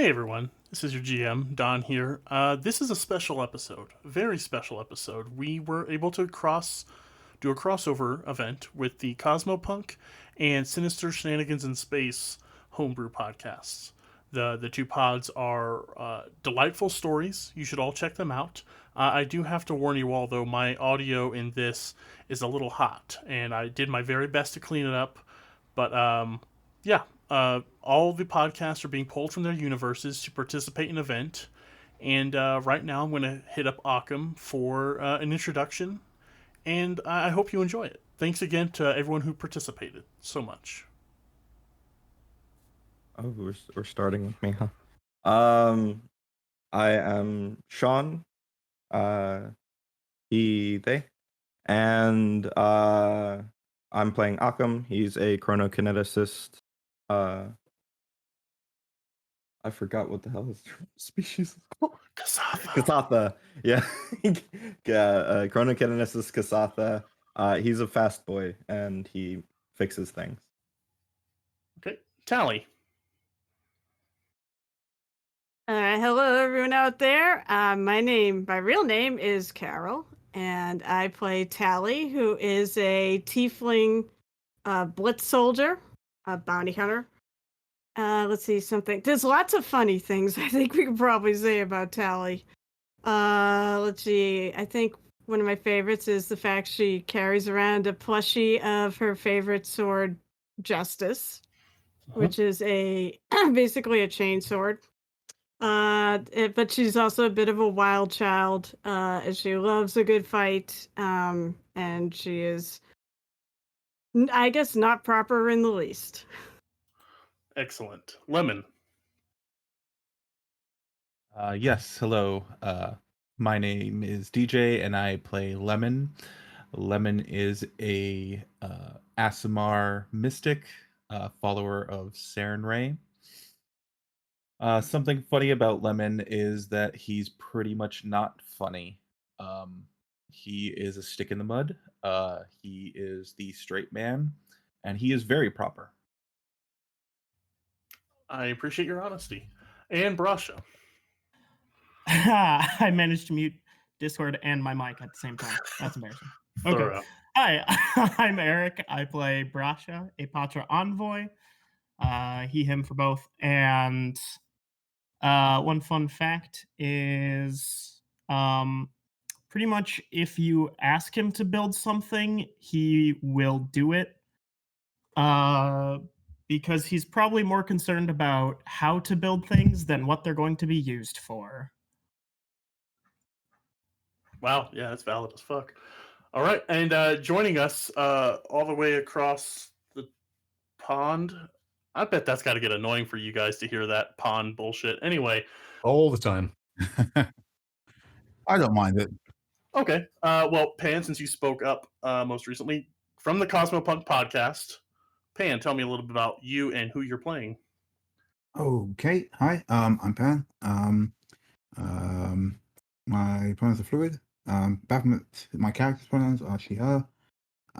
Hey everyone, this is your GM, Don here. This is a special episode, a very special episode. We were able to do a crossover event with the Cosmopunk and Sinister Shenanigans in Space homebrew podcasts. The two pods are delightful stories. You should all check them out. I do have to warn you all, though, my audio in this is a little hot, and I did my very best to clean it up. But yeah, all the podcasts are being pulled from their universes to participate in an event. And right now, I'm going to hit up Occam for an introduction, and I hope you enjoy it. Thanks again to everyone who participated so much. Oh, we're starting with me, huh? I am Sean, they, and I'm playing Occam. He's a chronokineticist. I forgot what the hell his species is called. Kasatha. Yeah. Chronokineticist Kasatha. He's a fast boy, and he fixes things. Okay, Tally. Hello, everyone out there. My real name is Carol, and I play Tally, who is a tiefling blitz soldier, a bounty hunter. Let's see something. There's lots of funny things I think we could probably say about Tally. Let's see. I think one of my favorites is the fact she carries around a plushie of her favorite sword, Justice, which is basically a chain sword. But she's also a bit of a wild child, as she loves a good fight, and she is, I guess, not proper in the least. Excellent. Lemon. Yes, hello. My name is DJ, and I play Lemon. Lemon is a Asimar mystic, follower of Saren Ray. Something funny about Lemon is that he's pretty much not funny. He is a stick in the mud. He is the straight man, and he is very proper. I appreciate your honesty. And Brasha. I managed to mute Discord and my mic at the same time. That's embarrassing. Okay. Thorough. Hi, I'm Eric. I play Brasha, a Patra envoy. He, him for both. And one fun fact is pretty much if you ask him to build something, he will do it. Because he's probably more concerned about how to build things than what they're going to be used for. Wow, yeah, that's valid as fuck. All right, and joining us all the way across the pond. I bet that's got to get annoying for you guys to hear that pond bullshit. Anyway. All the time. I don't mind it. Okay. Well, Pan, since you spoke up most recently from the Cosmopunk podcast, Pan, tell me a little bit about you and who you're playing. Okay. Hi. I'm Pan. My pronouns are fluid. Baphomet, my character's pronouns are she, her.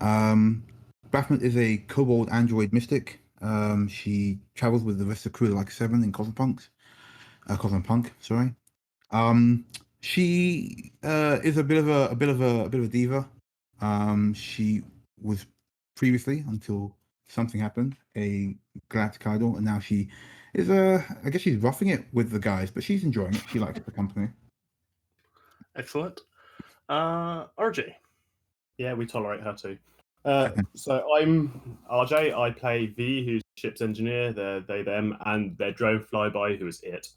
Baphomet is a kobold android mystic. She travels with the rest of the crew like 7 in Cosmopunk, sorry. She is a bit of a diva. She was previously, until something happened, a galactic idol, and now she is I guess she's roughing it with the guys, but she's enjoying it. She likes the company. Excellent. RJ. Yeah, we tolerate her too. So I'm RJ. I play V, who's ship's engineer. They're they, them, and their drone flyby, who is it.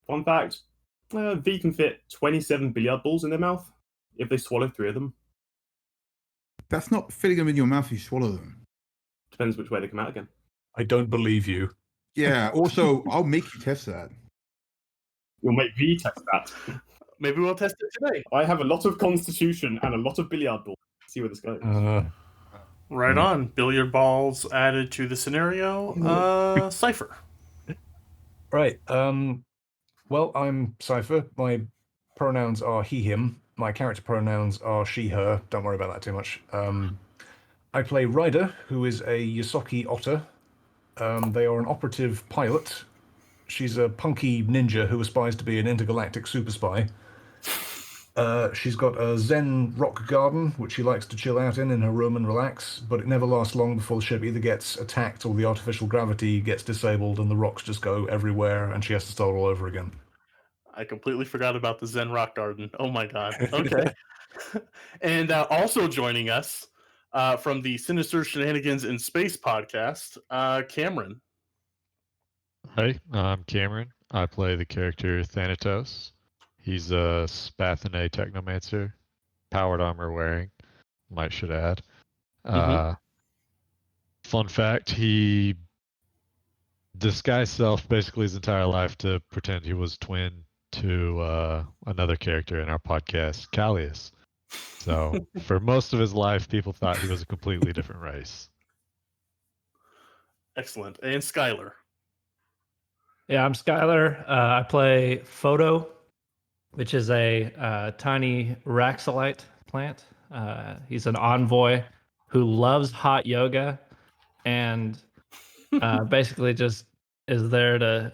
Fun fact: V can fit 27 billiard balls in their mouth if they swallow 3 of them. That's not fitting them in your mouth if you swallow them. Depends which way they come out again. I don't believe you. Yeah. Also, I'll make you test that. You'll make V test that. Maybe we'll test it today. I have a lot of constitution and a lot of billiard balls. See where this goes. Right on. Billiard balls added to the scenario. Cypher. Right. Well, I'm Cypher. My pronouns are he, him. My character pronouns are she, her. Don't worry about that too much. I play Ryder, who is a Yosaki otter. They are an operative pilot. She's a punky ninja who aspires to be an intergalactic super spy. She's got a zen rock garden, which she likes to chill out in her room and relax, but it never lasts long before the ship either gets attacked or the artificial gravity gets disabled and the rocks just go everywhere and she has to start all over again. I completely forgot about the Zen Rock Garden. Oh my god. Okay. And also joining us from the Sinister Shenanigans in Space podcast, Cameron. Hi, I'm Cameron. I play the character Thanatos. He's a Spathine Technomancer, powered armor wearing, should add. Fun fact, he disguised self basically his entire life to pretend he was twin to another character in our podcast, Callius. So for most of his life, people thought he was a completely different race. Excellent. And Skylar. Yeah, I'm Skylar. I play Photo, which is a tiny Raxolite plant. He's an envoy who loves hot yoga and basically just is there to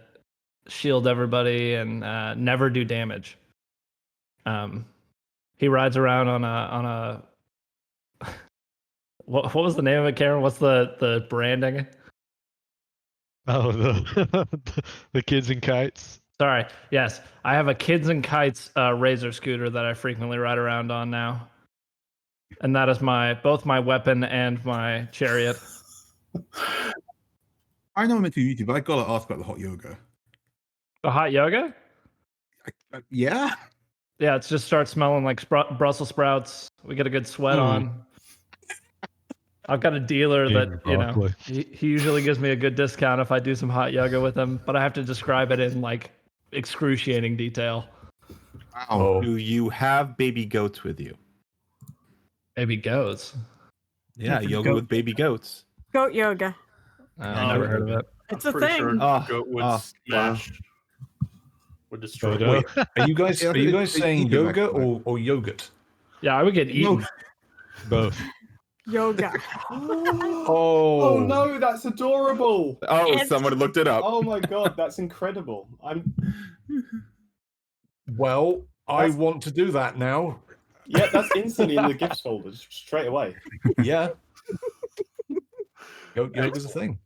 shield everybody and never do damage. He rides around on a what was the name of it, Karen? What's the branding? Oh, the Kids and Kites. Sorry. Yes, I have a Kids and Kites razor scooter that I frequently ride around on now, and that is both my weapon and my chariot. I know I'm into YouTube, but I gotta ask about the hot yoga. The hot yoga? Yeah? Yeah, it just starts smelling like Brussels sprouts. We get a good sweat on. I've got a dealer that, he usually gives me a good discount if I do some hot yoga with him, but I have to describe it in like excruciating detail. Wow. Do you have baby goats with you? Baby goats? Yeah, yoga with baby goats. Goat yoga. I've never heard of it. It's a thing. Sure goat would smash. Would destroy. Wait, are you guys saying yoga or yogurt? Yeah, I would get eaten. Both. Yoga. Oh no, that's adorable. Oh, someone looked it up. Oh my god, that's incredible. Well, I want to do that now. Yeah, that's instantly in the gifts folder straight away. Yeah. Yoga's a thing.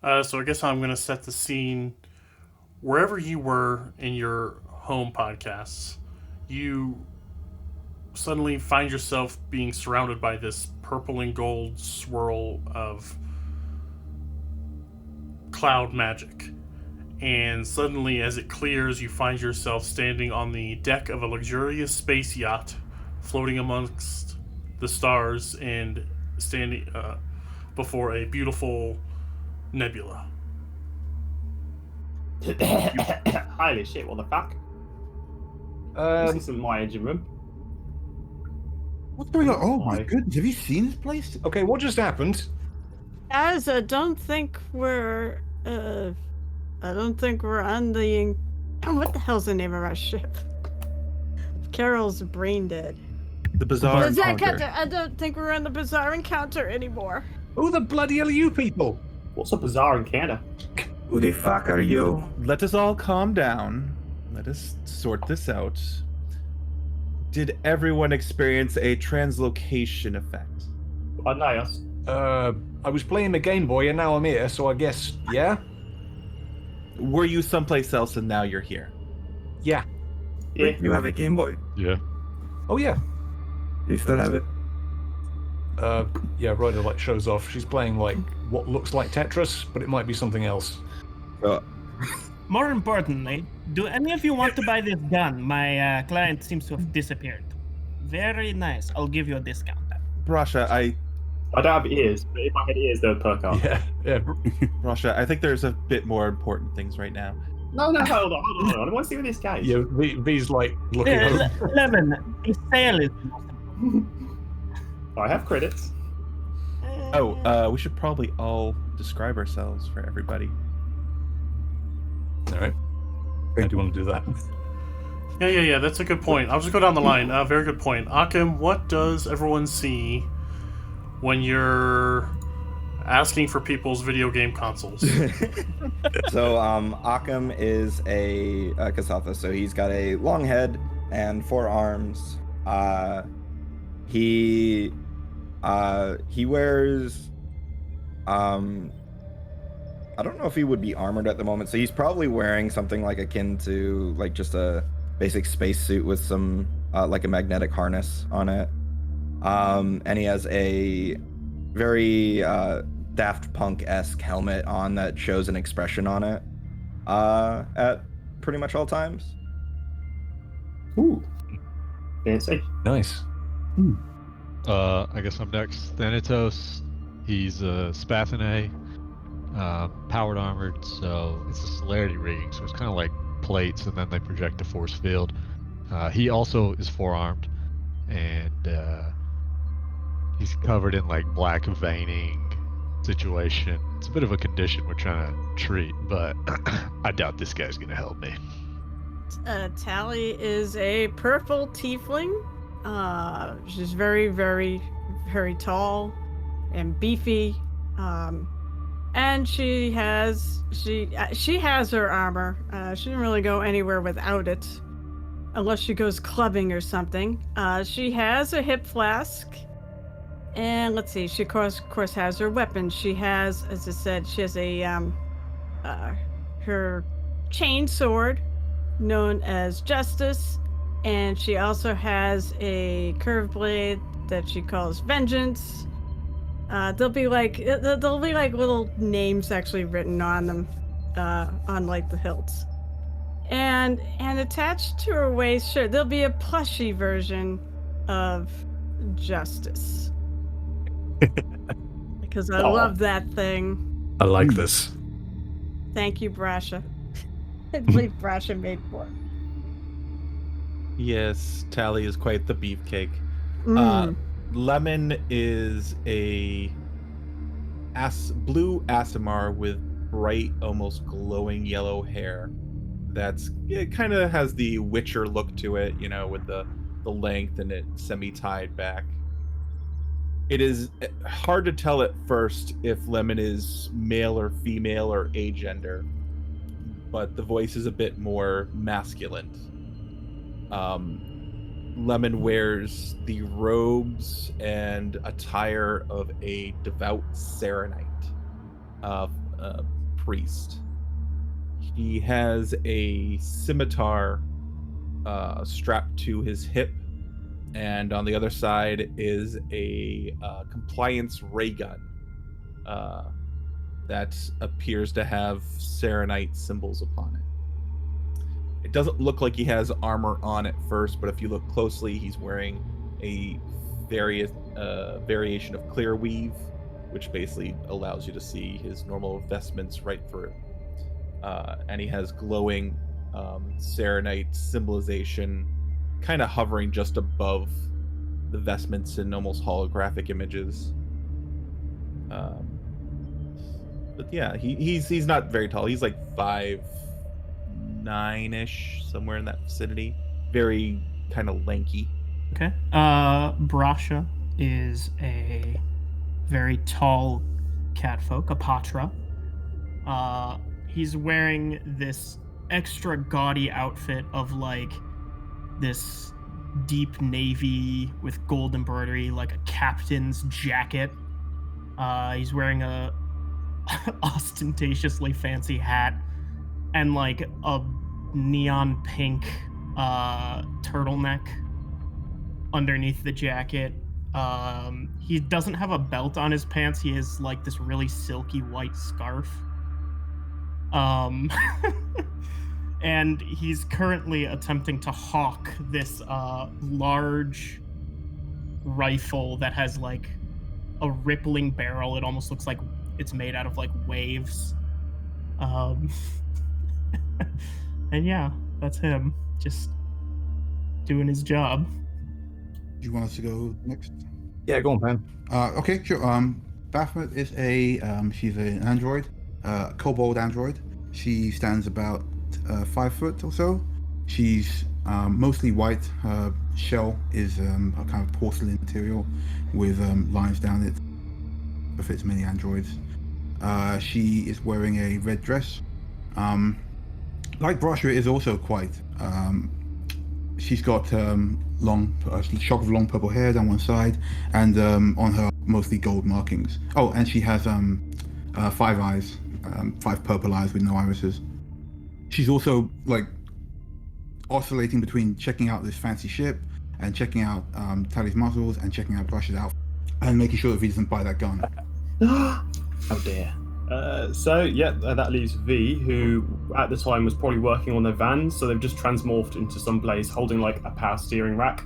So I guess I'm going to set the scene. Wherever you were in your home podcasts, you suddenly find yourself being surrounded by this purple and gold swirl of cloud magic. And suddenly, as it clears, you find yourself standing on the deck of a luxurious space yacht, floating amongst the stars and standing before a beautiful nebula. Holy shit, what the fuck? This isn't my engine room. What's going on? Oh my goodness, have you seen this place? Okay, what just happened? Guys, I don't think we're on the... What the hell's the name of our ship? Carol's brain dead. The Bizarre Encounter. I don't think we're on the Bizarre Encounter anymore. Who the bloody hell are you people? What's a Bizarre Encounter? Who the fuck are you? Let us all calm down. Let us sort this out. Did everyone experience a translocation effect? Nice. I was playing the Game Boy and now I'm here, so I guess, yeah? Were you someplace else and now you're here? Yeah. Wait, you have a Game Boy? Yeah. Oh, yeah. You still have it? Yeah, Ryder shows off. She's playing what looks like Tetris, but it might be something else. More importantly, do any of you want to buy this gun? My client seems to have disappeared. Very nice. I'll give you a discount. Brasha, I don't have ears, but if I had ears, they would perk up. Yeah. Brasha, I think there's a bit more important things right now. No, hold on. I want to see what this guy is. Yeah, V's looking over. Lemon, the sale is... I have credits. We should probably all describe ourselves for everybody. All right. How do you want to do that? Yeah, that's a good point. I'll just go down the line. Very good point. Akim, what does everyone see when you're Asking for people's video game consoles. So Occam is a Kasatha, so he's got a long head and 4 arms. He wears I don't know if he would be armored at the moment, so he's probably wearing something like akin to like just a basic spacesuit with some like a magnetic harness on it. And he has a very Daft Punk-esque helmet on that shows an expression on it at pretty much all times. Ooh. Fancy. Nice. I guess I'm next. Thanatos. He's a Spathinae, powered armored, so it's a celerity rigging, so it's kind of like plates, and then they project a force field. He also is 4-armed, and he's covered in like black veining situation. It's a bit of a condition we're trying to treat, but I doubt this guy's gonna help me. Tally is a purple tiefling. She's very, very, very tall and beefy. And she has her armor. She didn't really go anywhere without it, unless she goes clubbing or something. She has a hip flask, and let's see. She of course has her weapons. She has, as I said, she has a her chain sword, known as Justice, and she also has a curved blade that she calls Vengeance. There'll be like little names actually written on them, on like the hilts, and attached to her waist, sure, there'll be a plushy version of Justice, because I love that thing. I like this. Thank you, Brasha. I believe Brasha made more. Yes, Tally is quite the beefcake. Lemon is a blue Aasimar with bright, almost glowing yellow hair. It kind of has the Witcher look to it, you know, with the length and it semi-tied back. It is hard to tell at first if Lemon is male or female or agender, but the voice is a bit more masculine. Lemon wears the robes and attire of a devout Serenite priest. He has a scimitar strapped to his hip, and on the other side is a compliance ray gun that appears to have Serenite symbols upon it. It doesn't look like he has armor on at first, but if you look closely, he's wearing a variation of clear weave, which basically allows you to see his normal vestments right through. And he has glowing Serenite symbolization kind of hovering just above the vestments in almost holographic images. But yeah, he's not very tall. He's like 5'9"-ish, somewhere in that vicinity. Very kind of lanky. Okay. Brasha is a very tall catfolk, a patra. He's wearing this extra gaudy outfit of like this deep navy with gold embroidery, like a captain's jacket. He's wearing a ostentatiously fancy hat and like a neon pink turtleneck underneath the jacket. He doesn't have a belt on his pants. He has like this really silky white scarf. And he's currently attempting to hawk this large rifle that has like a rippling barrel. It almost looks like it's made out of like waves. And yeah, that's him, just doing his job. Do you want us to go next? Yeah, go on, Pan. Okay, sure. Baphomet is she's an android, kobold android. She stands about 5 foot or so. She's mostly white. Her shell is a kind of porcelain material with lines down it. befits many androids. She is wearing a red dress. Like Brasha is also quite. She's got long, shock of long purple hair down one side, and on her mostly gold markings. Oh, and she has 5 eyes, 5 purple eyes with no irises. She's also like oscillating between checking out this fancy ship and checking out Tally's muscles and checking out Brash's outfit and making sure that V doesn't buy that gun. How dare. That leaves V, who at the time was probably working on their vans, so they've just transmorphed into some place holding like a power steering rack.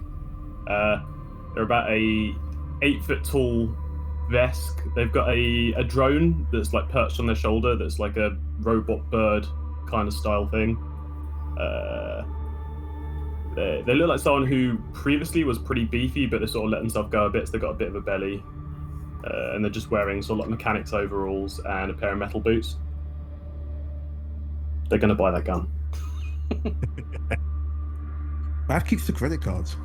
They're about a 8-foot tall Vesk. They've got a drone that's like perched on their shoulder that's like a robot bird kind of style thing. They look like someone who previously was pretty beefy, but they sort of let themselves go a bit, so they've got a bit of a belly. And they're just wearing sort of like mechanics overalls and a pair of metal boots. They're going to buy that gun. That keeps the credit cards.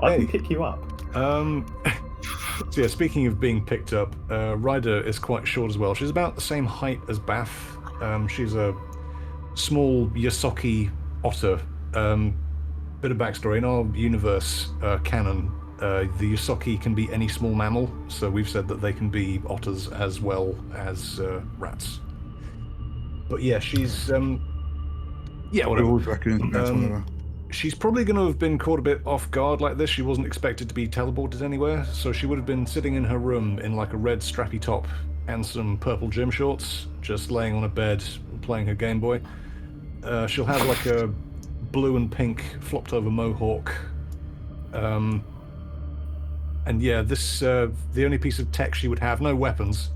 I can pick you up. So yeah, speaking of being picked up, Ryder is quite short as well. She's about the same height as Bath. She's a small Yosaki otter. Bit of backstory. In our universe canon, the Yosaki can be any small mammal, so we've said that they can be otters as well as rats. But yeah, she's whatever. Whatever. She's probably going to have been caught a bit off guard like this. She wasn't expected to be teleported anywhere, so she would have been sitting in her room in like a red strappy top and some purple gym shorts, just laying on a bed playing her Game Boy. She'll have like a blue and pink flopped over mohawk. And yeah, this the only piece of tech she would have, no weapons,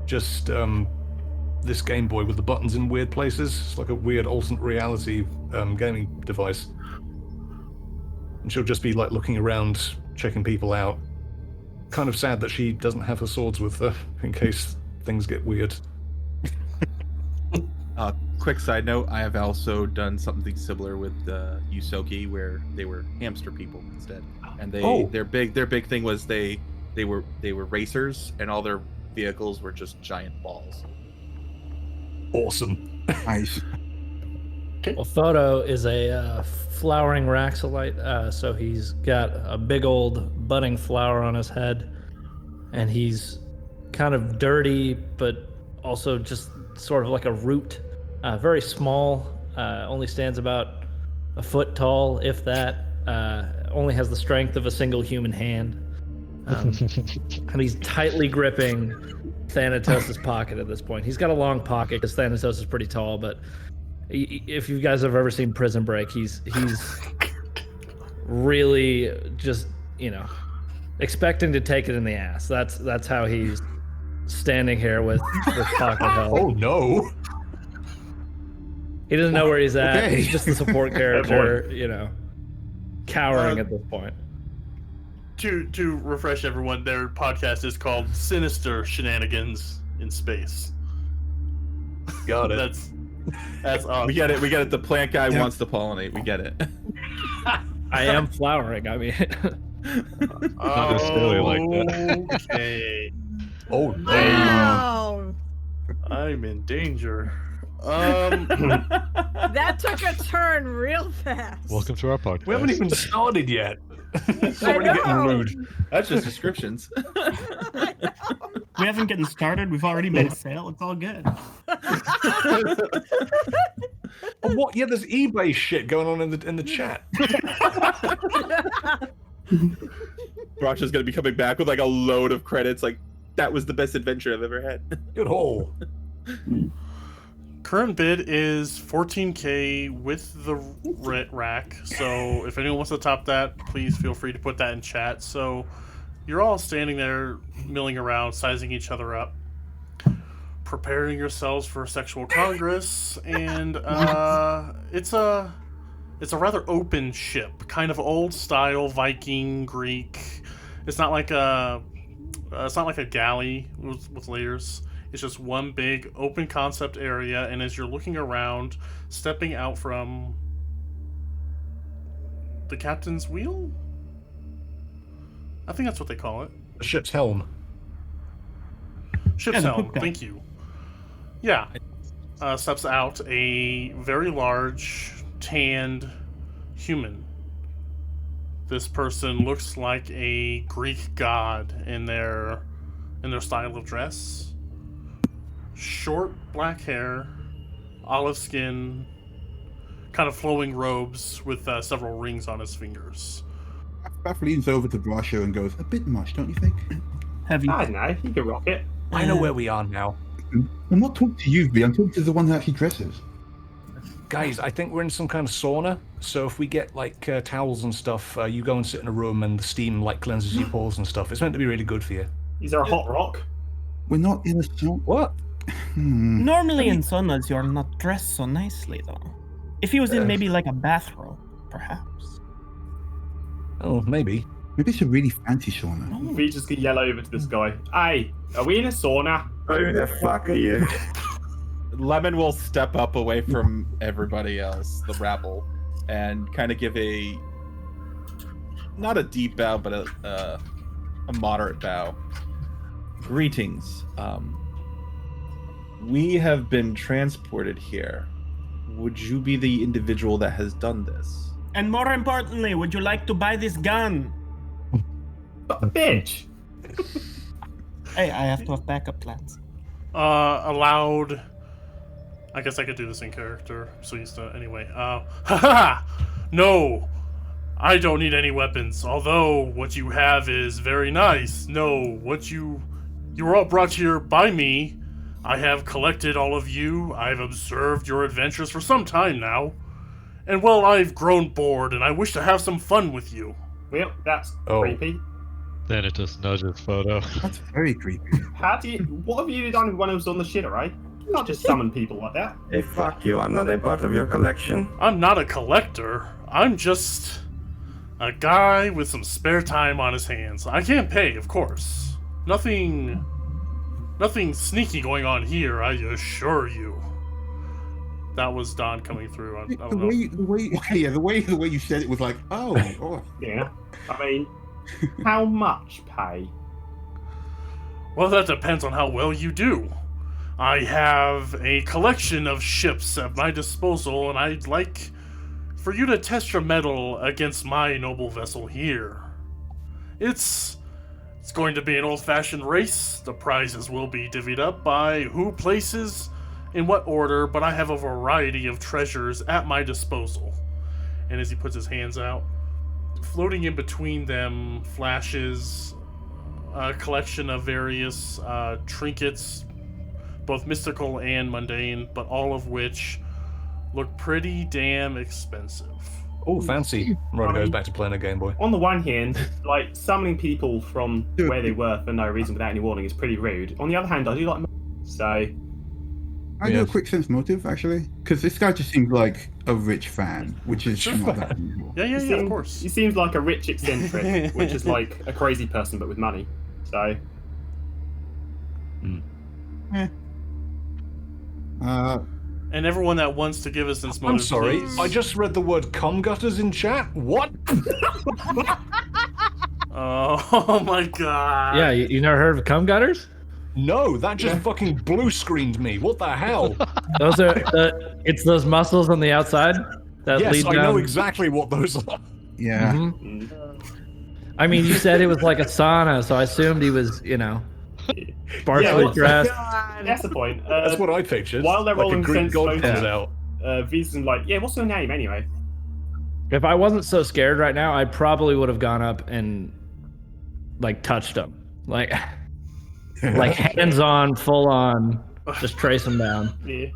just this Game Boy with the buttons in weird places. It's like a weird alternate reality gaming device. And she'll just be like looking around, checking people out. Kind of sad that she doesn't have her swords with her in case things get weird. Quick side note, I have also done something similar with Yusoki, where they were hamster people instead. And their big thing was they were racers, and all their vehicles were just giant balls. Awesome. Nice. Well, Photo is a flowering Raxolite, so he's got a big old budding flower on his head, and he's kind of dirty, but also just sort of like a root. Very small, only stands about a foot tall, if that. Only has the strength of a single human hand. And he's tightly gripping Thanatos' pocket at this point. He's got a long pocket because Thanatos is pretty tall, but if you guys have ever seen Prison Break, he's really just, expecting to take it in the ass. That's how he's standing here with pocket held. Oh no. He doesn't know where he's at. Okay. He's just the support character, cowering at this point. To refresh everyone, their podcast is called Sinister Shenanigans in Space. Got it. That's awesome. We get it. The plant guy wants to pollinate. We get it. I am flowering. I mean, Not necessarily like that. Okay. Oh no. Wow. I'm in danger. That took a turn real fast. Welcome to our podcast. We haven't even started yet. It's I already getting know. rude. That's just descriptions. We haven't gotten started. We've already made a sale. It's all good. Oh, what? Yeah, there's eBay shit going on in the chat. Brasha's gonna be coming back with like a load of credits. Like, that was the best adventure I've ever had. Good hole. Current bid is 14K with the rack. So if anyone wants to top that, please feel free to put that in chat. So you're all standing there, milling around, sizing each other up, preparing yourselves for sexual congress, and it's a rather open ship, kind of old style Viking Greek. It's not like a galley with layers. It's just one big open concept area, and as you're looking around, stepping out from the captain's wheel? I think that's what they call it. The ship's helm. Ship's Yeah, the helm. poop guy. Thank you. Yeah. Steps out a very large, tanned human. This person looks like a Greek god in their style of dress. Short black hair, olive skin, kind of flowing robes with several rings on his fingers. Bath leans over to Brasha and goes, "A bit much, don't you think?" Heavy. I don't know. You can rock it. I know where we are now. I'm not talking to you, V. I'm talking to the one that actually dresses. Guys, I think we're in some kind of sauna. So if we get like towels and stuff, you go and sit in a room and the steam like cleanses your pores and stuff. It's meant to be really good for you. Is there a hot rock? We're not in a sauna. What? Normally in saunas, you're not dressed so nicely, though. If he was in maybe like a bathrobe, perhaps. Oh, maybe. Maybe it's a really fancy sauna. We just can yell over to this guy. Hey, are we in a sauna? Who the fuck are you? Lemon will step up away from everybody else, the rabble, and kind of give a not a deep bow, but a moderate bow. Greetings. We have been transported here. Would you be the individual that has done this? And more importantly, would you like to buy this gun? Bitch! Hey, I have to have backup plans. Allowed. I guess I could do this in character. So used to anyway. Haha! No, I don't need any weapons. Although what you have is very nice. No, you were all brought here by me. I have collected all of you. I've observed your adventures for some time now. And well, I've grown bored and I wish to have some fun with you. Well, that's Oh. creepy. Then it just nudges Photo. That's very creepy. What have you done when I was on the shit, alright? You not just summon people like that. Hey, fuck you. I'm not a part of your collection. I'm not a collector. I'm just a guy with some spare time on his hands. I can't pay, of course. Nothing sneaky going on here, I assure you. That was Don coming through. I don't know. The way you said it was like, oh. Yeah. I mean, how much pay? Well, that depends on how well you do. I have a collection of ships at my disposal, and I'd like for you to test your mettle against my noble vessel here. It's going to be an old-fashioned race. The prizes will be divvied up by who places in what order, but I have a variety of treasures at my disposal. And as he puts his hands out, floating in between them flashes a collection of various trinkets, both mystical and mundane, but all of which look pretty damn expensive. Oh, fancy. Right, goes back to playing a Game Boy. On the one hand, like, summoning people from where they were for no reason without any warning is pretty rude. On the other hand, I do like so... I do a quick sense motive, actually. Because this guy just seems like a rich fan, which is not that unusual. Yeah, of course. He seems like a rich eccentric, which is like a crazy person but with money. So... And everyone that wants to give us this motive, I'm sorry, please. I just read the word cum gutters in chat. What? Oh my god. Yeah, you never heard of cum gutters? No, that just fucking blue screened me. What the hell? Those are it's those muscles on the outside that Yes, lead I down. know exactly what those are. Yeah. Mhm. I mean, you said it was like a sauna, so I assumed he was, sparsely dressed. That's the point. That's what I pictured. While they're like rolling a Greek sense god comes motive, out. V's like, yeah, what's your name anyway? If I wasn't so scared right now, I probably would have gone up and touched him, like hands on, full on, just trace him down. Yeah.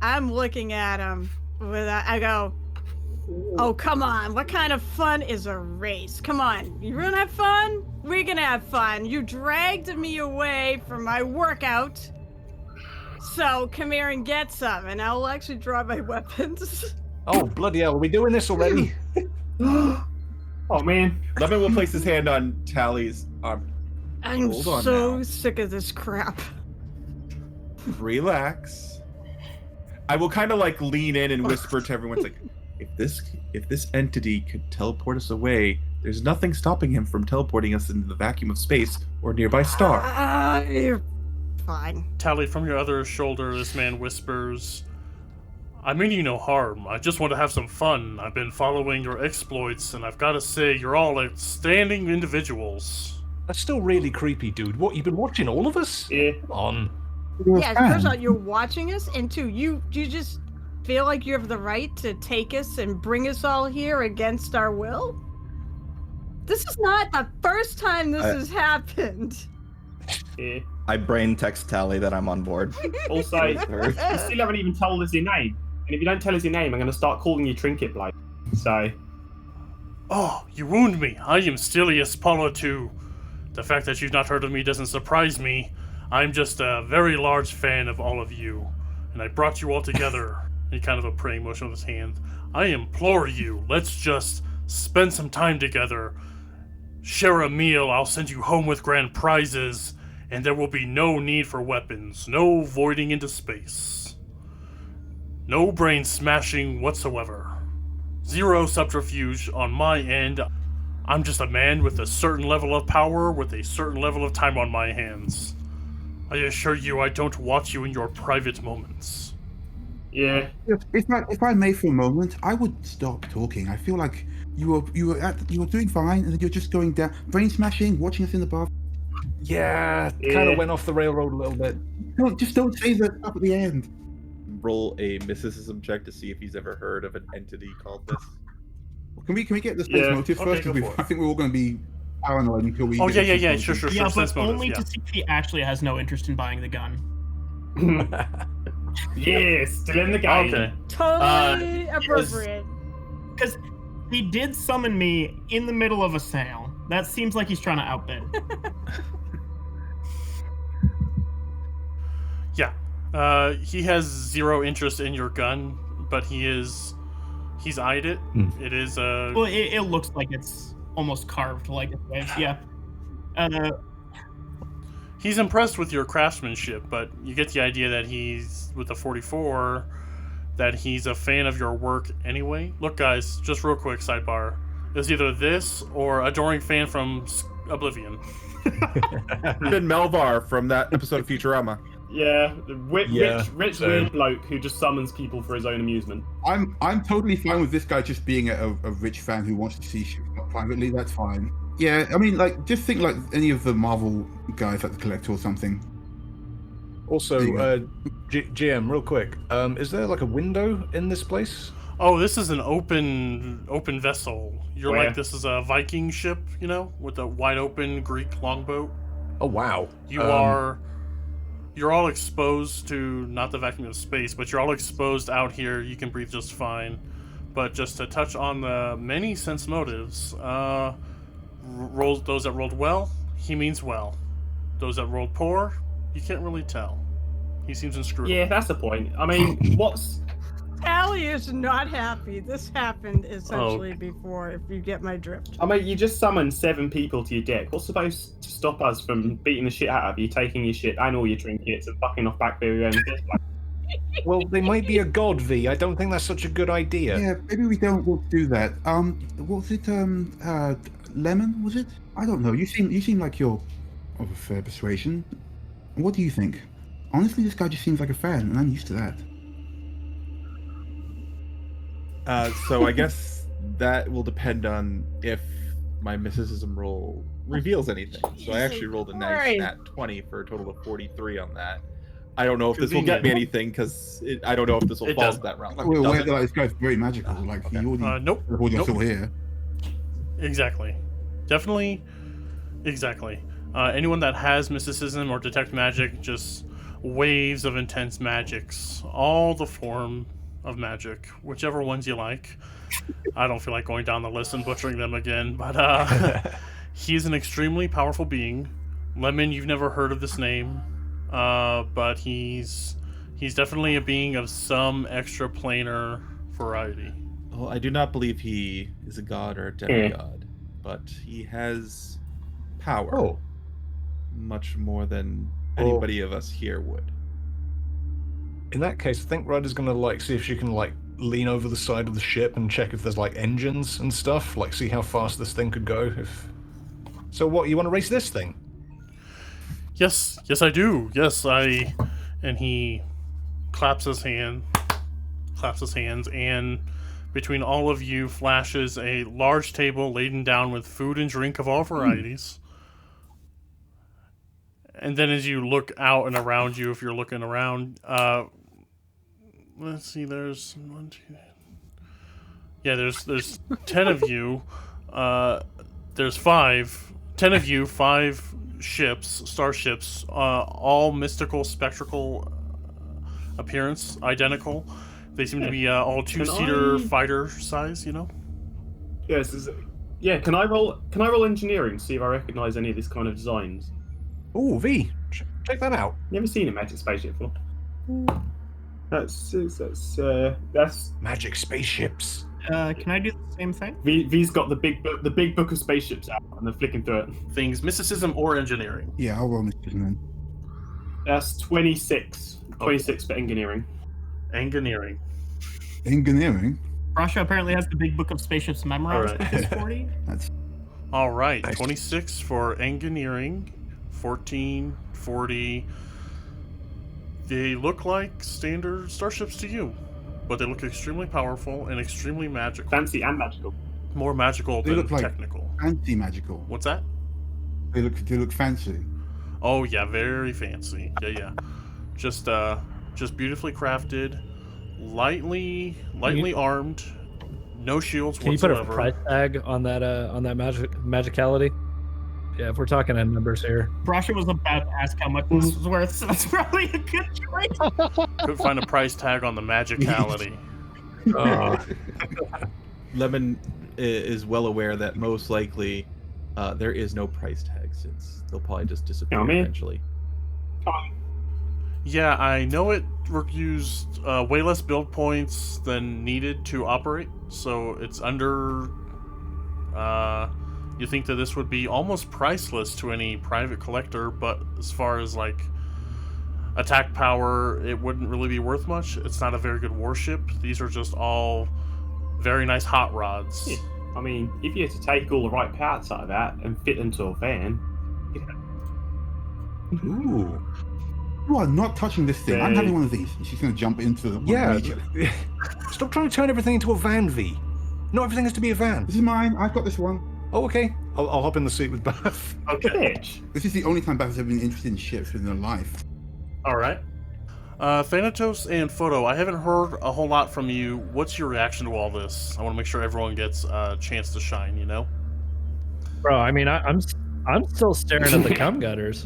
I'm looking at him I go, oh, come on. What kind of fun is a race? Come on. You want to have fun? We're going to have fun. You dragged me away from my workout. So come here and get some. And I'll actually draw my weapons. Oh, bloody hell. Are we doing this already? Oh, man. Lemon will place his hand on Tally's arm. I'm Hold on so now. sick of this crap. Relax. I will kind of lean in and whisper to everyone, if this entity could teleport us away, There's nothing stopping him from teleporting us into the vacuum of space or a nearby star. You're fine. Tally, from your other shoulder, this man whispers, I mean you no harm. I just want to have some fun. I've been following your exploits, and I've got to say, you're all outstanding individuals. That's still really creepy, dude. What, you've been watching all of us? Yeah. Come on. Yeah, first of all, you're watching us, and two, you just feel like you have the right to take us and bring us all here against our will? This is not the first time this has happened. Yeah. I brain text Tally that I'm on board. Also, you still haven't even told us your name. And if you don't tell us your name, I'm going to start calling you Trinket Blade. So... Oh, you wound me. I am Stelios Paulo II. The fact that you've not heard of me doesn't surprise me. I'm just a very large fan of all of you. And I brought you all together. He kind of a praying motion with his hand. I implore you, let's just spend some time together. Share a meal, I'll send you home with grand prizes, and there will be no need for weapons, no voiding into space. No brain smashing whatsoever. Zero subterfuge on my end. I'm just a man with a certain level of power with a certain level of time on my hands. I assure you I don't watch you in your private moments. Yeah. If I may for a moment, I would stop talking. I feel like you were doing fine, and then you're just going down, brain smashing, watching us in the bath. Yeah, kind of went off the railroad a little bit. Don't say that stuff at the end. Roll a mysticism check to see if he's ever heard of an entity called this. Can we get the sense motive first? go Because for it. I think we're all going to be paranoid until we. Oh, get the yeah, sense sure. motive. Yeah, but sense motive, only yeah. to see if he actually has no interest in buying the gun. Yeah, still in the game. Okay. Totally appropriate. Because he did summon me in the middle of a sale. That seems like he's trying to outbid. Yeah. He has zero interest in your gun, but he's eyed it. It is Well, it looks like it's almost carved like it is, yeah. He's impressed with your craftsmanship, but you get the idea that he's, with the 44, that he's a fan of your work anyway. Look, guys, just real quick sidebar. It's either this or adoring fan from Oblivion. Ben Melvar from that episode of Futurama. Yeah, the rich so- weird bloke who just summons people for his own amusement. I'm totally fine with this guy just being a rich fan who wants to see shit privately. That's fine. Yeah, I mean, like, just think like any of the Marvel guys, like the Collector or something. Also, There you go. GM, real quick, is there like a window in this place? Oh, this is an open vessel. You're Where? like, this is a Viking ship, you know, with a wide open Greek longboat. Oh, wow. You're all exposed to, not the vacuum of space, but you're all exposed out here. You can breathe just fine. But just to touch on the many sense motives, those that rolled well, he means well. Those that rolled poor, you can't really tell. He seems inscrutable. Yeah, that's the point. I mean, what's... Tally is not happy. This happened essentially before, if you get my drift. I mean, you just summoned 7 people to your deck. What's supposed to stop us from beating the shit out of you, taking your shit and all your trinkets and fucking off back through your own fist? Well, they might be a god, V. I don't think that's such a good idea. Yeah, maybe we don't want to do that. What was it? Lemon, was it? I don't know. You seem like you're of a fair persuasion. What do you think? Honestly, this guy just seems like a fan, and I'm used to that. So I guess that will depend on if my mysticism roll reveals anything. So I actually rolled a nice nat 20 for a total of 43 on that. I don't know if this will get me anything because I don't know if this will fall to that round. Like, We're aware that this guy's very magical. Like he already Nope. you're still here. Exactly. Definitely. Exactly. Anyone that has mysticism or detect magic, just waves of intense magics. All the form of magic, whichever ones you like. I don't feel like going down the list and butchering them again, but he's an extremely powerful being. Lemon, you've never heard of this name, but he's definitely a being of some extraplanar variety. Well, I do not believe he is a god or a demigod, but he has power. Oh. Much more than anybody of us here would. In that case, I think Ryder's gonna like see if she can like lean over the side of the ship and check if there's like engines and stuff, like see how fast this thing could go. So what, you want to race this thing? Yes, I do. Yes, I. And he claps his hands, and between all of you flashes a large table laden down with food and drink of all varieties. And then as you look out and around you, if you're looking around, let's see, there's 1, 2. Yeah, there's 10 of you. There's 10 of you, 5 ships, starships, all mystical, spectral appearance, identical. They seem to be all 2-seater fighter size, you know? Yes. Yeah. Can I roll engineering to see if I recognise any of this kind of designs? Oh, V, check that out. Never seen a magic spaceship before. That's magic spaceships. Can I do the same thing? V's got the big book of spaceships out, and they're flicking through it. Things, mysticism or engineering. Yeah, I'll roll mysticism then. That's 26. 26 for engineering. Engineering. Engineering? Russia apparently has the big book of spaceships memorized with his 40. That's All right, Nice. 26 for engineering, 14, 40. They look like standard starships to you, but they look extremely powerful and extremely magical. Fancy and magical. More magical They than look like- technical. anti-magical. What's that? They look fancy. Oh yeah, very fancy. Yeah. Just beautifully crafted, lightly armed, no shields Can you whatsoever. put a price tag on that magicality? Yeah, if we're talking in numbers here. Russia was about to ask how much this was worth, so that's probably a good choice. Couldn't find a price tag on the magicality. Lemon is well aware that most likely there is no price tag, since they'll probably just disappear eventually. Yeah, I know it used way less build points than needed to operate, so it's under. You think that this would be almost priceless to any private collector, but as far as like attack power, it wouldn't really be worth much. It's not a very good warship. These are just all very nice hot rods. Yeah. I mean, if you had to take all the right parts out of that and fit into a van, Ooh. You are not touching this thing. I'm having one of these. And she's going to jump into the Yeah. region. Stop trying to turn everything into a van, V. Not everything has to be a van. This is mine. I've got this one. Oh, okay. I'll hop in the seat with Bath. Okay. bitch. This is the only time Beth has ever been interested in ships in her life. All right. Thanatos and Photo, I haven't heard a whole lot from you. What's your reaction to all this? I want to make sure everyone gets a chance to shine, you know? Bro, I mean, I'm still staring at the cum gutters.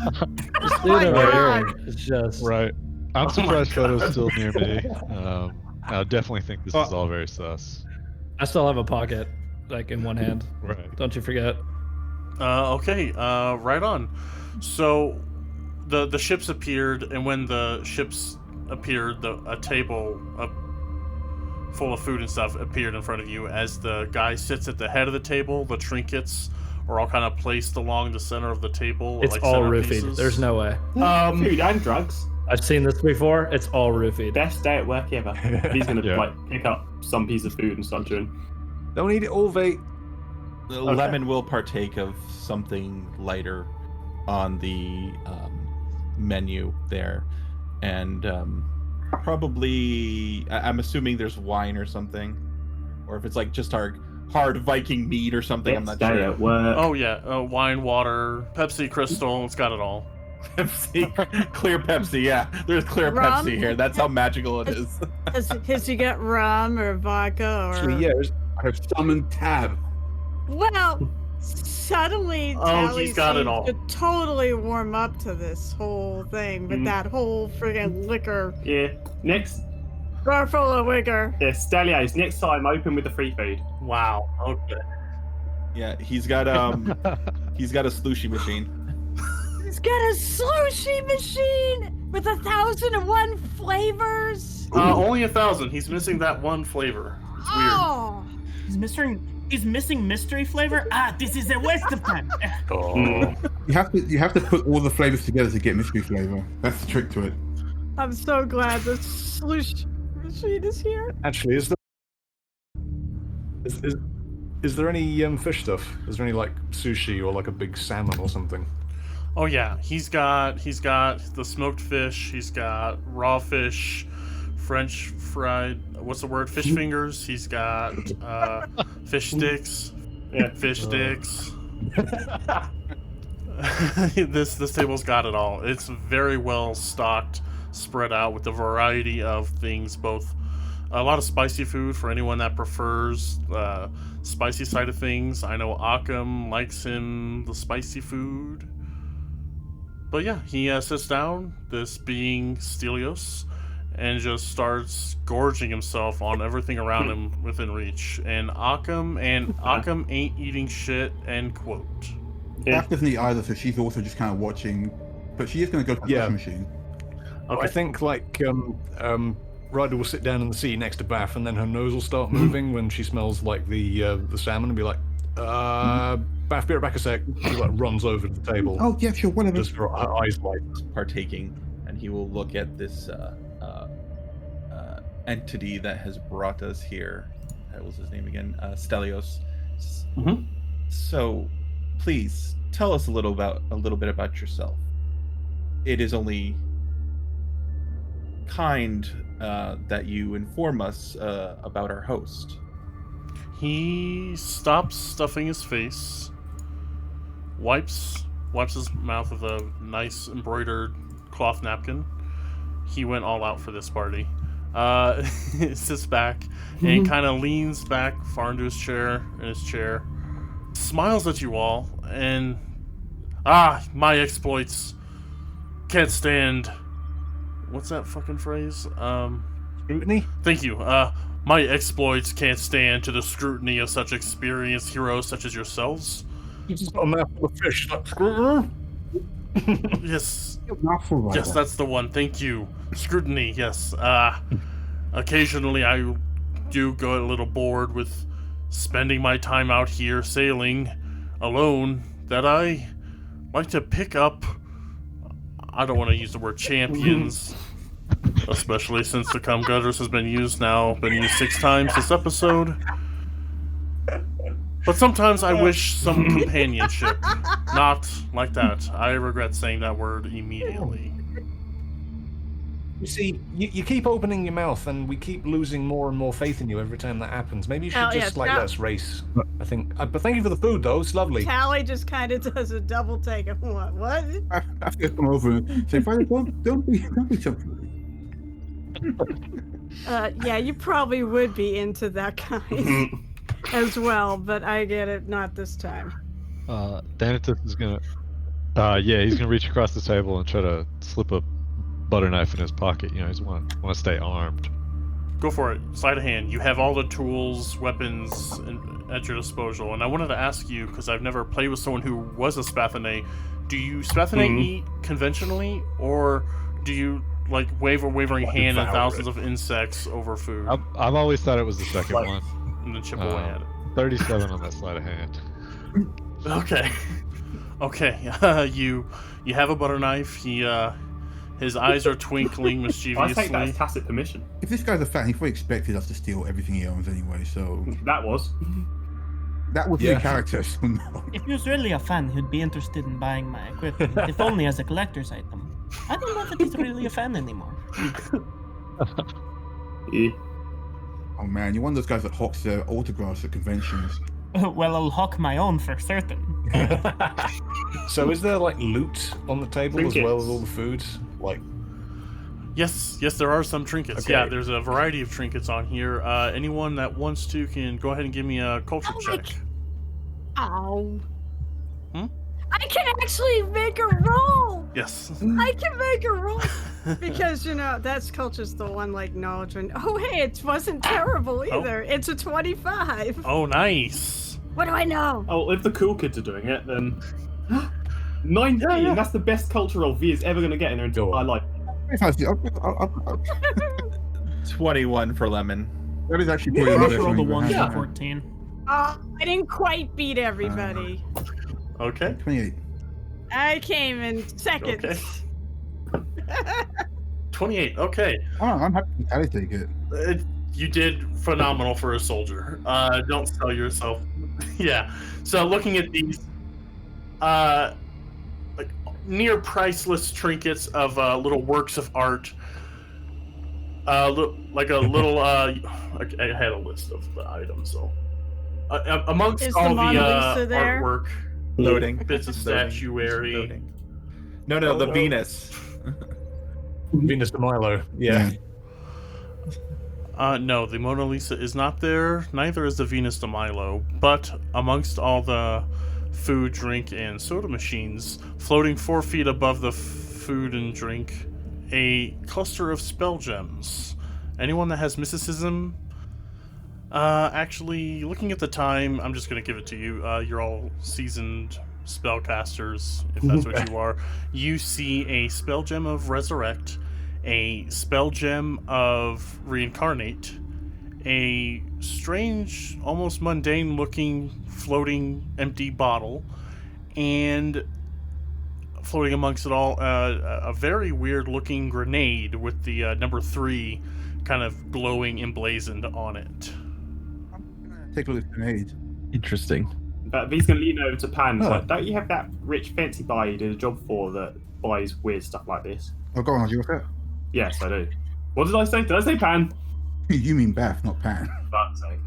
Just my sitting over God. here. It's just Right. I'm Oh surprised my God. Photo's still near me. I definitely think this is all very sus. I still have a pocket, like in one hand. Right. Don't you forget. Okay, right on. So, the ships appeared, and when the ships appeared, a table full of food and stuff appeared in front of you. As the guy sits at the head of the table, the trinkets are all kind of placed along the center of the table. It's like all centerpieces. roofied. There's no way. food and drugs. I've seen this before. It's all roofied. Best day at work ever. He's gonna Yeah. like pick up some piece of food and start chewing. Don't eat it all, V. Lemon will partake of something lighter on the menu there, and probably I'm assuming there's wine or something, or if it's like just our hard Viking mead or something. I'm Best not day sure. at work. Oh yeah, wine, water, Pepsi, Crystal. It's got it all. Pepsi, clear Pepsi. Yeah, there's clear Rum? Pepsi here. That's how magical it is. Has you got rum or vodka or? Actually, yeah, I've summoned Tab. Well, suddenly Oh, Tally he's got it seems all. to totally warm up to this whole thing with that whole friggin' liquor, Yeah. Next. bar full of liquor. Yeah, Stelios. Next time, open with the free food. Wow. Okay. Yeah, he's got a slushy machine. He's got a sushi machine with 1,001 flavors. Only 1,000. He's missing that one flavor. It's weird. Oh, He's missing mystery flavor. This is a waste of time. You have to put all the flavors together to get mystery flavor. That's the trick to it. I'm so glad the sushi machine is here. Actually, is there any fish stuff? Is there any like sushi or like a big salmon or something? Oh yeah, he's got the smoked fish. He's got raw fish, French fried. What's the word? Fish fingers. He's got fish sticks. Yeah. Fish sticks. This table's got it all. It's very well stocked, spread out with a variety of things. Both a lot of spicy food for anyone that prefers spicy side of things. I know Occam likes the spicy food. But yeah, he sits down, this being Stelios, and just starts gorging himself on everything around him within reach. And Occam ain't eating shit, end quote. Yeah. Beth doesn't eat either, so she's also just kind of watching. But she is going to go to the Yeah. fish machine. Okay. I think like Ryder will sit down in the seat next to Bath, and then her nose will start moving when she smells like the salmon, and be like, Bath, be right back a sec. She like runs over to the table. Oh yeah, sure, whatever. Just her eyes light. Partaking, and he will look at this entity that has brought us here. What was his name again? Stelios. Mhm. So, please tell us a little bit about yourself. It is only kind that you inform us about our host. He stops stuffing his face, wipes his mouth with a nice embroidered cloth napkin. He went all out for this party. Sits back and kind of leans back far into his chair, smiles at you all, and my exploits can't stand. What's that fucking phrase? Scrutiny? Thank you. My exploits can't stand to the scrutiny of such experienced heroes such as yourselves. You just got a mouthful of fish. Like, scrutiny? Yes, Mouthful right yes, there. that's the one. Thank you. Scrutiny, yes. Occasionally I do go a little bored with spending my time out here sailing alone, that I like to pick up, I don't want to use the word champions, especially since the cum gutters has been used 6 times this episode. But sometimes I wish some companionship. Not like that. I regret saying that word immediately. You see, you keep opening your mouth, and we keep losing more and more faith in you every time that happens. Maybe you should just let us race. I think. But thank you for the food, though. It's lovely. Tally just kind of does a double take of what? I have to come over and say, Friday, don't be so. Yeah, you probably would be into that kind as well, but I get it, not this time. Thanatos is gonna he's gonna reach across the table and try to slip a butter knife in his pocket. You know, he's want to stay armed. Go for it. Sleight of hand. You have all the tools, weapons at your disposal. And I wanted to ask you, because I've never played with someone who was a Spathenate, do you Spathenate eat conventionally, or do you like wave a wavering hand and thousands of insects over food I've always thought it was the second one. and then chip away at it? 37 on that sleight of hand. Okay. You have a butter knife. His eyes are twinkling I mischievously. take that as tacit permission. If this guy's a fan, he probably expected us to steal everything he owns anyway, so That was. that would be a character, so no. If he was really a fan, he'd be interested in buying my equipment, if only as a collector's item. I don't know that he's really a fan anymore. Yeah. Oh man, you're one of those guys that hawks their autographs at conventions. Well, I'll hawk my own for certain. So is there like loot on the table as well Trinkets. as all the food? Like, Yes, there are some trinkets. Okay. Yeah, there's a variety of trinkets on here. Anyone that wants to can go ahead and give me a culture check. Ow. Hmm? I can actually make a roll! Yes. I can make a roll! Because, that's culture's the one, knowledge. And, oh, hey, it wasn't terrible either. It's a 25. Oh, nice. What do I know? Oh, if the cool kids are doing it, then 19. That's the best cultural V is ever going to get in her entire life. 21 for Lemon. That is actually pretty I'll good. roll the actually, 1 but- to 14. Oh, I didn't quite beat everybody. Okay. 28. I came in second. Okay. 28. Okay. Oh, I'm happy to take it. You did phenomenal for a soldier. Don't sell yourself. Yeah. So looking at these, like near priceless trinkets of little works of art. Like a little. I had a list of the items. So amongst Is all the the Mona Lisa there? artwork, Loading. bits of Loading. statuary. Loading. No, the Venus. Venus de Milo. Yeah. No, the Mona Lisa is not there. Neither is the Venus de Milo. But amongst all the food, drink, and soda machines, floating 4 feet above the food and drink, a cluster of spell gems. Anyone that has mysticism? Actually, looking at the time, I'm just going to give it to you. You're all seasoned spellcasters, if that's what you are. You see a spell gem of Resurrect, a spell gem of Reincarnate, a strange, almost mundane-looking floating empty bottle, and floating amongst it all, a very weird-looking grenade with the number 3 kind of glowing emblazoned on it. Take a look at the grenade. Interesting. But V's going to lean over to Pan. Oh. Like, don't you have that rich fancy buyer you did a job for that buys weird stuff like this? Oh, go on, Ozzy, what's that? Yes, I do. What did I say? Did I say Pan? You mean Beth, not Pan. Fuck's sake.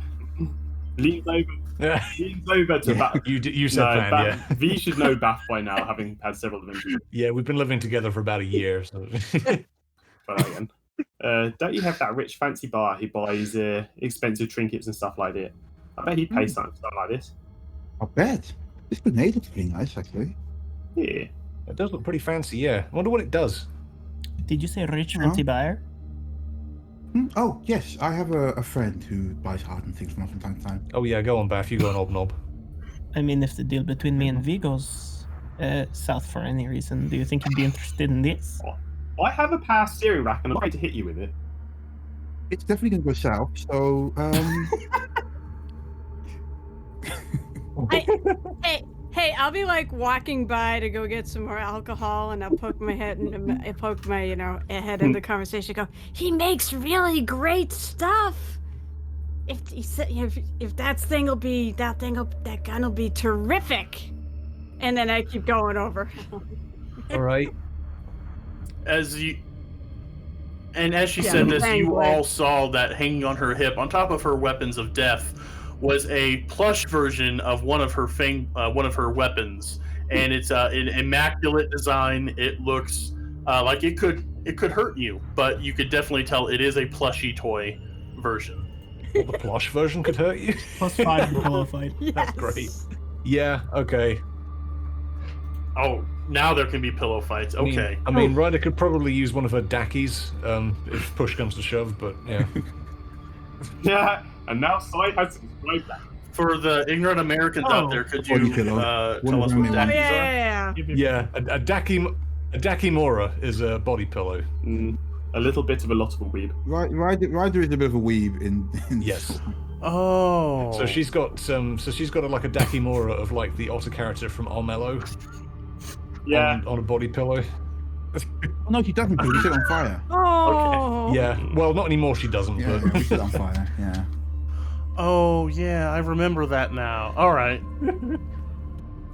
Leans over to Bath. You said Pan, Bath. yeah. V should know Bath by now, having had several adventures. Yeah, we've been living together for about a year. So. But again, don't you have that rich fancy bar who buys expensive trinkets and stuff like that? I bet he'd pay something like this. I bet. This grenade looks pretty nice, actually. Yeah. It does look pretty fancy, yeah. I wonder what it does. Did you say rich Huh? fancy buyer? Oh, yes. I have a friend who buys hardened things from time to time. Oh yeah, go on, Bath. You go on, Knob. I mean, if the deal between me and V goes south for any reason, do you think you'd be interested in this? I have a power steering rack and I'm going to hit you with it. It's definitely going to go south, so... Hey, I'll be like walking by to go get some more alcohol, and I'll poke my head and poke my, head in the conversation. Go, he makes really great stuff. If that gun will be terrific. And then I keep going over. All right. As she Yeah, said this, bang, you bang. all saw that hanging on her hip, on top of her weapons of death, was a plush version of one of her weapons, and it's an immaculate design. It looks like it could hurt you, but you could definitely tell it is a plushy toy version. Well, the plush version could hurt you. +5 in pillow fight. That's great. Yeah. Okay. Oh, now there can be pillow fights. Okay. I mean, Ryder could probably use one of her dackies if push comes to shove, but yeah. Yeah, and now Sai has to describe that. For the ignorant Americans out there, could Body you pillow. tell us what One dackies are? Yeah. Yeah, a Dakimora is a body pillow. A little bit of a lot of a weeb. Ryder is a bit of a weeb in Yes. Oh. So she's got like a Dakimora of like the otter character from Armello. Yeah. On a body pillow. No, she doesn't. We set it on fire. Oh. Yeah. Well, not anymore. She doesn't. Yeah, But we set it on fire. Yeah. Oh yeah, I remember that now. All right.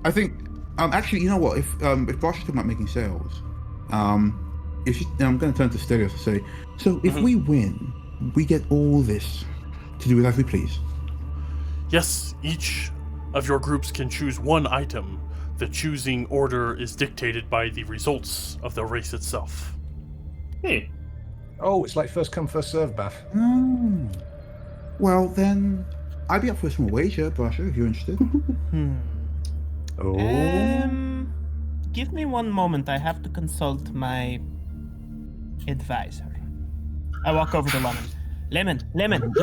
I think. Actually, you know what? If Bosch is talking about making sales, if she, I'm going to turn to Stelios and say, so if we win, we get all this to do with as we please. Yes, each of your groups can choose one item. The choosing order is dictated by the results of the race itself. Hey. oh, it's like first come first serve, Bath. Oh. Well, then I'd be up for a small wager, Brasha, if you're interested. Oh. Give me one moment. I have to consult my advisor. I walk over to Lemon. Lemon.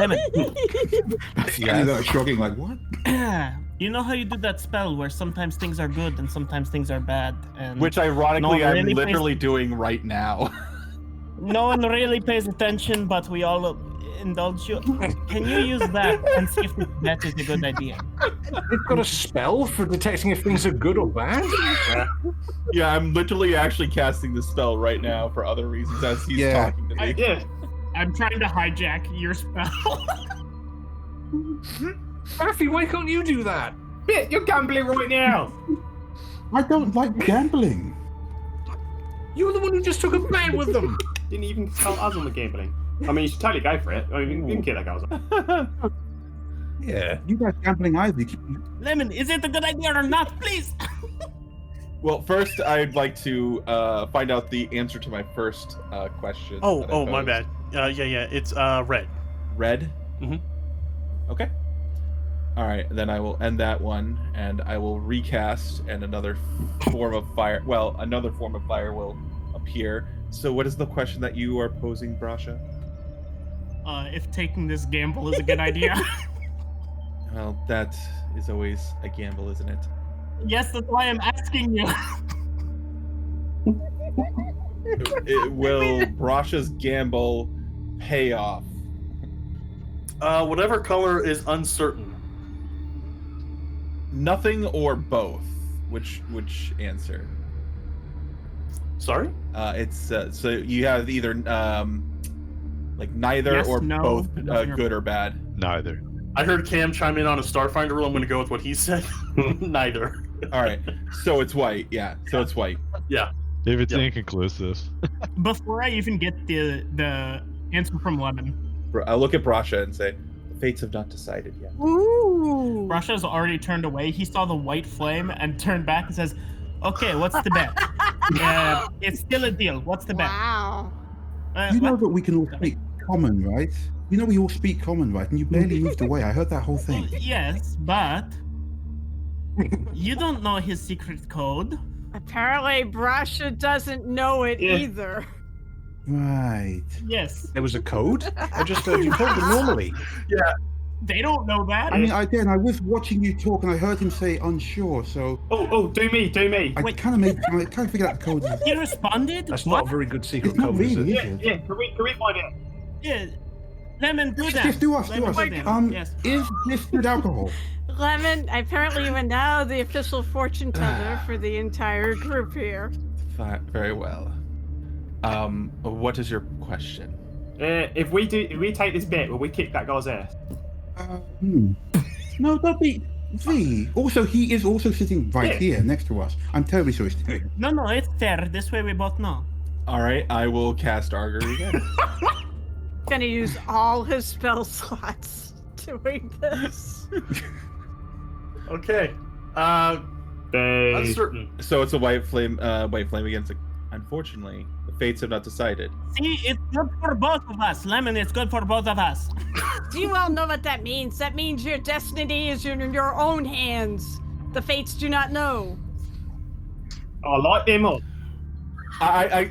Yeah, like shrugging, like what? You know how you do that spell where sometimes things are good and sometimes things are bad, and Which ironically No, I'm really literally doing right now. no one really pays attention, but we all indulge you? Can you use that and see if that is a good idea? They've got a spell for detecting if things are good or bad? Yeah, I'm literally actually casting the spell right now for other reasons as he's talking to me. Yeah. I'm trying to hijack your spell. Murphy, why can't you do that? Bit, you're gambling right now. I don't like gambling. You're the one who just took a bet with them. Didn't even tell us on the gambling. I mean, you should totally go for it. I mean, you can kill that guy. Yeah. You guys gambling either. You keep... Lemon, is it a good idea or not? Please. Well, first I'd like to find out the answer to my first question. that I My posed. bad. Yeah, it's red. Red? Mhm. Okay. All right, then I will end that one, and I will recast, and another form of fire. Well, another form of fire will appear. So, what is the question that you are posing, Brasha? If taking this gamble is a good idea. Well, that is always a gamble, isn't it? Yes, that's why I'm asking you. Will Brasha's gamble pay off? Whatever color is uncertain. Nothing or both. Which answer? Sorry? It's so you have either like neither Yes, or no, both nothing or good or bad. Neither. I heard Cam chime in on a Starfinder rule. I'm going to go with what he said. Neither. All right, so it's white. Yeah, so it's white. Yeah. If it's Yep. inconclusive. Before I even get the answer from Lemon, I look at Brasha and say, "The fates have not decided yet." Ooh. Brasha's already turned away. He saw the white flame and turned back and says, "Okay, what's the bet? It's still a deal. What's the bet?" Wow. You know What? that we can all speak common, right? You know we all speak common, right? And you barely moved away. I heard that whole thing. Yes, but you don't know his secret code. Apparently, Brasha doesn't know it Yeah. either. Right. Yes, There was a code? I just heard you told them normally. they don't know that. I mean, I was watching you talk and I heard him say unsure, so Oh, do me. I Wait. kind of figured out the code. He responded. That's What? not a very good secret It's not code, is really, it? is it? Yeah, can we find it? Yeah, Lemon, do that. Yes, do us. Lemon, do that. Yes. Is distilled alcohol? Lemon, apparently you are now the official fortune teller for the entire group here. Very well. What is your question? If we take this bet, will we kick that guy's ass? No, don't be. V. Also, he is also sitting right here next to us. I'm terribly sorry. No, it's fair. This way we both know. All right, I will cast Augury again. Gonna use all his spell slots doing this. Okay. They... Uncertain. So it's a white flame against. Unfortunately, the fates have not decided. See, it's good for both of us. Lemon, it's good for both of us. Do you all know what that means? That means your destiny is in your own hands. The fates do not know. I like him up.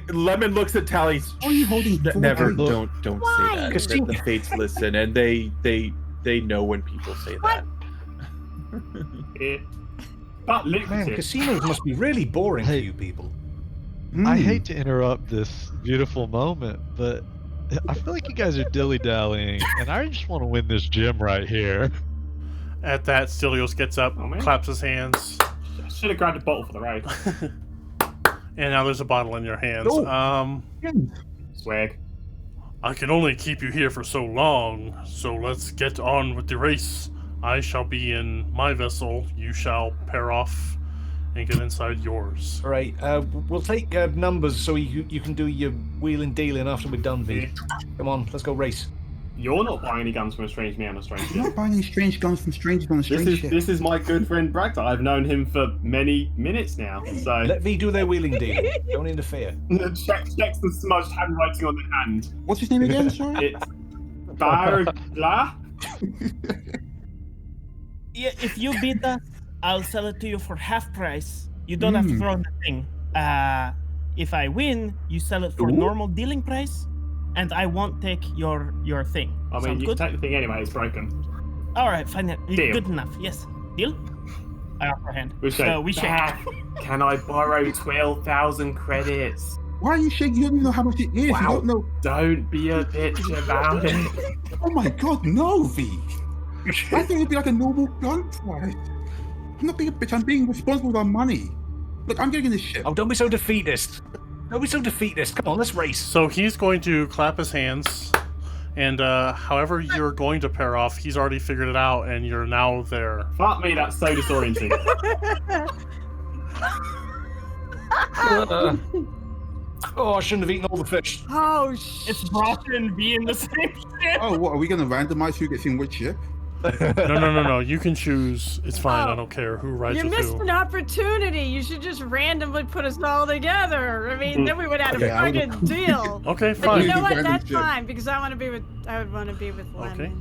Lemon looks at Tally. Are you holding? Never. forward? Don't Why? say that. The fates listen, and they know when people say that. But Man, lucrative. casinos must be really boring for you people. I hate to interrupt this beautiful moment, but I feel like you guys are dilly-dallying, and I just want to win this gym right here. At that, Stelios gets up, Oh, man. claps his hands, I should have grabbed a bottle for the raid. and now there's a bottle in your hands. Oh. Swag. I can only keep you here for so long, so let's get on with the race. I shall be in my vessel, you shall pair off and get inside yours. All right, we'll take numbers so you can do your wheeling dealing after we're done, V. Come on, let's go race. You're not buying any guns from a strange me on a strange I'm ship. not buying any strange guns from strangers on a strange ship. This is my good friend Bragda. I've known him for many minutes now. So Let V do their wheeling deal. Don't interfere. checks the smudged handwriting on the hand. What's his name again? Sorry. It's Bargla. Yeah, if you beat us, I'll sell it to you for half price. You don't have to throw in the thing. If I win, you sell it for normal dealing price, and I won't take your thing. I mean, Sound you good? can take the thing anyway. It's broken. All right, fine. Deal. Good enough. Yes. Deal? I offer a hand. We shake. We shake. Can I borrow 12,000 credits? Why are you shaking? You don't know how much it is. Wow. You don't know. Don't be a bitch about it. Oh my god, no, V. I think it'd be like a normal gun price. I'm not being a bitch. I'm being responsible with our money. Look, I'm getting in this ship. Oh, don't be so defeatist. Don't be so defeatist. Come on, let's race. So he's going to clap his hands, and however you're going to pair off, he's already figured it out, and you're now there. Fuck me, that's so disorienting. Oh, I shouldn't have eaten all the fish. Oh, It's Brasha and V in the same ship. Oh, what? Are we going to randomize who gets in which ship? No. You can choose. It's fine. I don't care who rides You with missed who. an opportunity. You should just randomly put us all together. I mean, then we would have Okay, a I would- fucking deal. Okay, But fine. you know what? Random That's ship. fine because I want to be with. I would want to be with Lemon. Okay.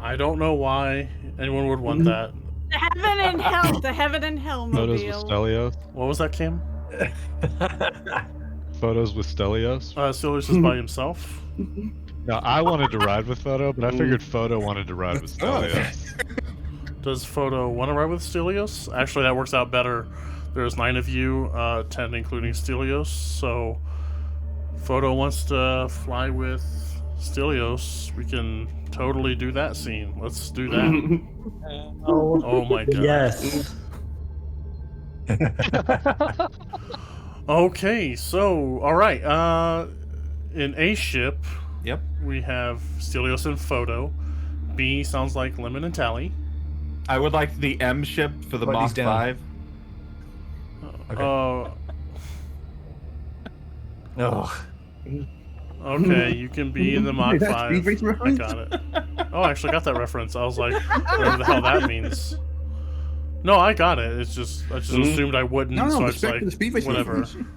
I don't know why anyone would want that. The heaven and hell. The heaven and hell Photos with mobile. Stelios. What was that, Kim? Photos with Stelios. Stelios is by himself. No, I wanted to ride with Photo, but I figured Photo wanted to ride with Stelios. Does Photo want to ride with Stelios? Actually, that works out better. There's 9 of you, 10 including Stelios. So, Photo wants to fly with Stelios. We can totally do that scene. Let's do that. Oh my god. Yes. Okay, so alright, in A ship, Yep. we have Stelios and Photo. B sounds like Lemon and Tally. I would like the M ship for the Write Mach these down. 5. Oh, Okay, you can be in the Mach Is that 5. Speed Racer I reference? got it. Oh, I actually got that reference. I was like, whatever the hell that means. No, I got it. It's just I just assumed I wouldn't, No, so I was respect like, for the Speed Racer whatever. reference.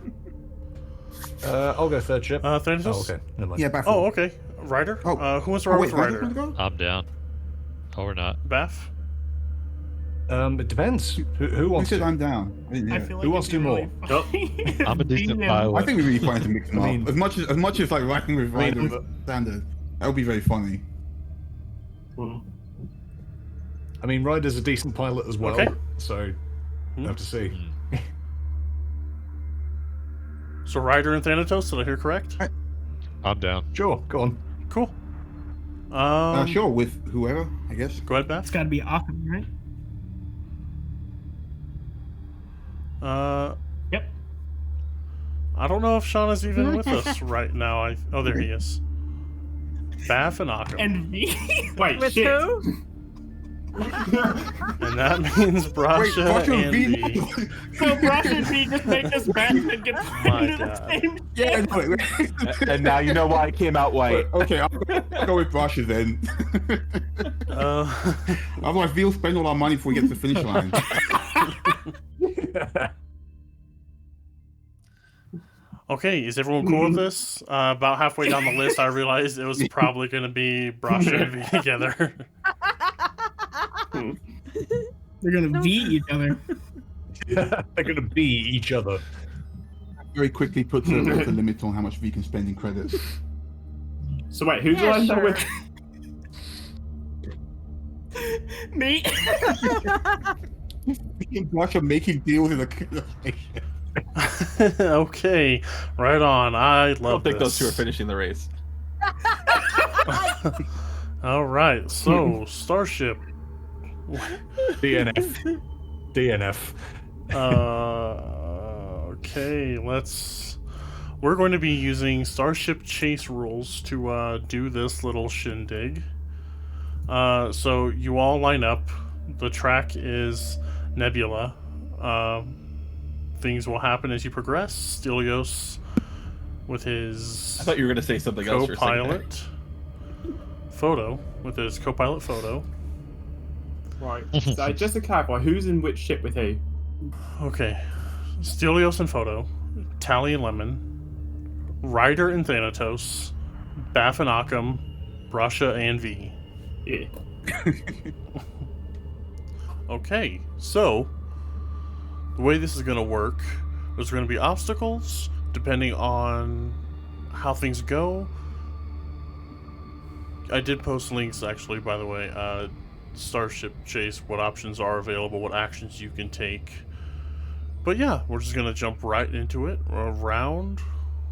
I'll go third ship. Thanatos? Oh, okay. Never mind. Yeah, back. Oh, okay. Ryder? Oh. Who wants to Oh, ride wait, with Ryder's Ryder? gonna go? I'm down. Or not. Bath? It depends. Who Who wants said to? I'm down? I didn't hear I it. feel Who wants to do more? I'm a decent Beat him. pilot. I think we're really fun to mix them I mean- up. As much as like riding with I mean, Ryder standard, that would be very funny. I mean, Ryder's a decent pilot as well, Okay. so we'll have to see. So Ryder and Thanatos, did I hear correct? I'm down. Sure, go on. Cool. Sure, with whoever, I guess. Go ahead, It's Beth. got to be Occam, right? Yep. I don't know if Sean is even with us right now. Oh, there he is. Bath and Occam. And V. Wait, With shit. who? And that means Brasha Wait, Brasha and and V. So Brasha and V just make this back and get My into the God. same. Yeah, no, And now you know why it came out white. okay, I'll go with Brasha then. Otherwise, we'll spend all our money before we get to the finish line. Okay, is everyone cool with this? About halfway down the list, I realized it was probably going to be Brasha and V together. They're gonna beat each other. They're going to be each other. Very quickly puts a limit on how much we can spend in credits. So wait, who do Yeah, I know sure. with? Me. Brasha making deals in the Okay, right on. I I don't love think those this. two are finishing the race. All right, so Starship. DNF. DNF. Okay, we're going to be using Starship Chase rules to do this little shindig. So you all line up. The track is Nebula. Things will happen as you progress. Stelios with his I thought you were going to say something else for a second there. co-pilot. Photo with his co-pilot Photo. Right. So just to clarify, who's in which ship with who? Okay. Stelios and Photo, Tally and Lemon, Ryder and Thanatos, Bath and Occam, Brasha and V. Yeah. Okay, so the way this is going to work, there's going to be obstacles depending on how things go. I did post links, actually, by the way. Starship Chase, what options are available, what actions you can take. But yeah, we're just gonna jump right into it. Round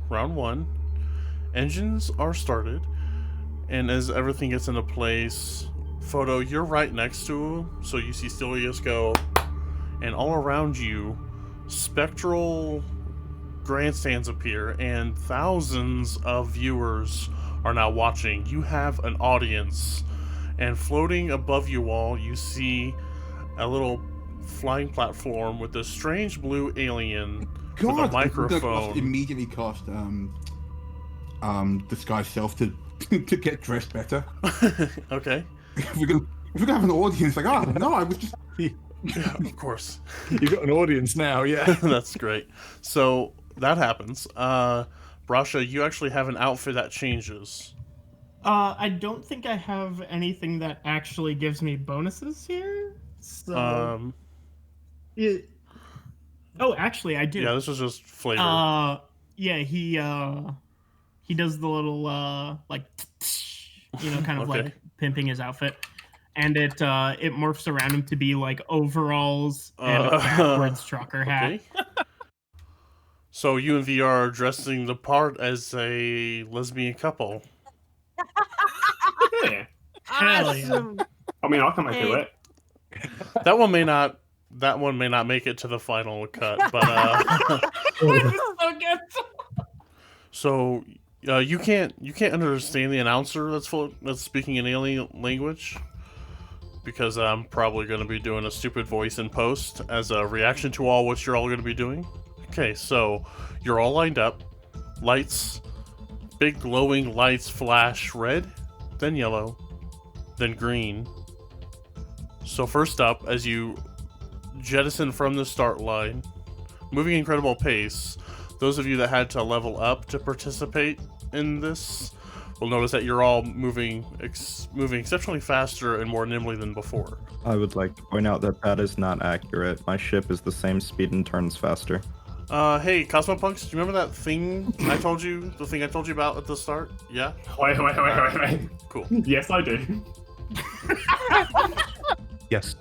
1. Engines are started, and as everything gets into place, Photo, you're right next to him, so you see Stelios go, and all around you, spectral grandstands appear, and thousands of viewers are now watching. You have an audience, and floating above you all, you see a little flying platform with a strange blue alien with a microphone. Immediately cast disguise self to get dressed better. Okay. If we're gonna have an audience, like, oh no, I was just. Yeah, of course. You got an audience now, yeah. That's great. So that happens. Brasha, you actually have an outfit that changes. I don't think I have anything that actually gives me bonuses here. So. Oh, actually, I do. Yeah, this was just flavor. Yeah, he does the little like, kind of Okay. like pimping his outfit, and it morphs around him to be like overalls and a backwards trucker hat. Okay. So you and VR are dressing the part as a lesbian couple. Yeah. Hell yeah. Awesome. I mean, I can make it work. That one may not make it to the final cut, but So good. so you can't understand the announcer that's speaking in alien language, because I'm probably going to be doing a stupid voice in post as a reaction to all what you're all going to be doing. Okay, so you're all lined up. Lights, big glowing lights flash red, then yellow, then green. So first up, as you jettison from the start line, moving incredible pace, those of you that had to level up to participate in this will notice that you're all moving exceptionally faster and more nimbly than before. I would like to point out that is not accurate. My ship is the same speed and turns faster. Hey, Cosmopunks, do you remember that thing I told you? The thing I told you about at the start? Yeah? Wait. Cool. Yes, I do. Yes.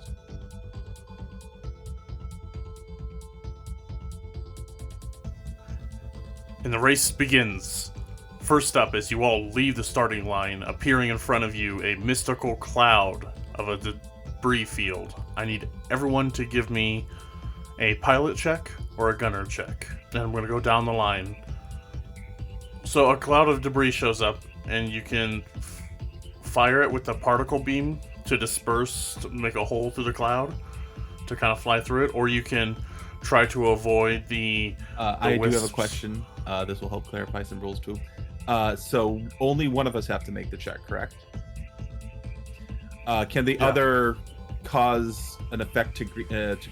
And the race begins. First up, as you all leave the starting line, appearing in front of you, a mystical cloud of a debris field. I need everyone to give me a pilot check or a gunner check. And I'm going to go down the line. So a cloud of debris shows up, and you can fire it with a particle beam to disperse, to make a hole through the cloud, to kind of fly through it, or you can try to avoid the I do have a wisps. question. This will help clarify some rules too. So only one of us have to make the check, correct? Can the other cause an effect to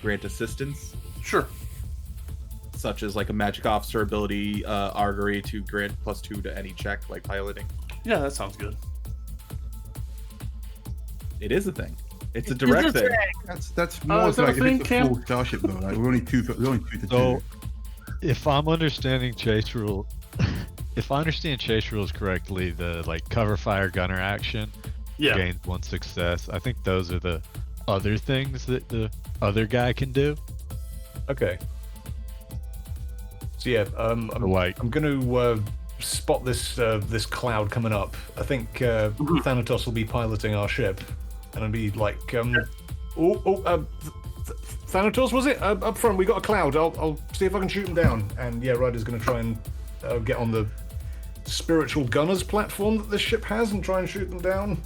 grant assistance? Sure. Such as like a magic officer ability, augury to grant +2 to any check, like piloting. Yeah, that sounds good. It is a thing. It's a direct thing. That's more is that like a if thing, it's a Cam? full starship though. Like we're only two to So, two. if I'm understanding chase rule, if I understand chase rules correctly, the like cover fire gunner action Yeah. gains 1 success. I think those are the other things that the other guy can do. Okay. So yeah, I'm going to spot this cloud coming up. I think Thanatos will be piloting our ship, and I'll be like, Thanatos, was it? Up front, we got a cloud. I'll see if I can shoot him down. And yeah, Ryder's going to try and get on the spiritual gunners platform that this ship has and try and shoot them down.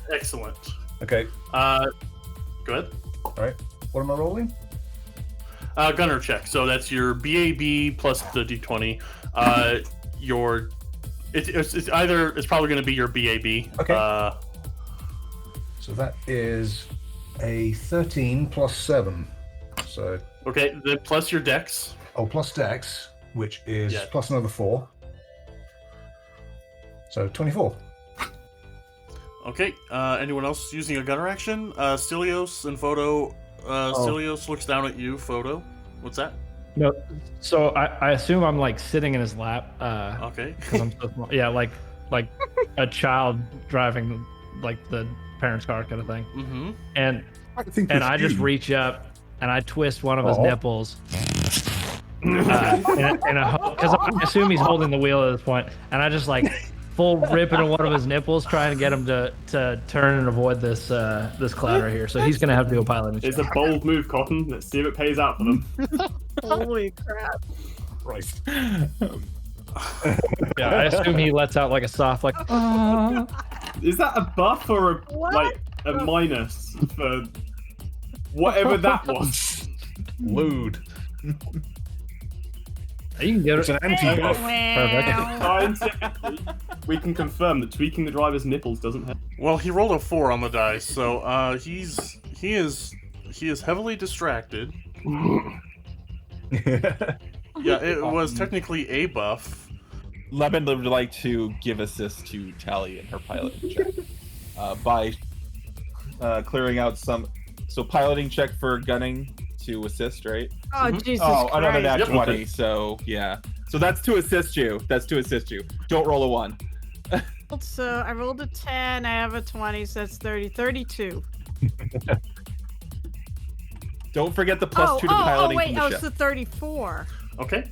Excellent. Okay. Go ahead. All right. What am I rolling? Gunner check. So that's your BAB plus the D20. It's probably going to be your BAB. Okay. So that is a 13 plus 7. So. Okay. Then plus your dex. Oh, plus dex, which is plus another 4. So 24. Okay. Anyone else using a gunner action? Stelios and Photo. Stelios looks down at you. Photo. What's that? No. So I assume I'm like sitting in his lap. Okay. 'Cause I'm so small. Yeah, like a child driving like the parents' car kind of thing. Mm-hmm. And I think I just reach up and I twist one of his Oh. nipples. Because I assume he's holding the wheel at this point, and I just like full rip into one of his nipples, trying to get him to turn and avoid this this cloud right here. So he's gonna have to do a piloting check. It's a bold move, Cotton. Let's see if it pays out for them. Holy crap. Christ. Yeah, I assume he lets out like a soft like. Is that a buff or a minus for whatever that was? Lewd. You can get It's it. an anti-buff. Scientifically, we can confirm that tweaking the driver's nipples doesn't help. Well, he rolled a 4 on the dice, so he is heavily distracted. Yeah, it was technically a buff. Lemon would like to give assist to Tally in her piloting check by clearing out some. So piloting check for gunning to assist, right? Oh, Jesus Oh, Christ. another nat Yep. 20. So yeah. So that's to assist you. That's to assist you. Don't roll a 1. So I rolled a 10, I have a 20, so that's 30. 32. Don't forget the +2 to piloting wait, from the it's ship. the 34. Okay.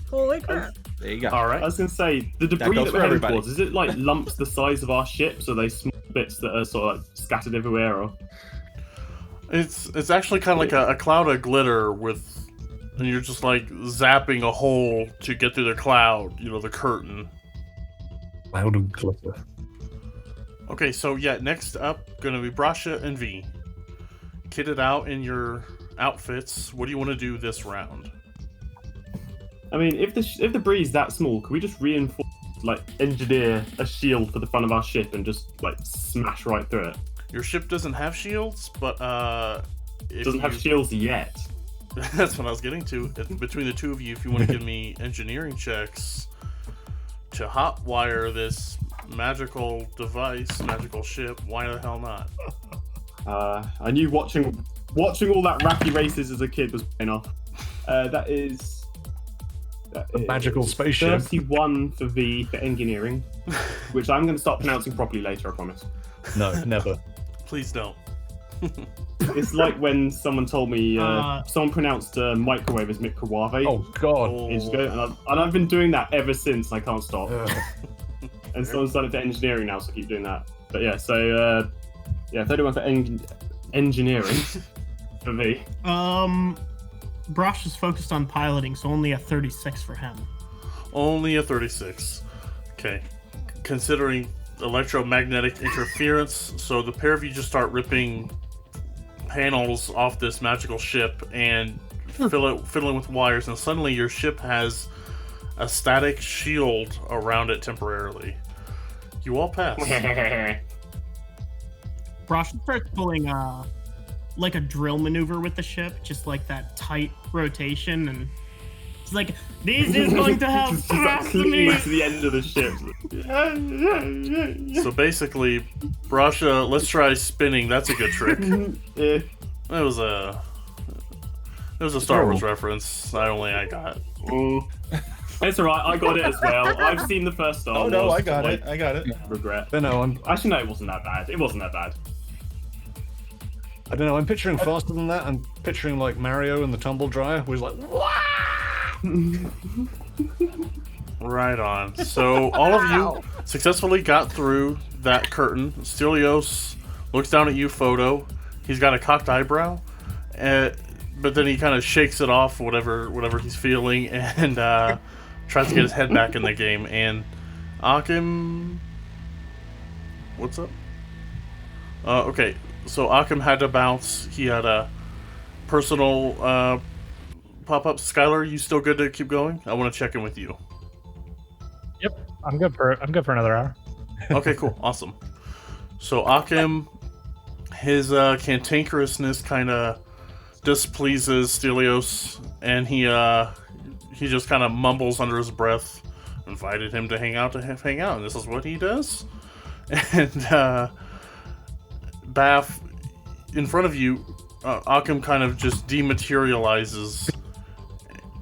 Holy crap. There you go. All right. I was gonna say the debris goes that for we're heading everybody. towards, is it like lumps the size of our ship, so they small bits that are sort of like scattered everywhere, or It's actually kind of like a cloud of glitter and you're just like zapping a hole to get through the cloud, the curtain. Loud and glitter. Okay, so yeah, next up gonna be Brasha and V. Kitted out in your outfits. What do you want to do this round? I mean, if the breeze that small, can we just reinforce, like engineer a shield for the front of our ship and just like smash right through it? Your ship doesn't have shields, but It doesn't have shields yet. That's what I was getting to. Between the two of you, if you want to give me engineering checks to hotwire this magical device, magical ship, why the hell not? I knew watching all that Racky Races as a kid was paying off. That is Magical spaceship. 31 for V for engineering, which I'm going to start pronouncing properly later, I promise. No, never. Please don't. It's like when someone told me someone pronounced microwave as microwave Oh God. ages ago, and I've been doing that ever since, and I can't stop. Ugh. And someone's done it for engineering now, so I keep doing that. But yeah, so 31 for engineering for me. Brosh is focused on piloting, so only a 36 for him. Only a 36. Okay. Considering electromagnetic interference, so the pair of you just start ripping panels off this magical ship and fiddling with wires, and suddenly your ship has a static shield around it temporarily. You all pass. Brosh starts pulling like a drill maneuver with the ship, just like that tight rotation, and it's like, this is going to help Just that thrust clinging me. to the end of the ship. So basically, Brasha, let's try spinning. That's a good trick. Yeah. It was a Star Wars reference. I got. It's alright, I got it as well. I've seen the first Star Wars. I got it. Regret. I don't know. Actually, no, it wasn't that bad. It wasn't that bad. I don't know. I'm picturing faster than that. I'm picturing like Mario in the tumble dryer, where he's like, Right on. So all of you successfully got through that curtain. Stelios looks down at you, Photo. He's got a cocked eyebrow, but then he kind of shakes it off, whatever he's feeling, and tries to get his head back in the game. And Akim, what's up? Okay, so Akim had to bounce. He had a personal pop-up. Skylar, you still good to keep going? I want to check in with you. Yep, I'm good for another hour. Okay, cool, awesome. So Akim, his cantankerousness kind of displeases Stelios, and he just kind of mumbles under his breath. Invited him to hang out, and this is what he does. And Bath, in front of you, Akim kind of just dematerializes,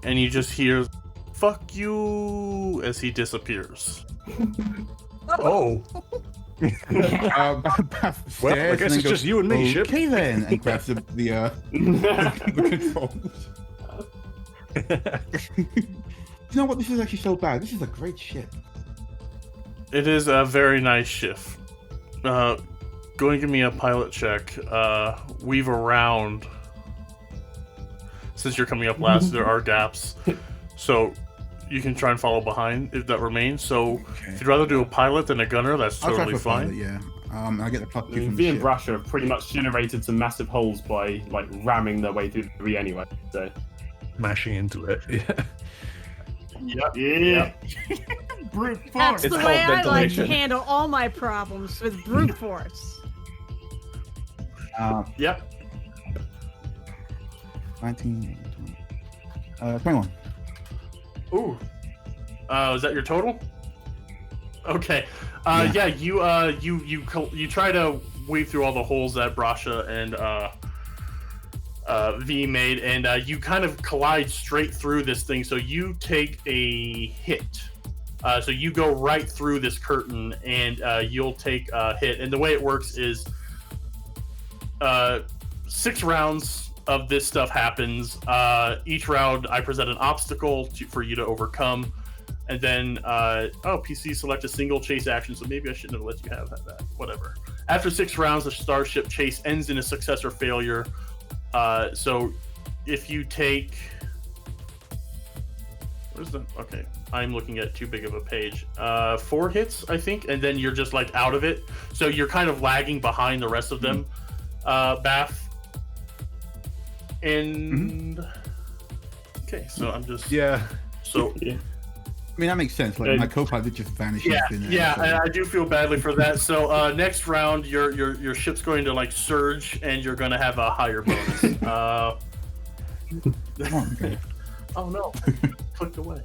and you just hear "fuck you" as he disappears. "Oh, Bath stares Well, I guess and then it's just you and me, Ship. Okay then, and grabs the controls. You know what? This is actually so bad. This is a great ship. It is a very nice ship. Go and give me a pilot check. Weave around. Since you're coming up last, there are gaps. So you can try and follow behind if that remains. So if you'd rather do a pilot than a gunner, that's I'll try totally for a fine. pilot, yeah. I get the pluck from V the and ship. Brasher have pretty much generated some massive holes by like ramming their way through the tree anyway. So Mashing into it. Yeah. yeah. Brute That's force. the It's way called I like to ventilation. handle all my problems with brute force. Yep. 19, 20. 21. Ooh. Is that your total? Okay. Yeah. You try to weave through all the holes that Brasha and V made, and you kind of collide straight through this thing. So you take a hit. So you go right through this curtain, and you'll take a hit. And the way it works is 6 rounds of this stuff happens. Each round, I present an obstacle for you to overcome. And then, PC select a single chase action, so maybe I shouldn't have let you have that. Whatever. After 6 rounds, the starship chase ends in a success or failure. So if you take... Where's the... Okay, I'm looking at too big of a page. 4 hits, I think, and then you're just, like, out of it. So you're kind of lagging behind the rest of them. Bath. And... Okay, so I'm just... Yeah. So... Yeah. I mean, that makes sense. Like, my co-pilot did just vanish. Yeah, in thin air, yeah, so- and I do feel badly for that. So next round, your ship's going to like surge, and you're going to have a higher bonus. okay. Oh no, clicked away.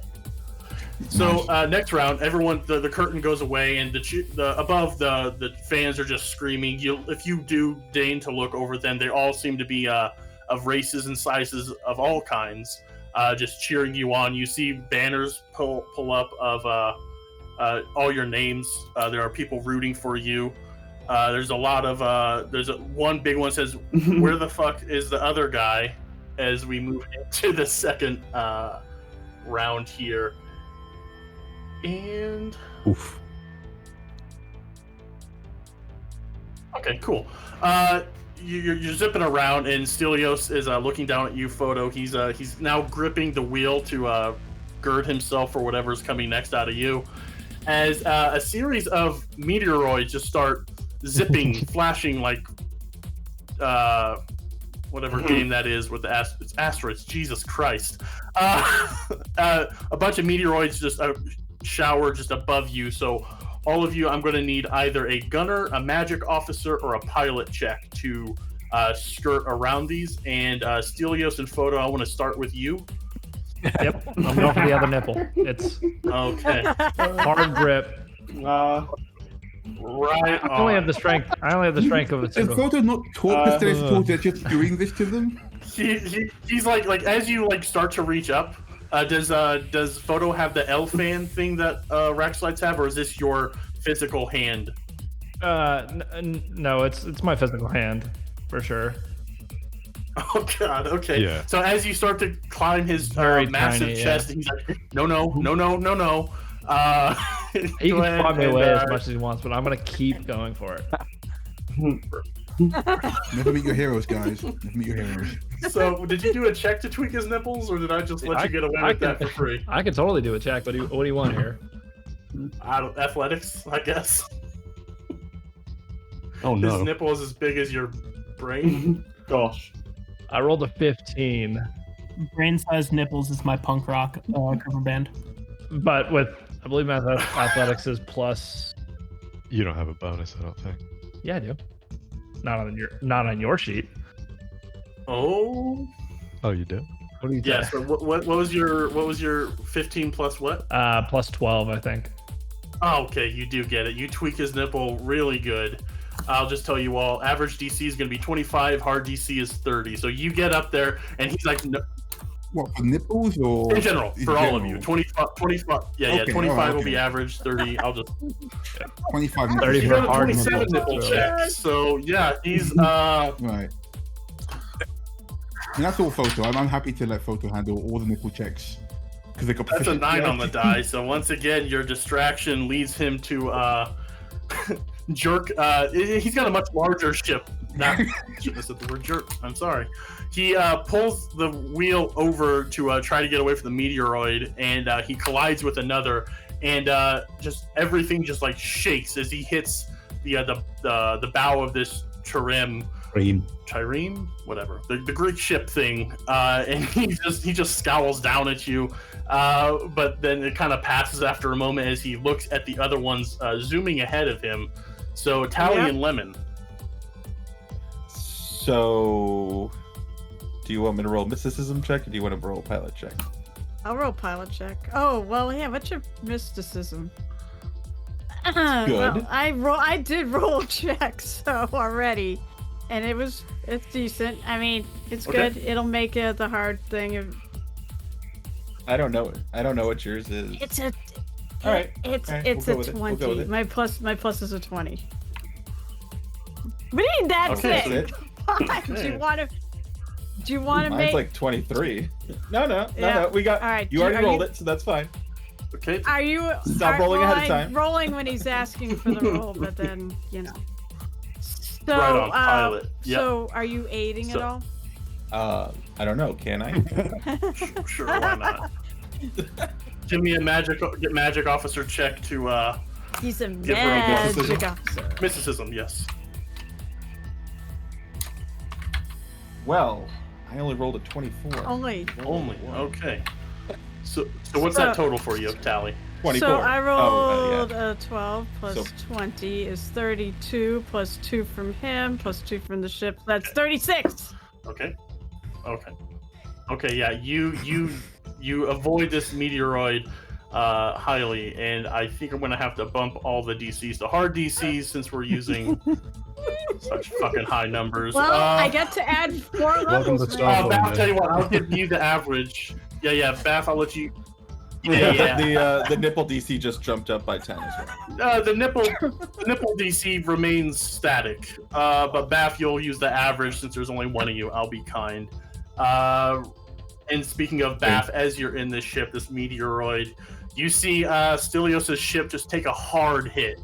So next round, everyone, the curtain goes away, and the above the fans are just screaming. If you do deign to look over them, they all seem to be of races and sizes of all kinds. Just cheering you on. You see banners pull up of all your names. There are people rooting for you. There's a lot of one big one says, "Where the fuck is the other guy?" As we move into the second round here, and Oof. okay, cool. You're zipping around, and Stelios is looking down at you, Photo. He's now gripping the wheel to gird himself for whatever's coming next out of you. As a series of meteoroids just start zipping, flashing like whatever game that is with the it's asteroids. Jesus Christ! A bunch of meteoroids just shower just above you. So all of you, I'm going to need either a gunner, a magic officer, or a pilot check to skirt around these. And Stelios and Photo, I want to start with you. Yep, I'm going for the other nipple. It's Okay. hard grip. Right. I only have the strength. I only have the strength of a Does single. Photo not talk to Stelios? They're just doing this to them? He's like as you like start to reach up. Does Photo have the L fan thing that Raxlights have, or is this your physical hand? No, it's my physical hand for sure. Oh God. Okay. Yeah. So as you start to climb his Very massive tiny, chest, he's like, no. He go can ahead swat me and, away as much as he wants, but I'm gonna keep going for it. Never meet your heroes, guys. Never meet your heroes. So, did you do a check to tweak his nipples, or did I just let you get away with that for free? I could totally do a check, but what do you want here? Athletics, I guess. Oh His no. nipple is as big as your brain. Gosh. I rolled a 15, Brain-sized nipples is my punk rock cover band. but with I believe my athletics is plus. You don't have a bonus, I don't think. Yeah, I do. Not on your sheet. Oh. Oh, you do? What do you? Yes. Yeah, so what was your 15 plus what? Plus 12, I think. Oh, okay, you do get it. You tweak his nipple really good. I'll just tell you all, average DC is going to be 25, hard DC is 30. So you get up there, and he's like, What, for nipples or in general in for all of general? you? 25. Yeah, Okay, 25 alright, will be okay. average. 30. I'll just 25 30 nipples. he's for got a hard 27 nipples. nipple check. So yeah, he's Right. And that's all Photo. I'm happy to let Photo handle all the nipple checks because they got That's a 9 on the proficiency. die. So once again, your distraction leads him to jerk. He's got a much larger ship. Not shouldn't have said the word jerk. I'm sorry. He pulls the wheel over to try to get away from the meteoroid, and he collides with another, and just everything just like shakes as he hits the bow of this trireme, whatever, the Greek ship thing, and he just scowls down at you, but then it kind of passes after a moment as he looks at the other ones zooming ahead of him. So Tally Yep. and Lemon. So, do you want me to roll mysticism check, or do you want to roll pilot check? I'll roll pilot check. Oh well, yeah. What's your mysticism? Good. Well, I did roll a check so already, and it's decent. I mean, it's Okay. good. It'll make the hard thing of I don't know. I don't know what yours is. it's a. All right. It's All right, it's we'll go a with it. 20. We'll go with it. My plus is a 20. What do you mean that's Okay, it? That's it. Do you want to Mine's make? like 23. No. Yeah. We got. All right, You are already rolled you- it, so that's fine. Okay. Are you Stop rolling ahead of I'm time. rolling when he's asking for the roll, but then So, Right on, pilot. Yep. So, are you aiding at So- all? I don't know. Can I? Sure, why not? Give me a magic officer check to He's a Give her a magic mysticism. officer. mysticism. Yes. Well, I only rolled a 24. Only. Only. Okay. So what's that total for you, Tally? 24. So I rolled yeah. a 12 plus So- 20 is 32 plus 2 from him plus 2 from the ship. That's 36. Okay. Yeah. You avoid this meteoroid highly, and I think I'm gonna have to bump all the DCs to hard DCs since we're using such fucking high numbers. Well, I get to add 4 Welcome levels. to man. Starfall. Bath, I'll tell you what. I'll give you the average. Yeah. Bath, I'll let you. Yeah. The nipple DC just jumped up by 10 as well. The nipple DC remains static, but Bath, you'll use the average since there's only one of you. I'll be kind. And speaking of Bath, as you're in this ship, this meteoroid, you see Stelios' ship just take a hard hit,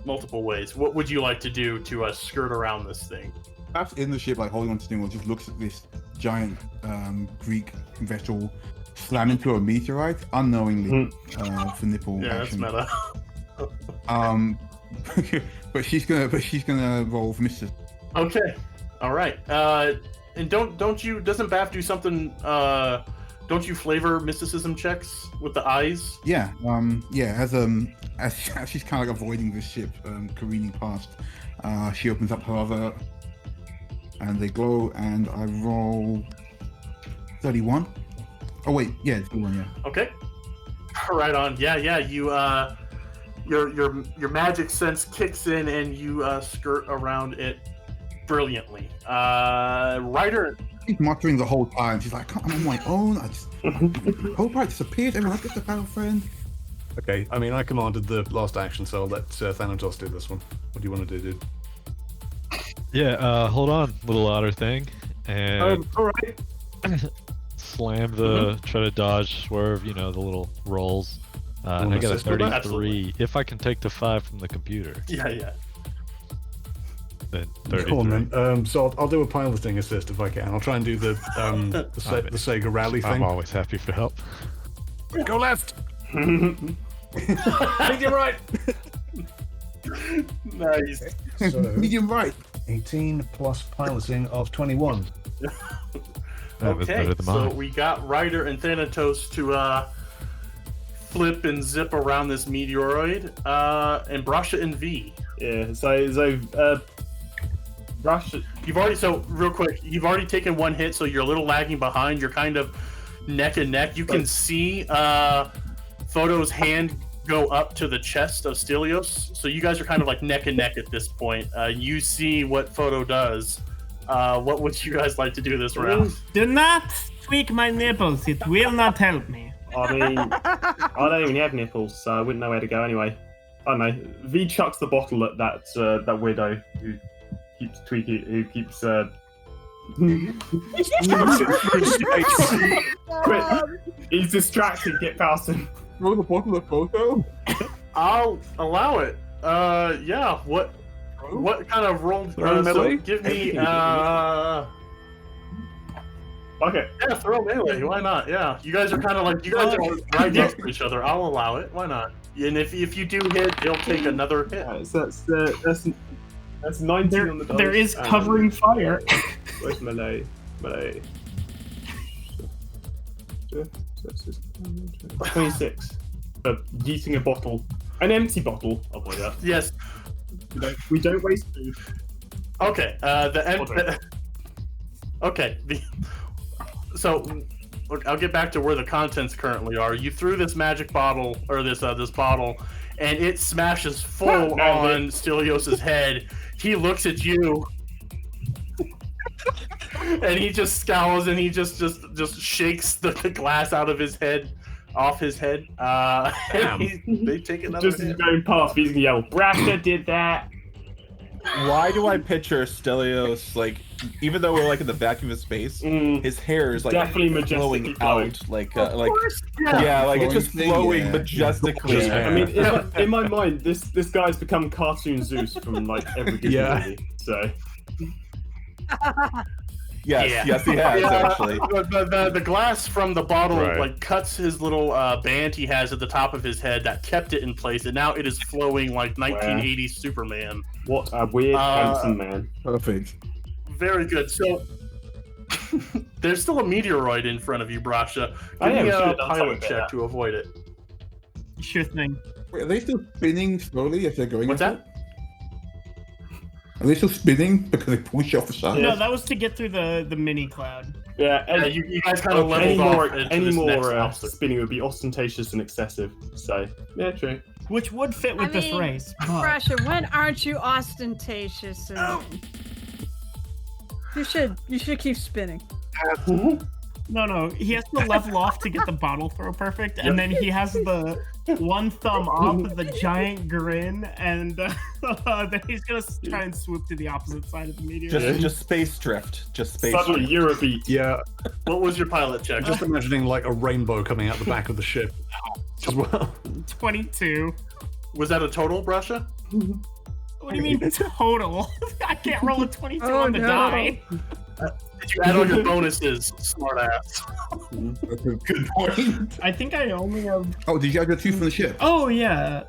multiple ways. What would you like to do to skirt around this thing? Perhaps in the ship, like holding on to thing, just looks at this giant Greek vessel slam into a meteorite unknowingly for nipple Yeah, that's action. meta. but she's gonna roll for Mr. Okay, all right. And doesn't Bath do something? Don't you flavor mysticism checks with the eyes? Yeah, as she's kind of like avoiding this ship careening past, she opens up her other, and they glow, and I roll 31. Oh wait, yeah, it's 31, yeah. Okay. Right on. Yeah. You your magic sense kicks in and you skirt around it brilliantly. Ryder. She's muttering the whole time. She's like, I'm on my own. I just hope I disappeared. Everyone, let's get the battle, friend. Okay, I mean, I commanded the last action, so I'll let Thanatos do this one. What do you want to do, dude? Yeah, hold on, little otter thing, and All right. slam the try to dodge, swerve, the little rolls. Wanna I got a assist with that? 33. If I can take the 5 from the computer, Yeah. then Go 33. on then. So I'll do a piloting assist if I can. I'll try and do the Sega rally I'm thing. always happy for help. Go left. Medium right. Nice. So, Medium right. 18 plus piloting of 21. That was Okay, better than so mine. we got Ryder and Thanatos to flip and zip around this meteoroid, and Brasha and V. Yeah. So Brasha. You've already taken one hit, so you're a little lagging behind. You're kind of neck and neck. You can see Photo's hand go up to the chest of Stelios, so you guys are kind of like neck and neck at this point. You see what Photo does, What would you guys like to do this round? Do not tweak my nipples. It will not help me. I mean, I don't even have nipples, so I wouldn't know where to go anyway. I don't know. V chucks the bottle at that weirdo who keeps tweaking, who keeps. Quick, he's distracted. Get past him. Throw the bottle of photo. I'll allow it. Yeah. What kind of roll? Throw melee? So give me. Okay. Yeah, throw melee. Why not? Yeah, you guys are kind of like are right next to each other. I'll allow it. Why not? And if you do hit, he'll take another hit. Yeah, so that's 19 on the dice. There is covering fire. Where's melee? Melee. 26. For yeeting a bottle. An empty bottle. I'll play that. Yes. We don't waste food. Okay. Okay. So I'll get back to where the contents currently are. You threw this magic bottle, or this bottle, and it smashes full on Stelios' head. He looks at you, and he just scowls, and he just shakes the glass out of his head, off his head. They take another Just hit. going past, he's gonna yell, "Brasha did that!" Why do I picture Stelios, like, even though we're like in the vacuum of space, his hair is like Definitely flowing majestically flowing. out, like Yeah. like it's just flowing Yeah. majestically. Yeah. I mean, in my mind, this guy's become cartoon Zeus from like every Disney movie. So yes, he has actually. The glass from the bottle Right. like cuts his little band he has at the top of his head that kept it in place, and now it is flowing like 1980s Superman. what a weird handsome man. Perfect. Very good. So there's still a meteoroid in front of you, Brasha. I Give am, me should've a done pilot something check about to avoid it. Sure thing. Wait, are they still spinning slowly as they're going? What's at it? that? Are they still spinning because they push off the side? No, that was to get through the mini cloud. Yeah, Yeah, and you guys kind of any leveled more, off into any this next more obstacle. spinning would be ostentatious and excessive. So yeah, true. Which would fit with this race. but- Russia, when aren't you ostentatious? You should keep spinning. No, he has to level off to get the bottle throw perfect, and then he has the one thumb up with the giant grin, and then he's gonna try and swoop to the opposite side of the meteor. Just space drift. Just space Suddenly, drift. you're a beat. Yeah, What was your pilot check? just imagining like a rainbow coming out the back of the ship as well. 22. Was that a total, Brasha? What do you mean total? I can't roll a 22 on the die. Did you add all your bonuses, smartass? That's a good point. I think I only have. Oh, did you add your 2 from the ship? Oh yeah,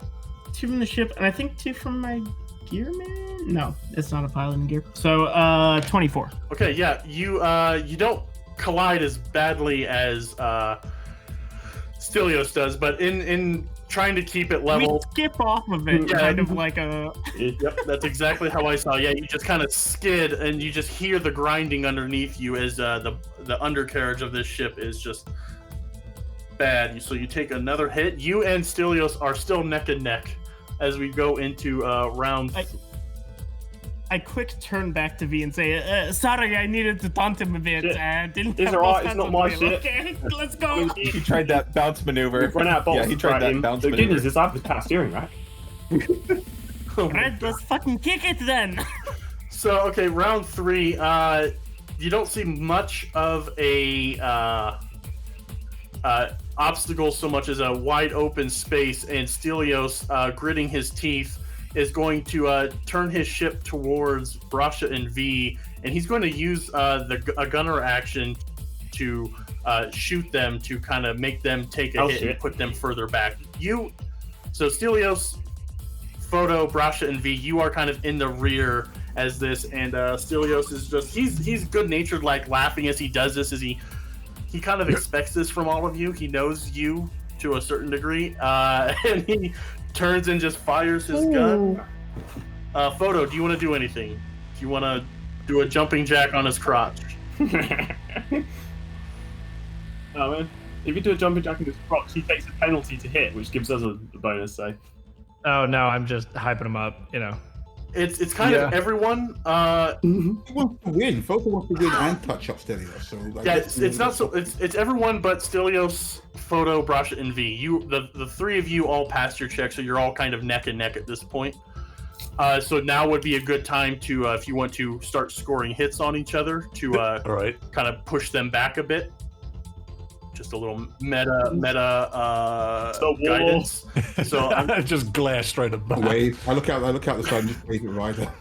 2 from the ship, and I think 2 from my gear man. No, it's not a pilot in gear. So 24. Okay, yeah, you don't collide as badly as Stelios does, but in trying to keep it level. We skip off of it, Yeah. kind of like a. Yep, that's exactly how I saw. Yeah, you just kind of skid, and you just hear the grinding underneath you as the undercarriage of this ship is just bad. So you take another hit. You and Stelios are still neck and neck as we go into round. I quick turn back to V and say, "Sorry, I needed to taunt him a bit. Didn't It's have alright, both it's not hands my on the wheel. shit. Okay, let's go." He tried that bounce maneuver. We've run out of balls. Yeah, he tried that bounce The good maneuver. news is I have the power steering rack. Right, let's fucking kick it then. So okay, round 3. You don't see much of a obstacle so much as a wide open space, and Stelios, gritting his teeth, is going to turn his ship towards Brasha and V, and he's going to use a gunner action to shoot them to kind of make them take a hit and put them further back. So Stelios, Photo, Brasha, and V, you are kind of in the rear as this, and Stelios is just he's good-natured, like laughing as he does this, as he kind of expects this from all of you. He knows you to a certain degree, and he turns and just fires his gun. Photo, do you want to do anything? Do you want to do a jumping jack on his crotch? Oh man, if you do a jumping jack in his crotch, he takes a penalty to hit, which gives us a bonus. So Oh no, I'm just hyping him up. You know, It's kind of everyone. He wants to win. Photo wants to win and touch up Stelios. So like, Yeah, it's not so. It's everyone but Stelios, Photo, Brasha, and V. The three of you all passed your check, so you're all kind of neck and neck at this point. So now would be a good time to, if you want to start scoring hits on each other, to All right. kind of push them back a bit. Just a little meta guidance. So I just glare straight at Bob. wave. I look out the side and just wave it right there.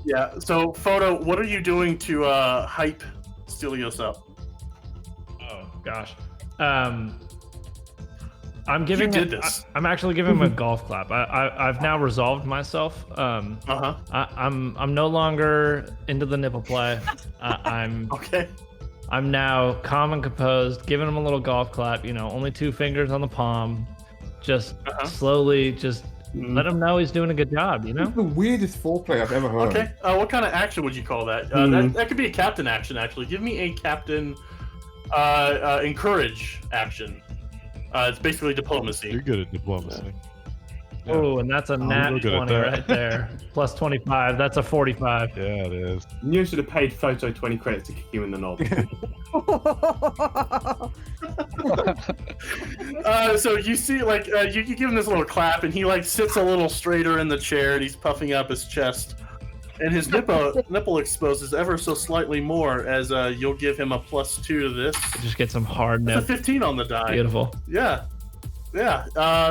yeah. So Photo, what are you doing to hype Stelios up? Oh gosh. I'm giving. did this. I'm actually giving him a golf clap. I've now resolved myself. I'm no longer into the nipple play. I'm Okay. I'm now calm and composed, giving him a little golf clap. You know, only 2 fingers on the palm. Just slowly, just let him know he's doing a good job. You know. That's the weirdest foreplay I've ever heard. Okay. What kind of action would you call that? That could be a captain action, actually. Give me a captain encourage action. It's basically diplomacy. You're good at diplomacy. Oh, and that's a nat real good at 20 that. right there. Plus 25. That's a 45. Yeah, it is. You should have paid Photo 20 credits to kick you in the knob. So you see, like, you give him this little clap, and he like sits a little straighter in the chair, and he's puffing up his chest, and his nipple exposes ever so slightly more as you'll give him a +2 to this. Just get some hard It's a nip. 15 on the die. Beautiful. Yeah.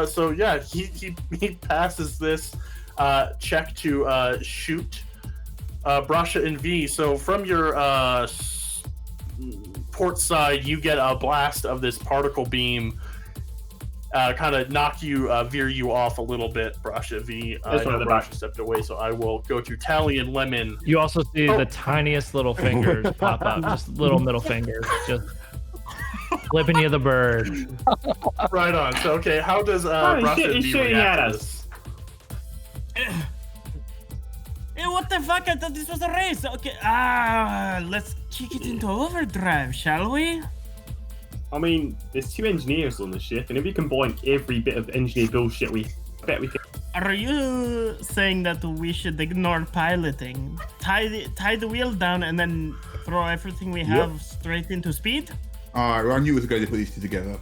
So yeah, he passes this check to shoot Brasha and V. So from your port side, you get a blast of this particle beam, kind of knock you, veer you off a little bit, Brasha. V. I know Brasha stepped away, so I will go to Tally and Lemon. You also see the tiniest little fingers pop up, just little middle fingers, just flipping you the bird. Right on. So okay, how does Brasha and V react to this? Hey, what the fuck? I thought this was a race. Okay, let's kick it into overdrive, shall we? I mean, there's 2 engineers on the ship, and if we combine every bit of engineer bullshit, I bet we can. Are you saying that we should ignore piloting, tie the wheel down, and then throw everything we have straight into speed? Alright, well, I knew it was a good to put these two together.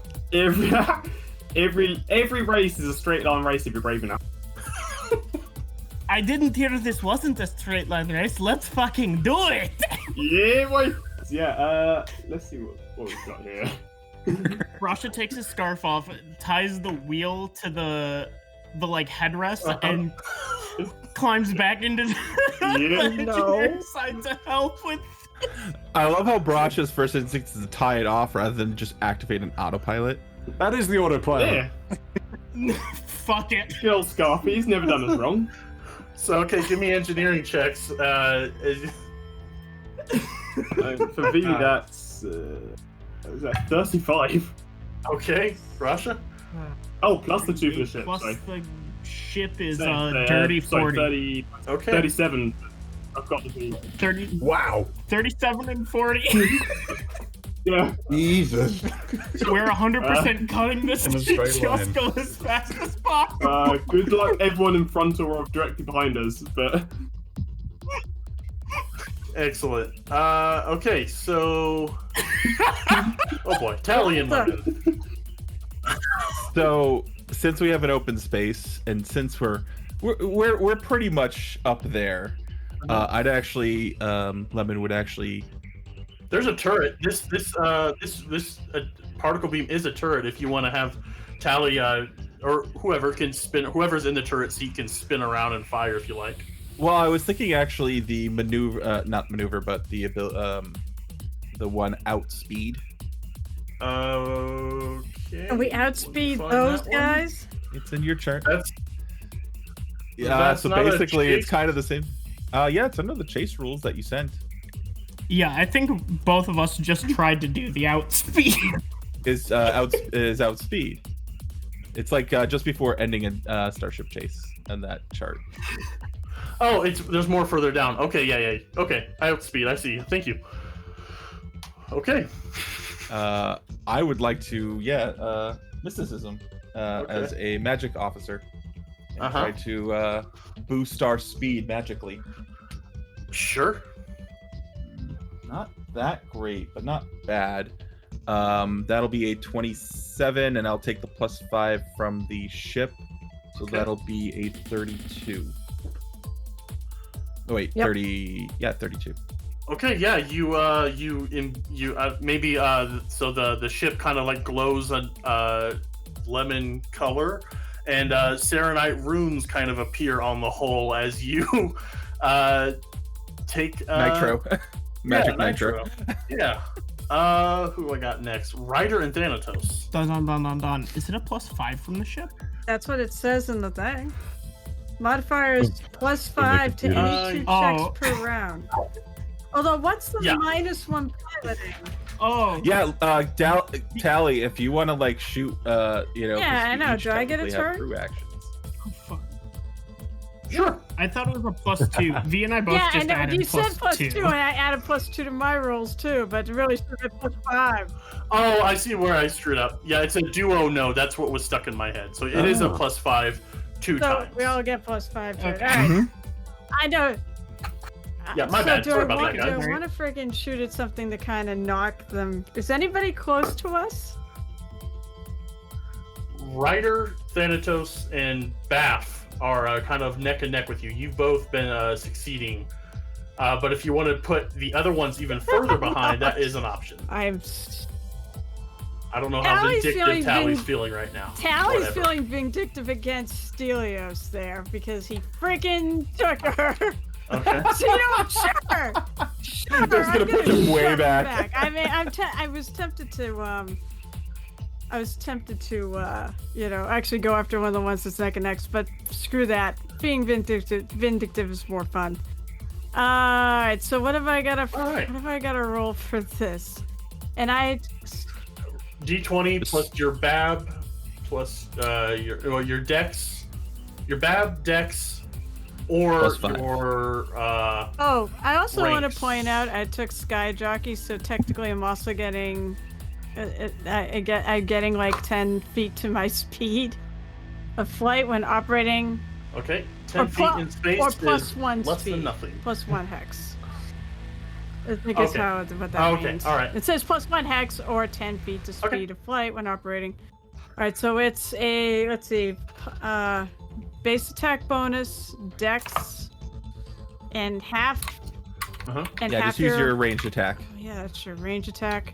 Every race is a straight line race if you're brave enough. I didn't hear this wasn't a straight line race. Let's fucking do it! Yeah, boy. Yeah. Let's see what we've got here. Brasha takes his scarf off, ties the wheel to the like headrest, and climbs back into the engineer side to help with. I love how Brasha's first instinct is to tie it off rather than just activate an autopilot. That is the autopilot. Yeah. Fuck it. Good old Scarfy, he's never done us wrong. So okay, give me engineering checks. For V, that's is that 35? Okay, Brasha. Oh, plus the 2 for the ship. Plus Sorry. the ship is Sorry, dirty sorry, 40. 30, Okay. 37. I've got the V. 30. Wow. 37 and 40. Yeah. Jesus. We're 100% cutting this In a shit straight just line. go as fast as possible. Good luck, everyone in front or directly behind us. But Excellent. Okay, so oh boy, Tally and Lemon. So since we have an open space, and since we're pretty much up there, I'd actually Lemon would actually. There's a turret. This particle beam is a turret. If you want to have Tally or whoever can spin, whoever's in the turret seat can spin around and fire if you like. Well, I was thinking actually the maneuver, not maneuver, but the one outspeed. Okay. Can we outspeed Find those that one. guys? It's in your chart. That's Yeah, so not a basically it's chase? kind of the same. Yeah, it's under the chase rules that you sent. Yeah, I think both of us just tried to do the outspeed. Is outspeed. It's like just before ending a starship chase on that chart. oh, there's more further down. Okay, yeah. Okay, I outspeed. I see. Thank you. Okay. I would like to mysticism as a magic officer. and try to boost our speed magically. Sure. Not that great, but not bad. That'll be a 27, and I'll take the +5 from the ship, so that'll be a 32. Oh wait, Yep. 30. Yeah, 32. Okay, yeah, maybe so the ship kind of like glows a lemon color, and Serenite runes kind of appear on the hull as you take Nitro. Magic nitro. Yeah. Who I got next? Ryder and Thanatos. Dun. Is it a +5 from the ship? That's what it says in the thing. Modifier is +5 to computer. any 2 checks per round. Although, what's the -1 piloting? Oh. Yeah, Tally, if you want to like shoot, Yeah, I know. Do I get a turn? Crew actions. Oh, fuck. Sure. I thought it was a +2. V and I both Yeah, I just know. added You said +2, and +2. I added +2 to my rolls too, but really should have been +5. Oh, I see where I screwed up. Yeah, it's a duo no. That's what was stuck in my head. So it is a +5 2 So times. we all get +5 to it. Okay. All right. I know. Yeah, my so bad. Do Sorry I about want, that, do guys. I want to friggin' shoot at something to kind of knock them? Is anybody close to us? Ryder, Thanatos, and Baff are kind of neck and neck with you. You've both been succeeding. But if you want to put the other ones even further behind, that is an option. I don't know how Tally's vindictive Tally's vin- feeling right now. Tally's Whatever. feeling vindictive against Stelios there because he freaking took her. Okay. So you know what? Sure. That's gonna push him way shove her back. I mean, I was tempted to actually go after one of the ones that's neck and next, but screw that. Being vindictive is more fun. All right. So what have I got to roll for this? And I. D20 plus your BAB plus your Dex, your BAB Dex, or +5. your Oh, I also want ranks. to point out I took Sky Jockey, so technically I'm also getting, I'm getting like 10 feet to my speed of flight when operating. Okay, 10 feet in space or is +1 less speed, than nothing. +1 hex. I think that's what that means. all right. It says +1 hex or 10 feet to speed of flight when operating. All right, so it's a base attack bonus, Dex, and half. And Yeah, half just use your ranged attack. Yeah, that's your range attack.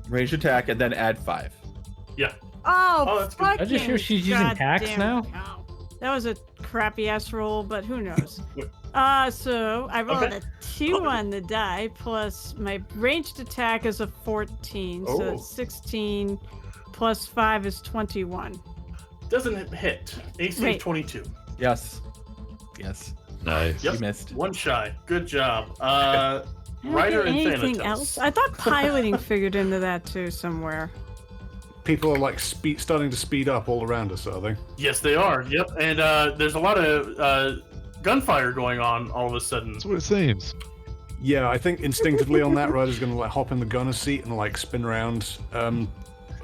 Ranged attack, and then add 5. Yeah. Oh, that's good. fucking I just hear she's using hacks goddamn now? cow. That was a crappy ass roll, but who knows? So I rolled Okay. a 2 on the die, plus my ranged attack is a 14, so Oh. it's 16, plus 5 is 21. Doesn't hit. AC Wait. is 22. Yes. Nice. Yep. You missed. One shy. Good job. Did I Ryder get and anything Thanatos. else? I thought piloting figured into that too somewhere. People are like starting to speed up all around us, are they? Yes, they are. Yep. And there's a lot of gunfire going on all of a sudden. That's what it seems. Yeah, I think instinctively on that, Ryder's going to like hop in the gunner's seat and like spin around.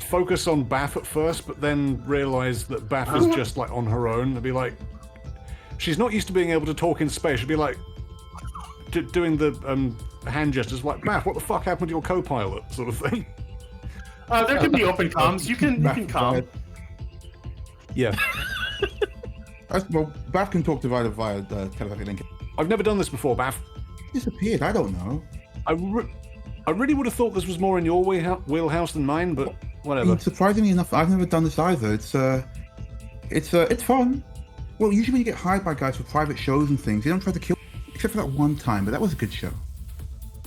Focus on Baff at first, but then realize that Baff is just like on her own. They'll be like, she's not used to being able to talk in space. She'll be like doing the hand gestures, like Baff, what the fuck happened to your co-pilot, sort of thing. There can be open comms. You can comm. Yeah, Well, Bath can talk to Ryder via telepathic link. I've never done this before, Baff. Disappeared. I don't know. I really would have thought this was more in your wheelhouse than mine, but whatever. Surprisingly enough, I've never done this either. It's fun. Well, usually when you get hired by guys for private shows and things, they don't try to kill, except for that one time. But that was a good show.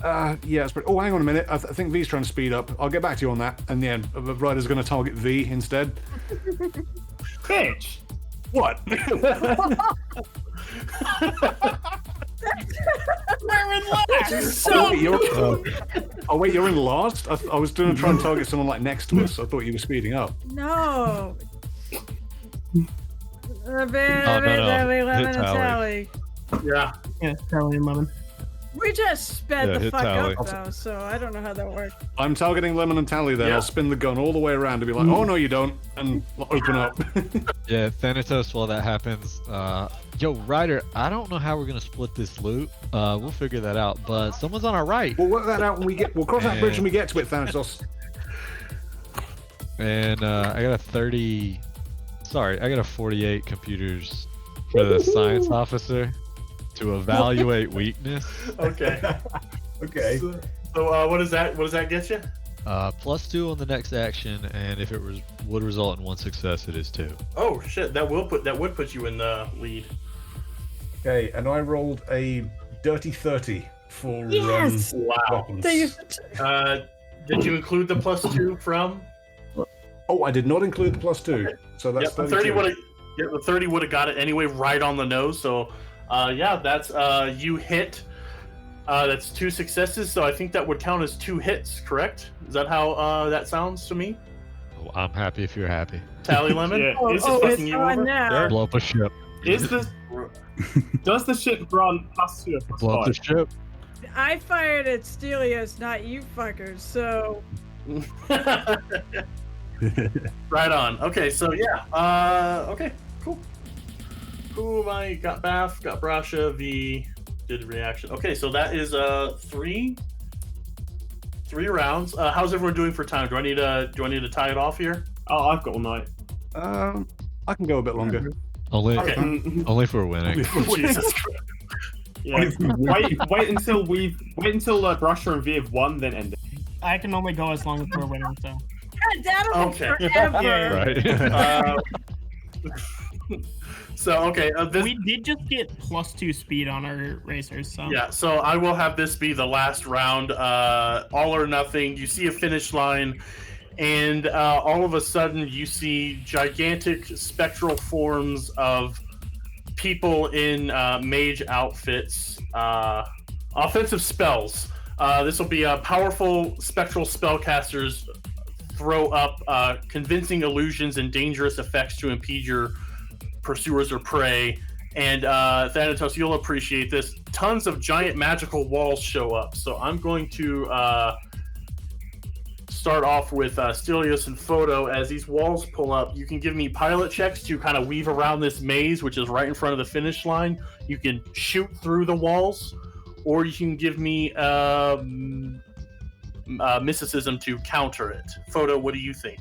Yeah, it's pretty... Oh, hang on a minute. I think V's trying to speed up. I'll get back to you on that. And yeah, Ryder's going to target V instead. Bitch. What? We're in last. Oh wait, you're in last? I was going to try and target someone like next to us. I thought you were speeding up. No. no. Hit Tally. Yeah. Yeah, Tally and Lemon. We just sped Yeah, the hit fuck Tally. up though, so I don't know how that worked. I'm targeting Lemon and Tally then. Yeah. I'll spin the gun all the way around and be like, oh no you don't, and open up. Yeah, Thanatos, while that happens, yo, Ryder, I don't know how we're gonna split this loot. We'll figure that out, but someone's on our right. We'll work that out when we'll cross that bridge when we get to it, Thanatos. And I got a 48 computers for the science officer to evaluate weakness. Okay. Okay. So what does that get you? +2 on the next action, and if it would result in 1 success, it is 2. Oh shit, that would put you in the lead. Okay, and I rolled a dirty 30 for Yes! Wow. weapons. Did you include the +2 from? Oh, I did not include the +2, so that's Yep, the 30 32. would have. Yeah, the 30 would have got it anyway, right on the nose. So, yeah, that's you hit. That's 2 successes. So I think that would count as 2 hits. Correct? Is that how that sounds to me? Well, I'm happy if you're happy. Tally Lemon. Yeah, Oh, is this it's fucking you on over? now. Blow up a ship. Is this? Does the ship run +2 or Blow up the +5? ship. I fired at Stelios, not you fuckers. So Right on. Okay, so yeah. Okay, cool. Who am I? Got Bath, got Brasha, V did reaction. Okay, so that is 3 rounds. How's everyone doing for time? Do I need to tie it off here? Oh, I've got all night. I can go a bit longer. Only, Okay. only if we're winning. Jesus Christ. Yeah. wait until Brusher and V have won, then end it. I can only go as long as we're winning, so. God, that'll Okay. be forever. Yeah. Right. So okay, this, We did just get +2 speed on our racers, so. yeah. So I will have this be the last round. All or nothing. You see a finish line, and all of a sudden you see gigantic spectral forms of people in mage outfits, offensive spells. This will be powerful spectral spellcasters throw up convincing illusions and dangerous effects to impede your pursuers or prey. And Thanatos, you'll appreciate this. Tons of giant magical walls show up. So I'm going to start off with Stelios and Photo. As these walls pull up, you can give me pilot checks to kind of weave around this maze, which is right in front of the finish line. You can shoot through the walls, or you can give me mysticism to counter it. Photo, what do you think?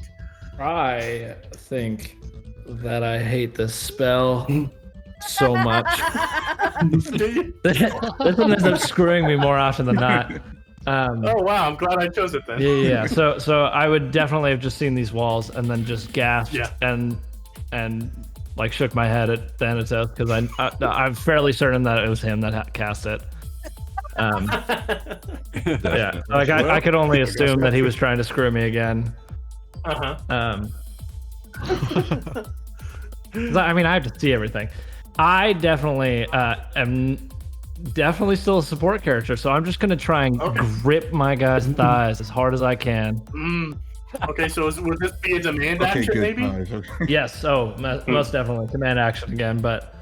I think that I hate this spell so much. This one ends up screwing me more often than not. Oh wow, I'm glad I chose it then. Yeah. So I would definitely have just seen these walls and then just gasped and like shook my head at Thanatos because I'm fairly certain that it was him that cast it. Yeah. Like I could only assume that he was trying to screw me again. I mean, I have to see everything. I definitely am definitely still a support character, so I'm just gonna try and grip my guy's thighs as hard as I can. Okay, so would this be a demand Okay, action, good. maybe? Okay. Yes. Oh, most definitely command action again, but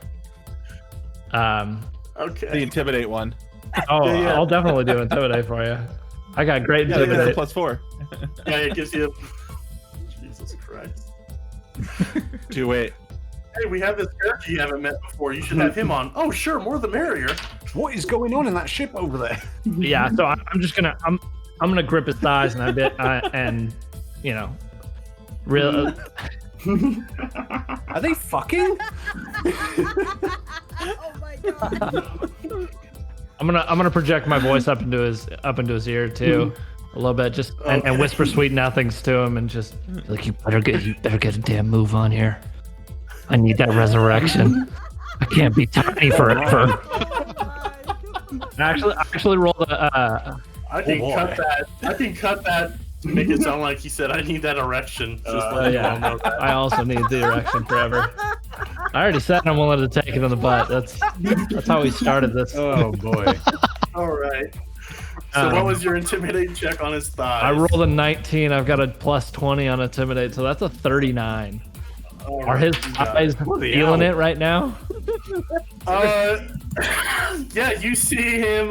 The Okay. intimidate one. Yeah. I'll definitely do intimidate for you. I got great Yeah, that's a intimidate. +4. Yeah, it gives you. Jesus Christ. Do it. Hey, we have this character you haven't met before. You should have him on. Oh, sure, more the merrier. What is going on in that ship over there? Yeah. So I'm just gonna I'm gonna grip his thighs and and you know, real. Are they fucking? Oh my god. I'm gonna project my voice up into his ear too, a little bit, just and whisper sweet nothings to him, and just like you better get a damn move on here. I need that resurrection. I can't be tiny forever. I actually rolled a. I think cut that to make it sound like he said, "I need that erection." Just let you all know that. I also need the erection forever. I already said I'm willing to take it in the butt. That's how we started this. Oh boy. All right. So what was your intimidate check on his thighs? I rolled a 19. I've got a +20 on intimidate, so that's a 39. All Are his right, you got eyes it. feeling it right now? Yeah, you see him.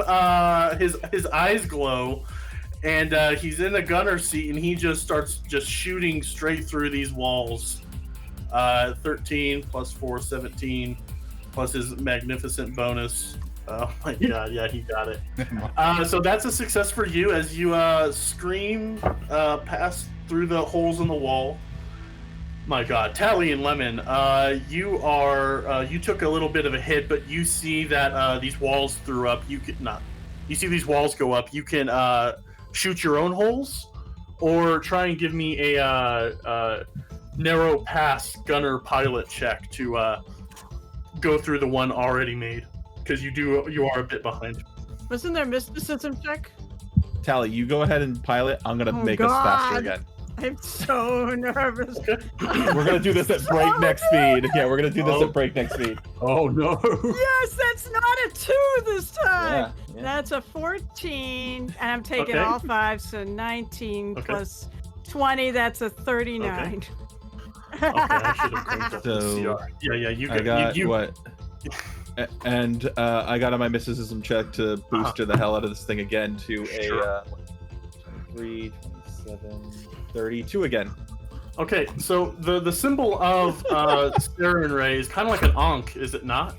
His eyes glow, and he's in the gunner seat, and he just starts shooting straight through these walls. 13 plus 4, 17, plus his magnificent bonus. Oh my god, yeah, he got it. So that's a success for you as you scream past through the holes in the wall. My god, Tally and Lemon, you took a little bit of a hit, but you see that these walls threw up. You see these walls go up. You can shoot your own holes, or try and give me a narrow pass gunner pilot check to go through the one already made, because you are a bit behind. Wasn't there mysticism check? Tally, you go ahead and pilot. I'm gonna make us faster again. I'm so nervous. We're gonna do this at breakneck speed. Yeah, we're gonna do this at breakneck speed. Oh no! Yes, that's not a 2 this time. Yeah. That's a 14, and I'm taking all 5, so 19 plus 20. That's a 39. Okay, I should have cranked up the So, CR. Yeah, you I got you, what? And I got on my mysticism check to booster the hell out of this thing again to a 23, 27, 32 again. Okay, so the symbol of Saren Ray is kind of like an Ankh, is it not?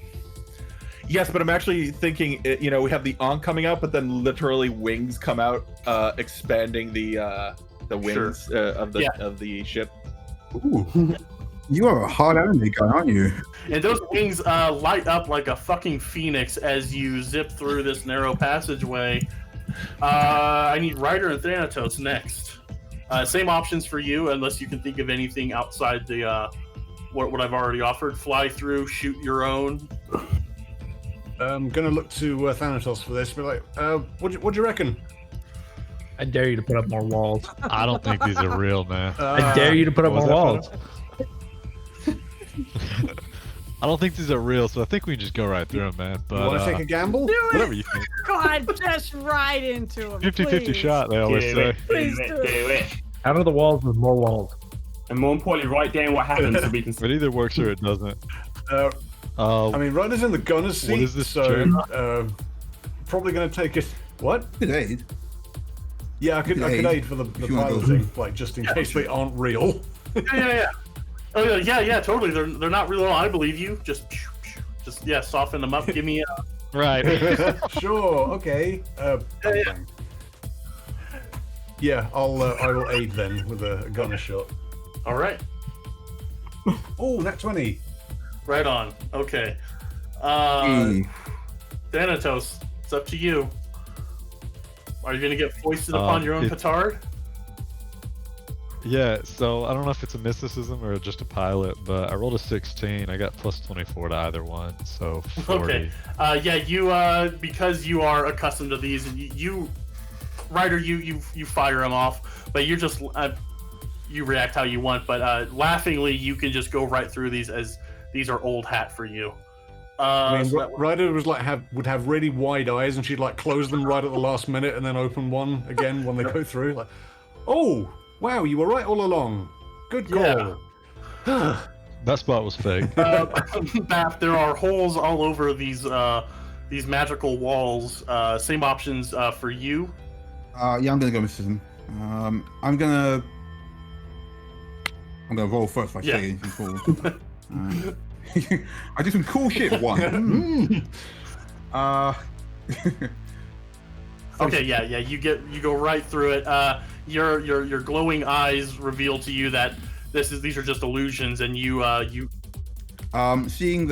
Yes, but I'm actually thinking, we have the Ankh coming out, but then literally wings come out, expanding the wings of the ship. Ooh. You are a hard enemy guy, aren't you? And those wings light up like a fucking phoenix as you zip through this narrow passageway. I need Ryder and Thanatos next. Same options for you, unless you can think of anything outside the what I've already offered. Fly through, shoot your own. I'm gonna look to Thanatos for this. Be like, what do you reckon? I dare you to put up more walls. I don't think these are real, man. I dare you to put up what more was that, walls. I don't think these are real, so I think we can just go right through them, man. But You want to take a gamble? Do it. whatever you think. God, just right into him. 50-50 please. shot, they always say. Please do it. Out of the walls with more walls. And more importantly, write down what happens so we can. It either works or it doesn't. I mean, Ryder's in the gunner's seat, What is this, so Jim? probably gonna take it. What? Good aid. Yeah, I could aid for the If you wanna go piloting, like just in case they aren't real. Yeah. Oh yeah, totally. They're not real. I believe you. Just soften them up. Give me a. Right. Sure. Okay. Yeah, I will aid then with a gunner shot. All right. Oh, nat 20. Right on. Okay. Thanatos, it's up to you. Are you gonna get foisted upon your own petard? Yeah, so I don't know if it's a mysticism or just a pilot, but I rolled a 16. I got plus 24 to either one, so 40. Okay. You because you are accustomed to these, and you Ryder, you fire them off, but you're just you react how you want. But laughingly, you can just go right through these as these are old hat for you. I mean, Ryder was like would have really wide eyes, and she'd like close them right at the last minute, and then open one again when they go through. Like, oh. Wow, you were right all along. Good call. Yeah. That spot was fake. Bath, there are holes all over these magical walls. Same options for you. Yeah, I'm gonna go mysticism. I'm gonna roll first if I say anything cool. I do some cool shit. One. Okay, yeah. You go right through it. Your glowing eyes reveal to you that these are just illusions, and you seeing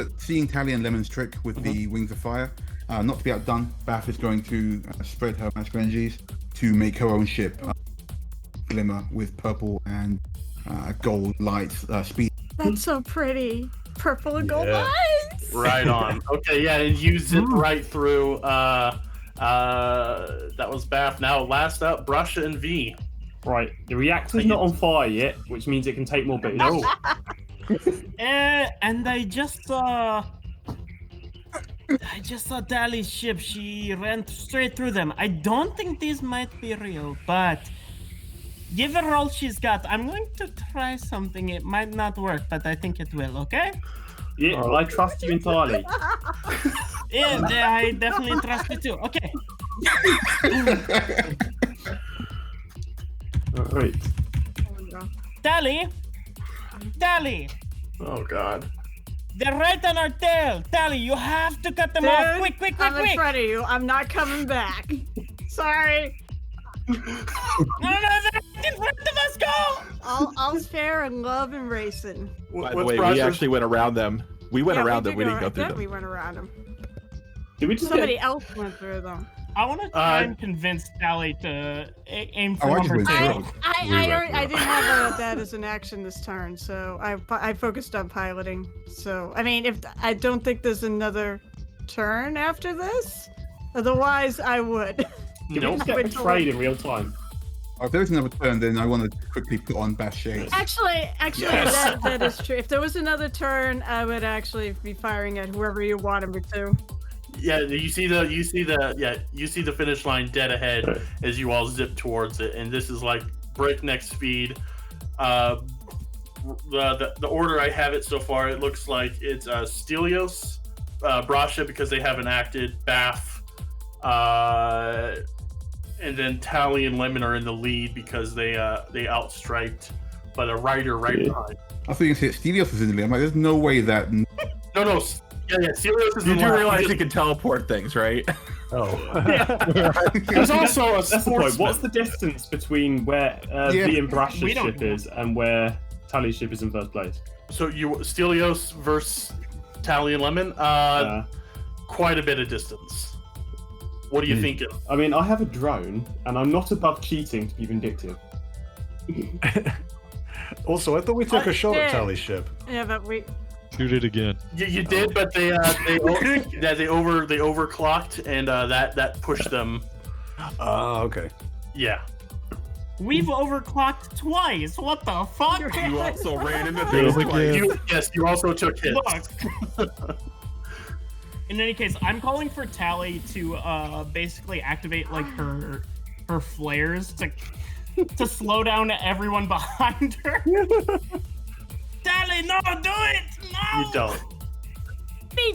Tally and Lemon's trick with the wings of fire, not to be outdone, Bath is going to spread her magical energies to make her own ship glimmer with purple and gold light speed. That's so pretty. Purple and gold lights. Right on. Okay, yeah, and you zip right through. That was Bath. Now, last up, Brusha and V. Right, the reactor's not on fire yet, which means it can take more boost. No. And I just saw Tally's ship. She ran straight through them. I don't think these might be real, but give her all she's got. I'm going to try something. It might not work, but I think it will, okay? Yeah, I trust you entirely. Yeah, I definitely trust you too. Okay. All right. Tally. Oh God. They're right on our tail. Tally, you have to cut them off. Quick, I'm in front of you. I'm not coming back. Sorry. No, they're in front of us. Go. All's fair in love and racing. By the way, we actually went around them. We went around them. We didn't go through Yeah, them. we went around them. Did we just Somebody else went through them. I want to try and convince Tally to aim for I just number went 2. I didn't have that as an action this turn, so I focused on piloting. So I mean, I don't think there's another turn after this. Otherwise, I would. Did we just get betrayed in real time? If there's another turn, then I want to quickly put on Bash Shades. Actually, Yes. that is true. If there was another turn, I would actually be firing at whoever you wanted me to. Yeah, you see the finish line dead ahead as you all zip towards it, and this is like breakneck speed. The order I have it so far, it looks like it's Stelios, Brasha because they haven't acted, Bath, and then Tally and Lemon are in the lead because they outstriped, but a rider right behind. I thought you said Stelios was in the lead. I'm like, there's no way that. No. Yeah, Stelios is You in do line. realize you can teleport things, right? Oh. There's also a That's the point. sportsman. What's the distance between where V and Brash's We don't ship know. is and where Tally's ship is in first place? So Stelios versus Tally and Lemon, quite a bit of distance. What are you thinking? I mean, I have a drone, and I'm not above cheating to be vindictive. Also, I thought we took a shot at Tally's ship. Yeah, but we. Shoot it again. You did, but they overclocked, and that pushed them. Okay. Yeah. We've overclocked twice. What the fuck? You also ran into Failed things again. twice. You also took hits. Look. In any case, I'm calling for Tally to basically activate like her flares to slow down everyone behind her. Tally, no, do it! No! You don't.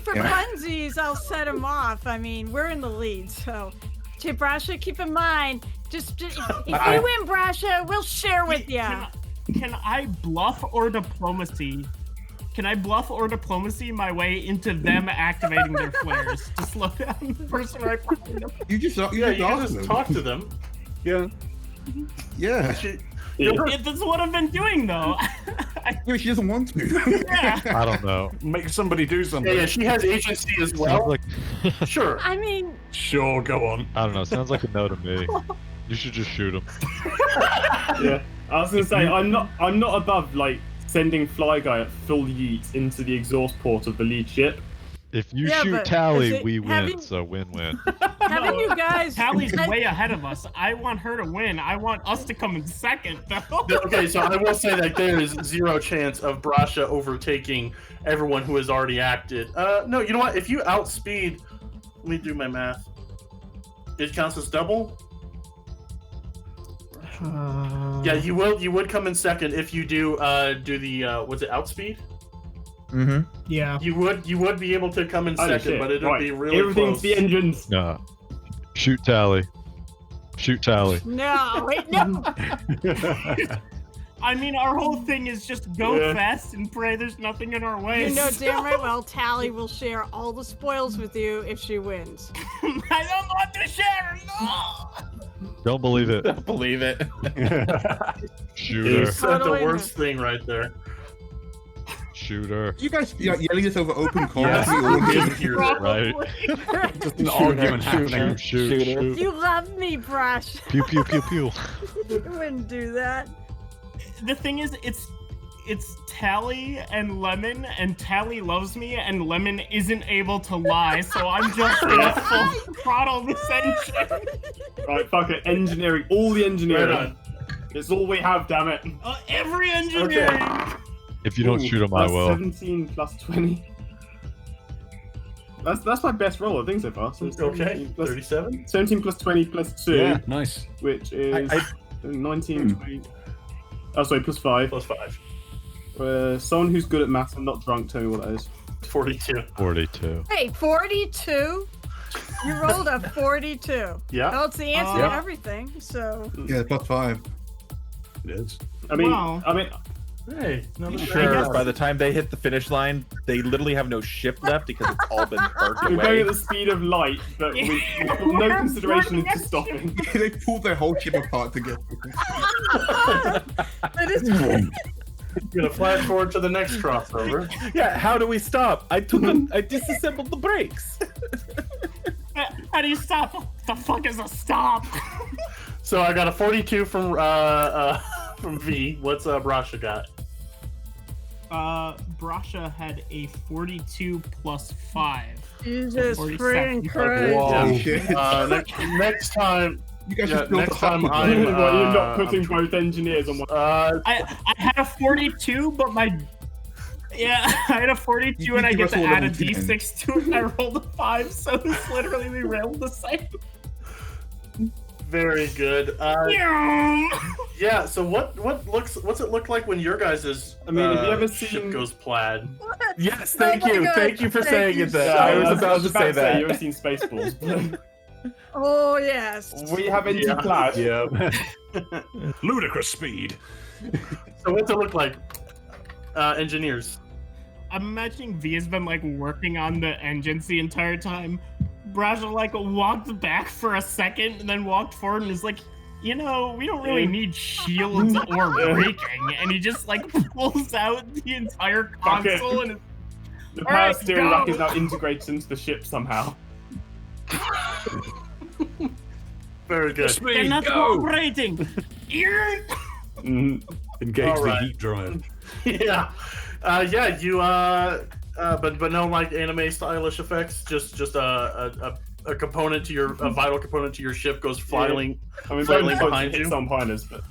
For funsies, I'll set him off. I mean, we're in the lead, so. Brasha, keep in mind, just if you win, Brasha, we'll share with you. Can I bluff or diplomacy? Can I bluff or diplomacy my way into them activating their flares to slow down the person right behind them? You can just them. talk to them. Yeah. Yeah. That's what I've been doing, though. Yeah, she doesn't want to. Yeah. I don't know. Make somebody do something. Yeah, she has agency as Sounds well. like Sure. I mean, Sure, go on. I don't know. Sounds like a no to me. You should just shoot him. Yeah, I was gonna say I'm not above like sending Fly Guy at full yeet into the exhaust port of the lead ship. If you Yeah, shoot but Tally, is it we win. having- So win-win. haven't you guys? Tally's way ahead of us. I want her to win. I want us to come in second, though. Okay, so I will say that there is zero chance of Brasha overtaking everyone who has already acted. No, you know what? If you outspeed, let me do my math. It counts as double. Yeah, you would come in second if you do the was it outspeed? Mm-hmm. Yeah. You would be able to come in Holy second, shit. but it'll Right, be really everything's close. the engines. No. Shoot Tally. Shoot Tally. No, wait, no. I mean, our whole thing is just go fast and pray there's nothing in our way. You know damn right well Tally will share all the spoils with you if she wins. I don't want to share. No. Don't believe it. Don't believe it. Shoot You her. said the Totally worst thing right there. Shoot her. You guys yelling this over open calls. Yes. We all hear Hear it. Right. Just an argument happening. Shoot. You love me, Brush. Pew pew pew pew. You wouldn't do that. The thing is, it's Tally and Lemon, and Tally loves me, and Lemon isn't able to lie, so I'm just gonna full throttle this engine. Right, fuck it. Engineering, all the engineering. Right on. It's all we have, damn it. Every engineering. If you don't shoot him, I That's will. 17 plus 20. That's my best roll, I think, so far. So it's Okay, 17 plus 37. 17 plus 20 plus 2, Yeah, nice. which is 19, 20. Oh, sorry, plus 5. Plus 5. Someone who's good at maths and not drunk, tell me what that is. 42. 42. Hey, 42? You rolled a 42. Yeah. Well, it's the answer Yeah. to everything, so... Yeah, +5. It is. I mean, Wow. Hey, no, Sure. By the time they hit the finish line, they literally have no ship left because it's all been burnt we're going away. at the speed of light, but we've got no consideration into stopping. They pulled their whole ship apart to get. That is... Gonna flash forward to the next crossover. Yeah, how do we stop? I disassembled the brakes. How do you stop? What the fuck is a stop? So I got a 42 from V. What's Brasha got? Brasha had a 42 plus 5. Jesus 47. freaking Christ. Holy shit. Next time. You guys Yeah, just built next a time hut. I'm. Well, you're not I'm putting both engineers on one. I had a 42, but my I had a 42 You and I think get to you wrestle add a level 10. d6 to it. And I rolled a 5, so it's literally we rolled the same. Very good. Yeah. So what's it look like when your guys' I mean, have you ever ship seen- goes plaid? Yes, Oh thank my you. God. Thank you for Thank saying you it then. so I was much. about to say You that. ever seen Spaceballs? Oh, yes. We have anti-plaid. Yeah. Ludicrous speed. So what's it look like? Engineers. I'm imagining V has been like working on the engines the entire time. Brasha like walked back for a second and then walked forward and is like, you know, we don't really need shields or braking. And he just like pulls out the entire Fuck it. console and is The All power right, steering go. rack is now integrated into the ship somehow. Very good. they're not cooperating. Engage All the right. heat drive. Yeah. You but no like anime stylish effects. Just a component to a vital component to your ship goes flying. I mean, Flailing both behind hit you. some piners, but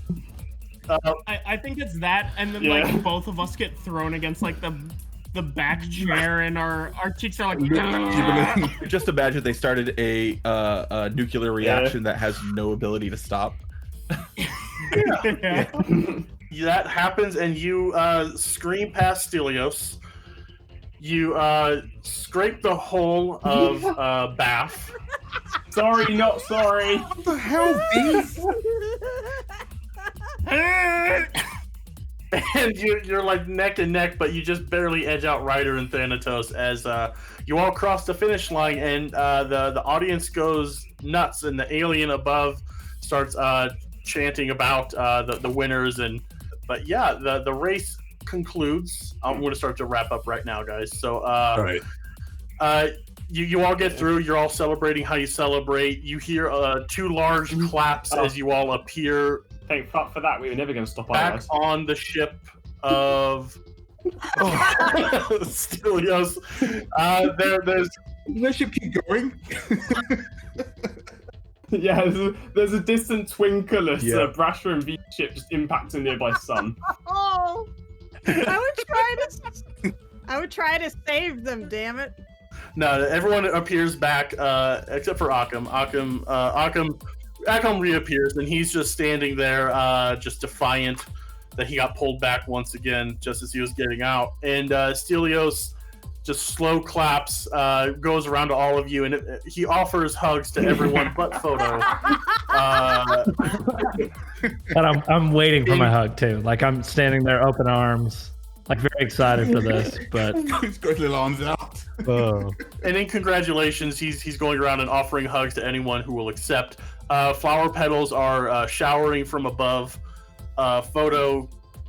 I think it's that, and then Yeah. like both of us get thrown against like the back chair, and our cheeks are like. Just imagine they started a nuclear reaction that has no ability to stop. Yeah. That happens, and you scream past Stelios. You scrape the hull of Bath. sorry, not sorry. What the hell, And you're like neck and neck, but you just barely edge out Ryder and Thanatos as you all cross the finish line, and the audience goes nuts, and the alien above starts chanting about the winners. But yeah, the race concludes. I'm going to start to wrap up right now, guys. So All right. you all get through. You're all celebrating how you celebrate. You hear 2 large claps as you all appear Thank fuck for that. We were never going to stop back otherwise. on the ship of Stelios. There's Let ship keep going. Yeah, there's a distant twinkle as Yeah. Brasha and V ship just impacts a nearby sun. Oh, I would try to save them, damn it. no. Everyone appears back except for Occam. Occam reappears, and he's just standing there, just defiant that he got pulled back once again, just as he was getting out. And Stelios just slow claps, goes around to all of you, and he offers hugs to everyone but Photo. But I'm waiting for my hug too. Like I'm standing there, open arms, like very excited for this. But He's got his little arms out. Oh. And in congratulations, he's going around and offering hugs to anyone who will accept. Flower petals are showering from above. Photo,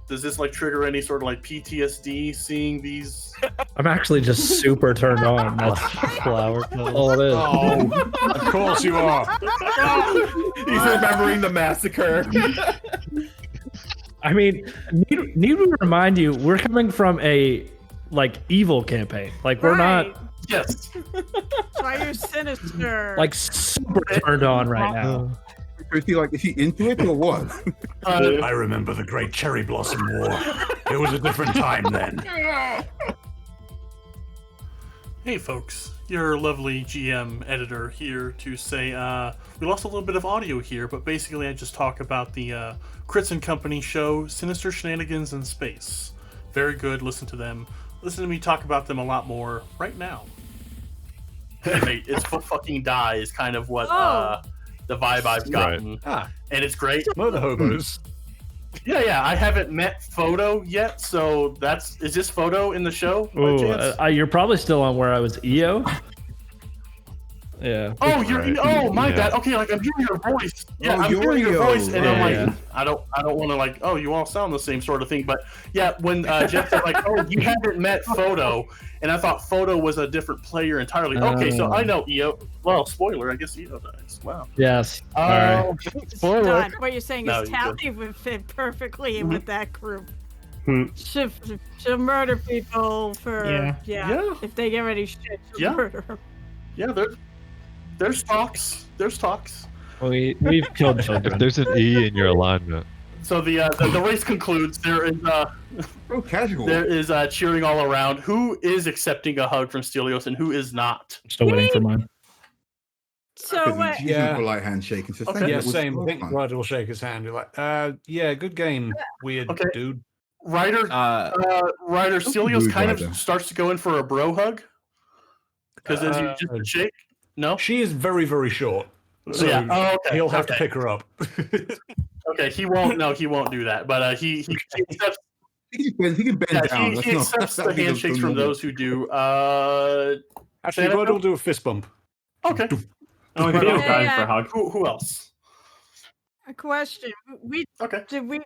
does this like trigger any sort of like PTSD seeing these? I'm actually just super turned on. That's Flower all it is. Oh, of course you are. He's remembering the massacre. I mean, need to remind you, we're coming from a like evil campaign. Like we're not Yes. That's why you're sinister. like super turned on right now. Is he into it or what? I remember the Great Cherry Blossom War. It was a different time then. Hey folks, your lovely GM editor here to say we lost a little bit of audio here, but basically I just talk about the Crits and Company show, Sinister Shenanigans in Space. Very good, listen to them. listen to me talk about them a lot more right now. Mate, it's fucking die is kind of what the vibe I've gotten, and it's great. Murder hobos. Yeah. I haven't met Photo yet, so is this Photo in the show? By chance? You're probably still on where I was EO. Yeah. Oh, you're. Right. Oh my Yeah. bad. Okay, like I'm hearing your voice. Yeah, Oh, I'm hearing your yo. voice, and I'm like, Yeah. I don't want to like. Oh, you all sound the same sort of thing. But yeah, when Jeff said like, oh, you haven't met Photo, and I thought Photo was a different player entirely. Okay, so I know EO. Well, spoiler, I guess EO dies. Wow. Yes. All right. Don, what you're saying No, is you're Tally would fit perfectly in with that group. Hmm. She'll murder people for Yeah. If they get ready, she'll murder them. Yeah, there's talks. There's talks. We've killed children. If there's an E in your alignment, So the race concludes. There is So casual. there is cheering all around. Who is accepting a hug from Stelios and who is not? Still waiting for mine. So what? She's a polite handshake and says, Okay. "Thank you, Yeah, it was same. I so think fun." Ryder will shake his hand. You're like, yeah, good game, weird Okay. dude. Ryder, Stelios kind of starts to go in for a bro hug because as you just shake. No. She is very, very short. So Yeah. Oh, okay. he'll have to Okay. pick her up. Okay, he won't. No, he won't do that. But he accepts. He can bend down. He That's not- accepts that'd the be handshakes from normal. those who do. Actually, Santa? Ryder will do a fist bump. Okay. Oh, Right he's on. going for a hug. Who else? A question. Did we?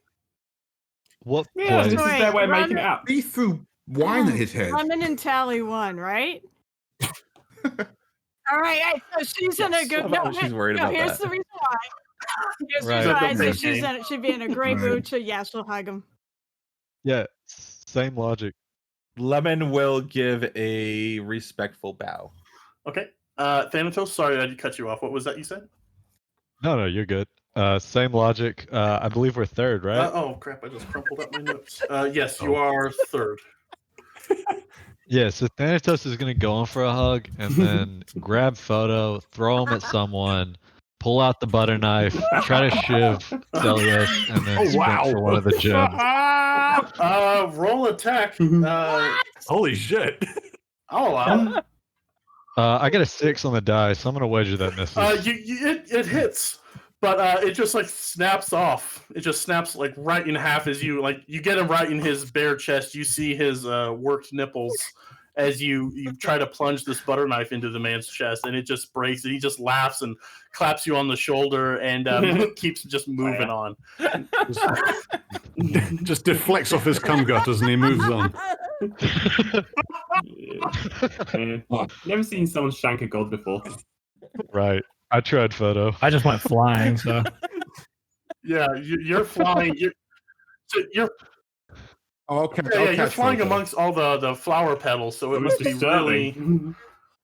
what Yeah, place? this is their way of making it up. He threw wine at his head. Lemon and Tally won, right? All right. So she's in a good. I thought she's worried about here's that. the reason why. Here's the Right. reason why. Right. So she'd be in a great Right. mood. So yeah, she'll hug him. Yeah, same logic. Lemon will give a respectful bow. Okay. Thanatos, sorry I cut you off. What was that you said? No, you're good. Same logic. I believe we're third, right? Oh crap! I just crumpled up my notes. Yes, you are third. Yeah, so Thanatos is going to go in for a hug and then grab Photo, throw him at someone, pull out the butter knife, try to shiv Stelios, and then sprint for one of the gems. Roll attack. Holy shit. I'll allow. I got a 6 on the die, so I'm going to wager that misses. It hits, but it just like snaps off. It just snaps like right in half as you get him right in his bare chest. You see his worked nipples as you try to plunge this butter knife into the man's chest, and it just breaks. And he just laughs and claps you on the shoulder and keeps just moving on. Just deflects off his cum gutters and he moves on. Never seen someone shank a god before. Right. I tried Photo. I just went flying, so. Yeah, you're flying. You're Okay. you're flying amongst all the flower petals, so it must be really.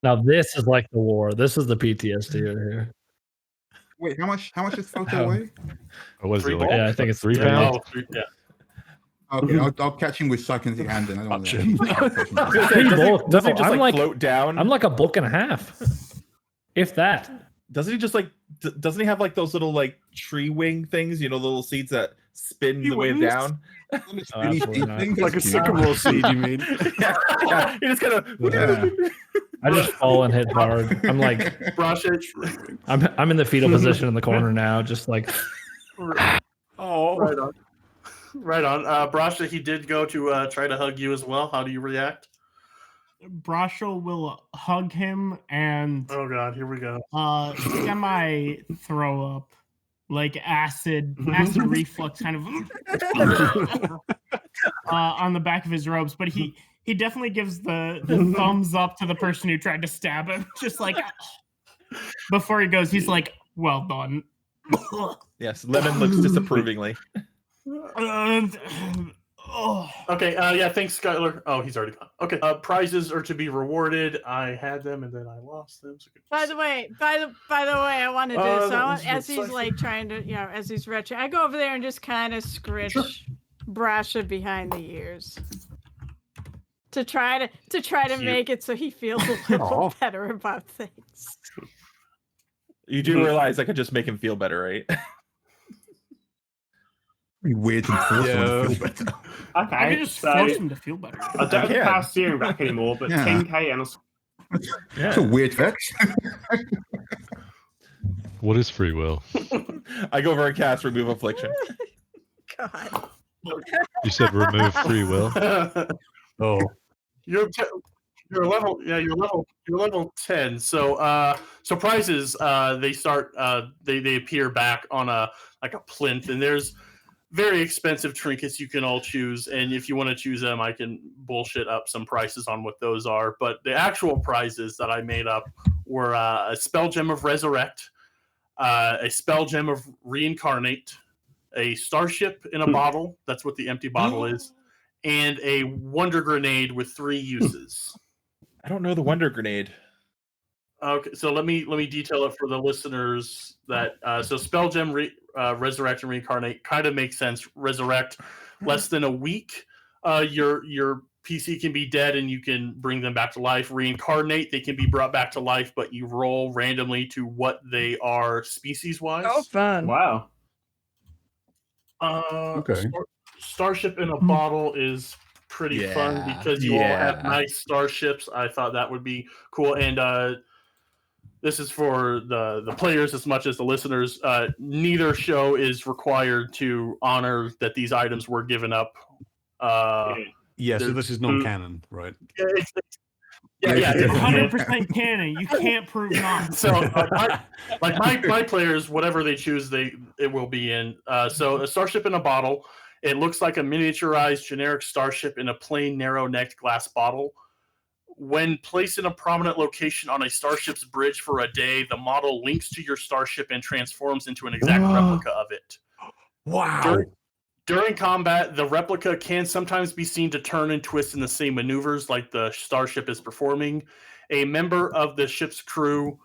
Now this is like the war. This is the PTSD right here. Wait, how much is Photo weigh? Or was Three it like Yeah, I think it's 3 yeah. pounds? Yeah. Okay, I'll catch him with sucking the hand. And I don't want Pretty bulk. Does he No, just I'm like like float down? I'm like a book and a half, if that. Doesn't he just like? Doesn't he have like those little like tree wing things? You know, the little seeds that spin the way wings? down. absolutely not. Like a sycamore seed, you mean? Yeah, he just kind of. Yeah. I just fall and hit hard. I'm like Brush it. I'm in the fetal position in the corner now, just like Oh. Right on. Right on. Brasha, he did go to try to hug you as well. How do you react? Brashel will hug him and Oh god, here we go. semi throw up, like acid reflux kind of on the back of his robes, but he definitely gives the thumbs up to the person who tried to stab him, just like before he goes, he's like, well done. Yes, Lemon looks disapprovingly. And, oh. Okay, yeah, thanks, Skylar. Oh, he's already gone. Okay, prizes are to be rewarded. I had them and then I lost them. So By the way, I want to do so. that I was want, as he's exciting. like trying to, as he's retching, I go over there and just kind of scritch Brasha behind the ears to try to Cute. make it so he feels a little better about things. You do realize I could just make him feel better, right? Pretty weird to force someone to feel better. I Okay, could just so force him to feel better. I don't have a power steering rack anymore, but Yeah. 10k and That's a weird fetch. What is free will? I go over and cast remove affliction. God. You said remove free will. Oh, You're level, yeah, you're level 10. So prizes, they start they appear back on a plinth, and there's very expensive trinkets you can all choose, and if you want to choose them, I can bullshit up some prices on what those are. But the actual prizes that I made up were a spell gem of resurrect, a spell gem of reincarnate, a starship in a bottle, that's what the empty bottle is, and a wonder grenade with 3 uses. I don't know the wonder grenade. Okay, so let me detail it for the listeners. That so spell gem, resurrect and reincarnate kind of makes sense. Resurrect, less than a week, your PC can be dead and you can bring them back to life. Reincarnate, they can be brought back to life, but you roll randomly to what they are species wise. Oh, fun. Wow. Okay. Starship in a bottle is pretty fun because you all have nice starships. I thought that would be cool, and this is for the players as much as the listeners. Neither show is required to honor that these items were given up. Yeah, so this is non-canon, right? Yeah, 100% canon. You can't prove not. So, my players, whatever they choose, it will be in. So, a starship in a bottle. It looks like a miniaturized generic starship in a plain, narrow-necked glass bottle. When placed in a prominent location on a starship's bridge for a day, the model links to your starship and transforms into an exact replica of it. Wow. During combat, the replica can sometimes be seen to turn and twist in the same maneuvers like the starship is performing. A member of the ship's crew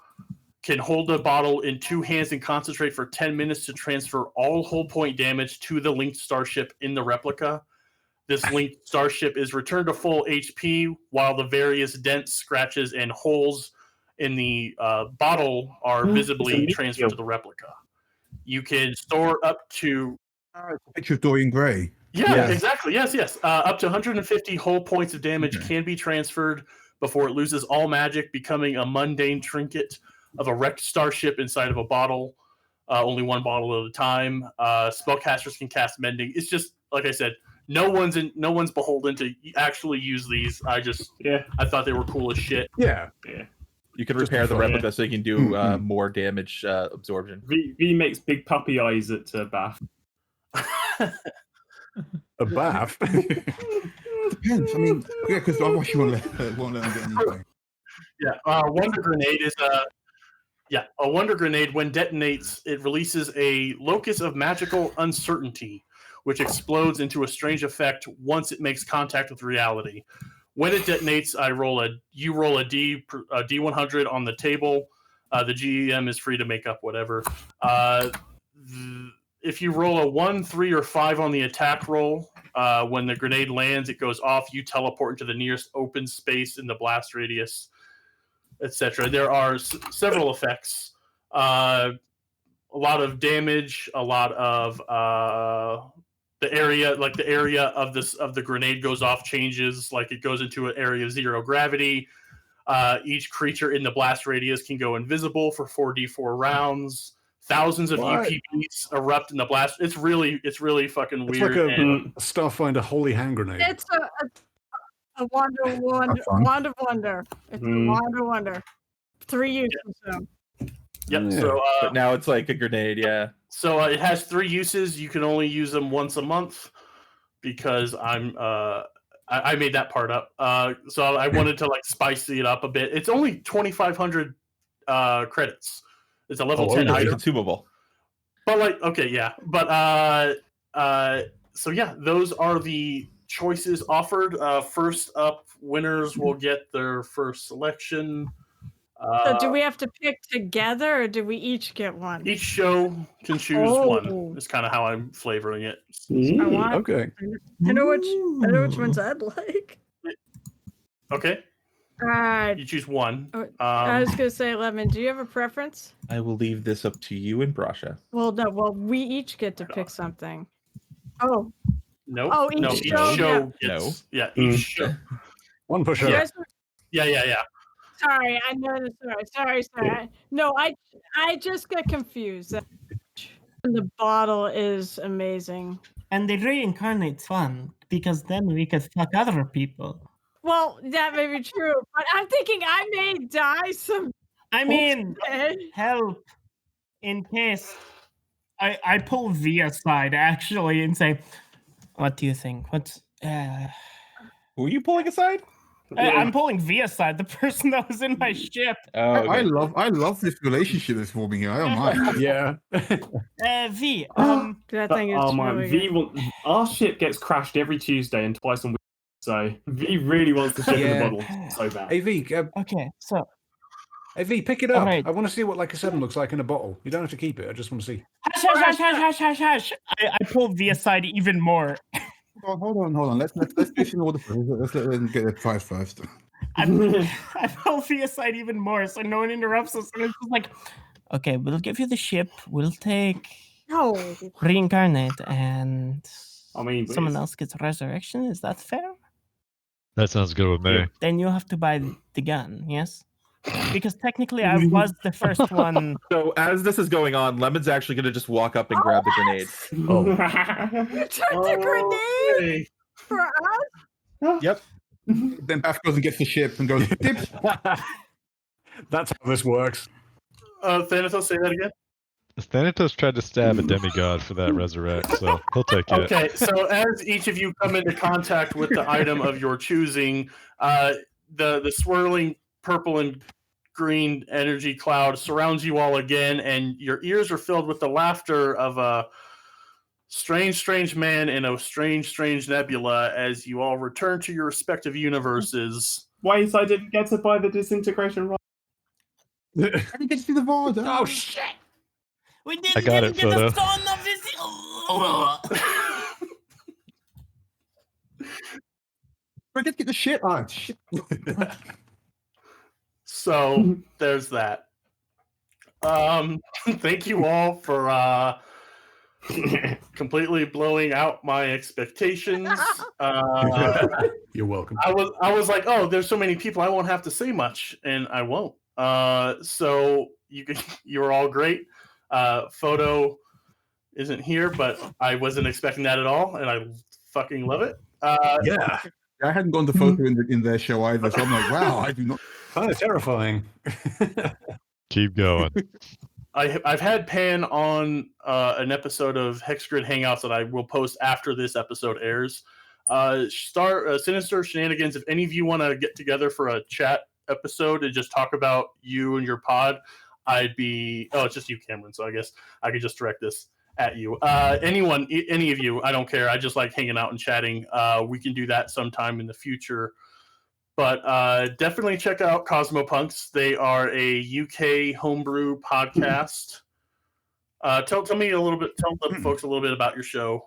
can hold the bottle in 2 hands and concentrate for 10 minutes to transfer all hull point damage to the linked starship in the replica. This linked starship is returned to full HP, while the various dents, scratches, and holes in the bottle are visibly transferred to the replica. You can store up to... Picture of Dorian Gray. Yeah, exactly. Yes. Up to 150 hull points of damage can be transferred before it loses all magic, becoming a mundane trinket of a wrecked starship inside of a bottle. Only 1 bottle at a time. Spellcasters can cast mending. It's just, like I said, no one's beholden to actually use these. I thought they were cool as shit. Yeah. You can repair the replica so you can do more damage absorption. V makes big puppy eyes at Bath. A bath? Depends. I mean, yeah, because otherwise you won't let them get anything. Wonder grenade is a wonder grenade. When detonates, it releases a locus of magical uncertainty, which explodes into a strange effect once it makes contact with reality. When it detonates, you roll a D100 on the table. The GM is free to make up whatever. If you roll a 1, 3, or 5 on the attack roll, when the grenade lands, it goes off. You teleport into the nearest open space in the blast radius, etc. There are several effects. A lot of damage. A lot of the area of the grenade goes off, changes. Like it goes into an area of 0 gravity. Each creature in the blast radius can go invisible for 4d4 rounds. Thousands of UPBs erupt in the blast. It's really fucking weird. It's like a Starfinder holy hand grenade. It's a wand of wonder. It's a wand of wonder. 3 uses. So. Yep. Yeah. So but now it's like a grenade, yeah. So it has 3 uses. You can only use them once a month because I made that part up. So I wanted to spice it up a bit. It's only 2,500 credits. It's a level 10 item. Consumable. But those are the choices offered. First up, winners will get their first selection. So do we have to pick together, or do we each get one? Each show can choose one. It's kind of how I'm flavoring it. Okay. I know which ones I'd like. Okay. All right. You choose one. I was gonna say, Lemon, do you have a preference? I will leave this up to you and Brasha. Well, no. Well, we each get to pick something. Oh, Nope. Oh, no, each each show? show Yeah. gets each show. One push you up. guys were- Yeah. sorry, I know this. Sorry. No, I just got confused. The bottle is amazing. And the reincarnate's fun because then we could fuck other people. Well, that may be true, but I'm thinking I may die some. I mean, day. help in case I pull V aside actually and say, "What do you think? What's Who are you pulling aside? I'm pulling V aside, the person that was in my ship. Oh, I okay. I love this relationship that's forming here. I don't mind. Yeah. V. That thing is really good. Our ship gets crashed every Tuesday and twice on weekends, so V really wants the ship in the Yeah. bottle so bad. AV, Okay, so AV, pick it up. Alright. I want to see what like a 7 looks like in a bottle. You don't have to keep it. I just want to see. hush. I pull V aside even more. Hold on. Let's do this in order. Let's let them get their prize first. I pull V aside even more so no one interrupts us. And it's just like, okay, we'll give you the ship. We'll take No. reincarnate and I mean, someone else gets resurrection. Is that fair? That sounds good with me. Yeah. Then you have to buy the gun, yes? Because technically I was the first one. So as this is going on, Lemon's actually going to just walk up and grab the grenade. You took the grenade for us? Yep. Then Beth goes and gets the ship and goes, dip. That's how this works. Thanatos, say that again. Thanatos tried to stab a demigod for that resurrect, so he'll take it. Okay, so as each of you come into contact with the item of your choosing, the swirling purple and green energy cloud surrounds you all again, and your ears are filled with the laughter of a strange man in a strange nebula as you all return to your respective universes. Wait, I didn't get to buy the disintegration rod. I didn't get to see the VOD. Oh shit! We I didn't got even it, get Photo. a stone of this. I get to get the shit. Oh, shit. So there's that. Thank you all for completely blowing out my expectations. You're welcome. I was like, oh, there's so many people, I won't have to say much, and I won't. So you're all great. Photo isn't here, but I wasn't expecting that at all, and I fucking love it. Yeah. I hadn't gone to photo in their show either, so I'm like, wow, I do not. Kind of terrifying. Keep going. I've had Pan on an episode of Hexgrid Hangouts that I will post after this episode airs. Sinister Shenanigans, if any of you want to get together for a chat episode and just talk about you and your pod, I'd be... Oh, it's just you, Cameron, so I guess I could just direct this at you. Anyone, any of you, I don't care. I just like hanging out and chatting. We can do that sometime in the future. But definitely check out Cosmopunks. They are a UK homebrew podcast. Tell me a little bit. Tell the folks a little bit about your show.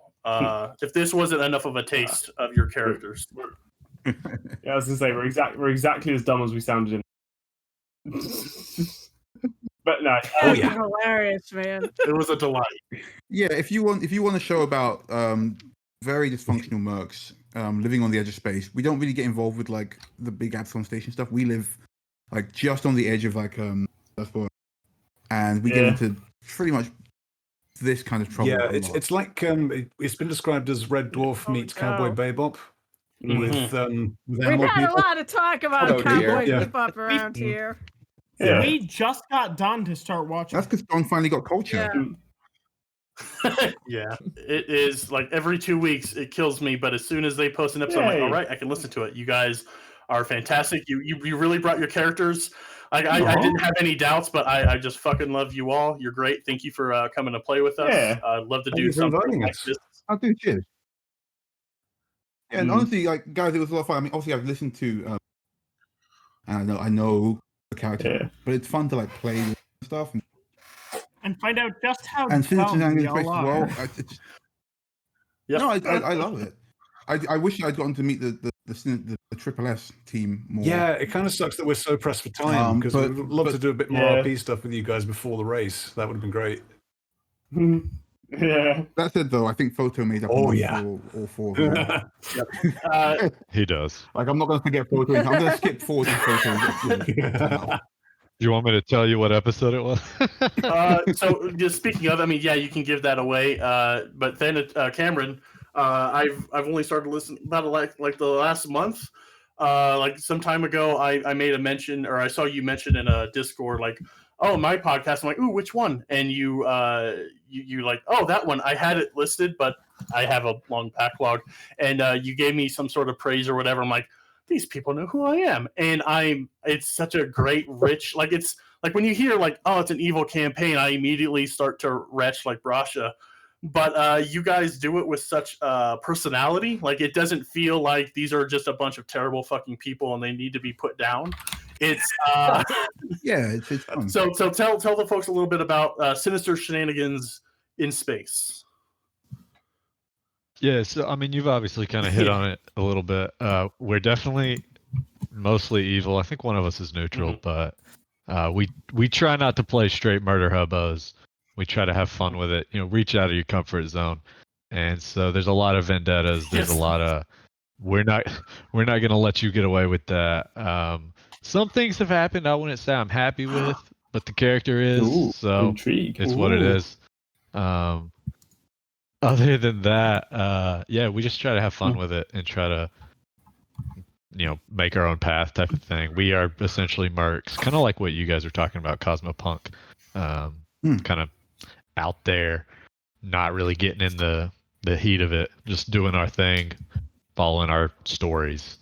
If this wasn't enough of a taste of your characters. Yeah, I was gonna say we're exactly as dumb as we sounded in. But no. Oh, yeah. Hilarious, man. It was a delight. Yeah, if you want a show about very dysfunctional mercs living on the edge of space, we don't really get involved with like the big Absalom Station stuff. We live like just on the edge of like and we get into pretty much this kind of trouble. Yeah, a lot. it's like it's been described as Red Dwarf meets Cowboy Bebop with animal We've had people. a lot of talk about Oh, dear. Cowboy Yeah. Bebop around here. Yeah. We just got done to start watching. That's because John finally got culture. Yeah. Yeah, it is like every 2 weeks it kills me, but as soon as they post an episode, I'm like, Yay. all right, I can listen to it. You guys are fantastic. You really brought your characters. I didn't have any doubts, but I just fucking love you all. You're great. Thank you for coming to play with us. Yeah. I'd love to Thank do you for something inviting like us. this. I'll do cheers. Yeah, and honestly, like guys, it was a lot of fun. I mean, obviously, I've listened to, and I know the character, Yeah. but it's fun to like play with stuff and find out just how and Sinister dumb we Shenanigans all as are. well. Yep. No, I love it. I wish I'd gotten to meet the Triple S team more. Yeah, it kind of sucks that we're so pressed for time because but- we'd love to do a bit more Yeah. RP stuff with you guys before the race. That would have been great. Yeah. That said, though, I think Photo made up Oh, enough yeah. for all four of them. He does. Like, I'm not going to forget Photo. I'm going to skip forward to Photo. You want me to tell you what episode it was? So just speaking of, I mean, yeah, you can give that away. But then Cameron, I've only started listening about it like the last month. Like some time ago, I made a mention, or I saw you mention in a Discord, like, oh, my podcast. I'm like, ooh, which one? And you like, oh, that one. I had it listed, but I have a long backlog. And you gave me some sort of praise or whatever. I'm like, these people know who I am, and it's such a great, rich, like it's like when you hear like, oh, it's an evil campaign, I immediately start to retch like Brasha. But you guys do it with such personality. Like it doesn't feel like these are just a bunch of terrible fucking people and they need to be put down. It's Yeah, it's fun. so tell the folks a little bit about Sinister Shenanigans in Space. Yeah, so I mean, you've obviously kind of hit on it a little bit. We're definitely mostly evil. I think one of us is neutral, but we try not to play straight murder hobos. We try to have fun with it. Reach out of your comfort zone. And so there's a lot of vendettas. There's a lot of we're not gonna let you get away with that. Some things have happened I wouldn't say I'm happy with, but the character is. Ooh, so intrigue. it's what it is. Other than that, yeah, we just try to have fun with it and try to, make our own path type of thing. We are essentially mercs, kind of like what you guys are talking about, Cosmopunk. Kind of out there, not really getting in the heat of it, just doing our thing, following our stories.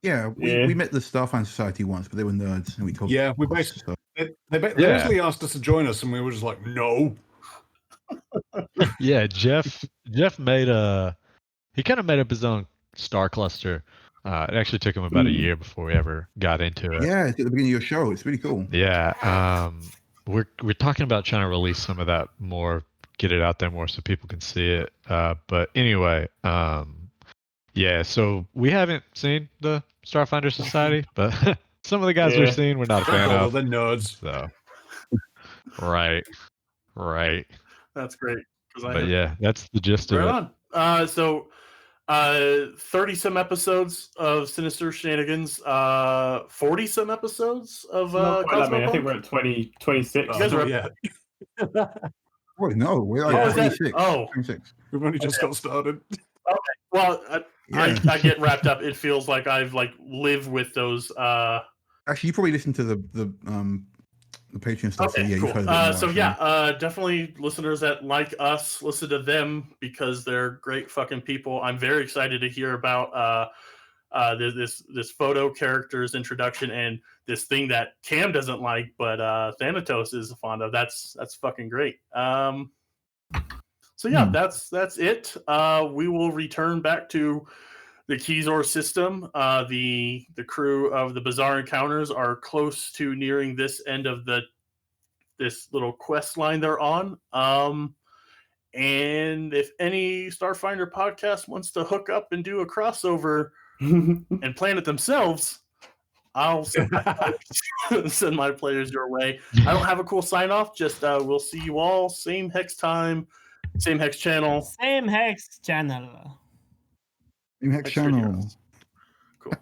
Yeah, we met the Starfinder Society once, but they were nerds, and we talked. Yeah, we basically they basically asked us to join us, and we were just like, no. Yeah, Jeff made he kind of made up his own star cluster. It actually took him about a year before we ever got into it. Yeah, it's at the beginning of your show. It's really cool. Yeah, we're talking about trying to release some of that more, get it out there more so people can see it. But anyway, yeah, so we haven't seen the Starfinder Society, but some of the guys we've seen we're not a fan of. They're nerds. So, right. That's great. But yeah, that's the gist of it. Right on. So 30 some episodes of Sinister Shenanigans, 40 some episodes of I think we're at 26. You guys are yeah. Wait, no, we're Oh, like is that- 26. oh. 26. We've only just got started. Okay. Well, Yeah. I get wrapped up. It feels like I've lived with those. Actually, you probably listened to the Patreon stuff. Okay, so yeah, cool. you've heard of it more, Definitely listeners that like us, listen to them because they're great fucking people. I'm very excited to hear about this photo character's introduction and this thing that Cam doesn't like, but Thanatos is fond of. That's fucking great. So yeah, that's it. We will return back to the Keyzor system. The crew of the Bizarre Encounters are close to nearing this end of this little quest line they're on. And if any Starfinder podcast wants to hook up and do a crossover and plan it themselves, I'll send my players your way. I don't have a cool sign off. Just we'll see you all same hex time, same hex channel. Same hex channel. Same hex channel. Cool.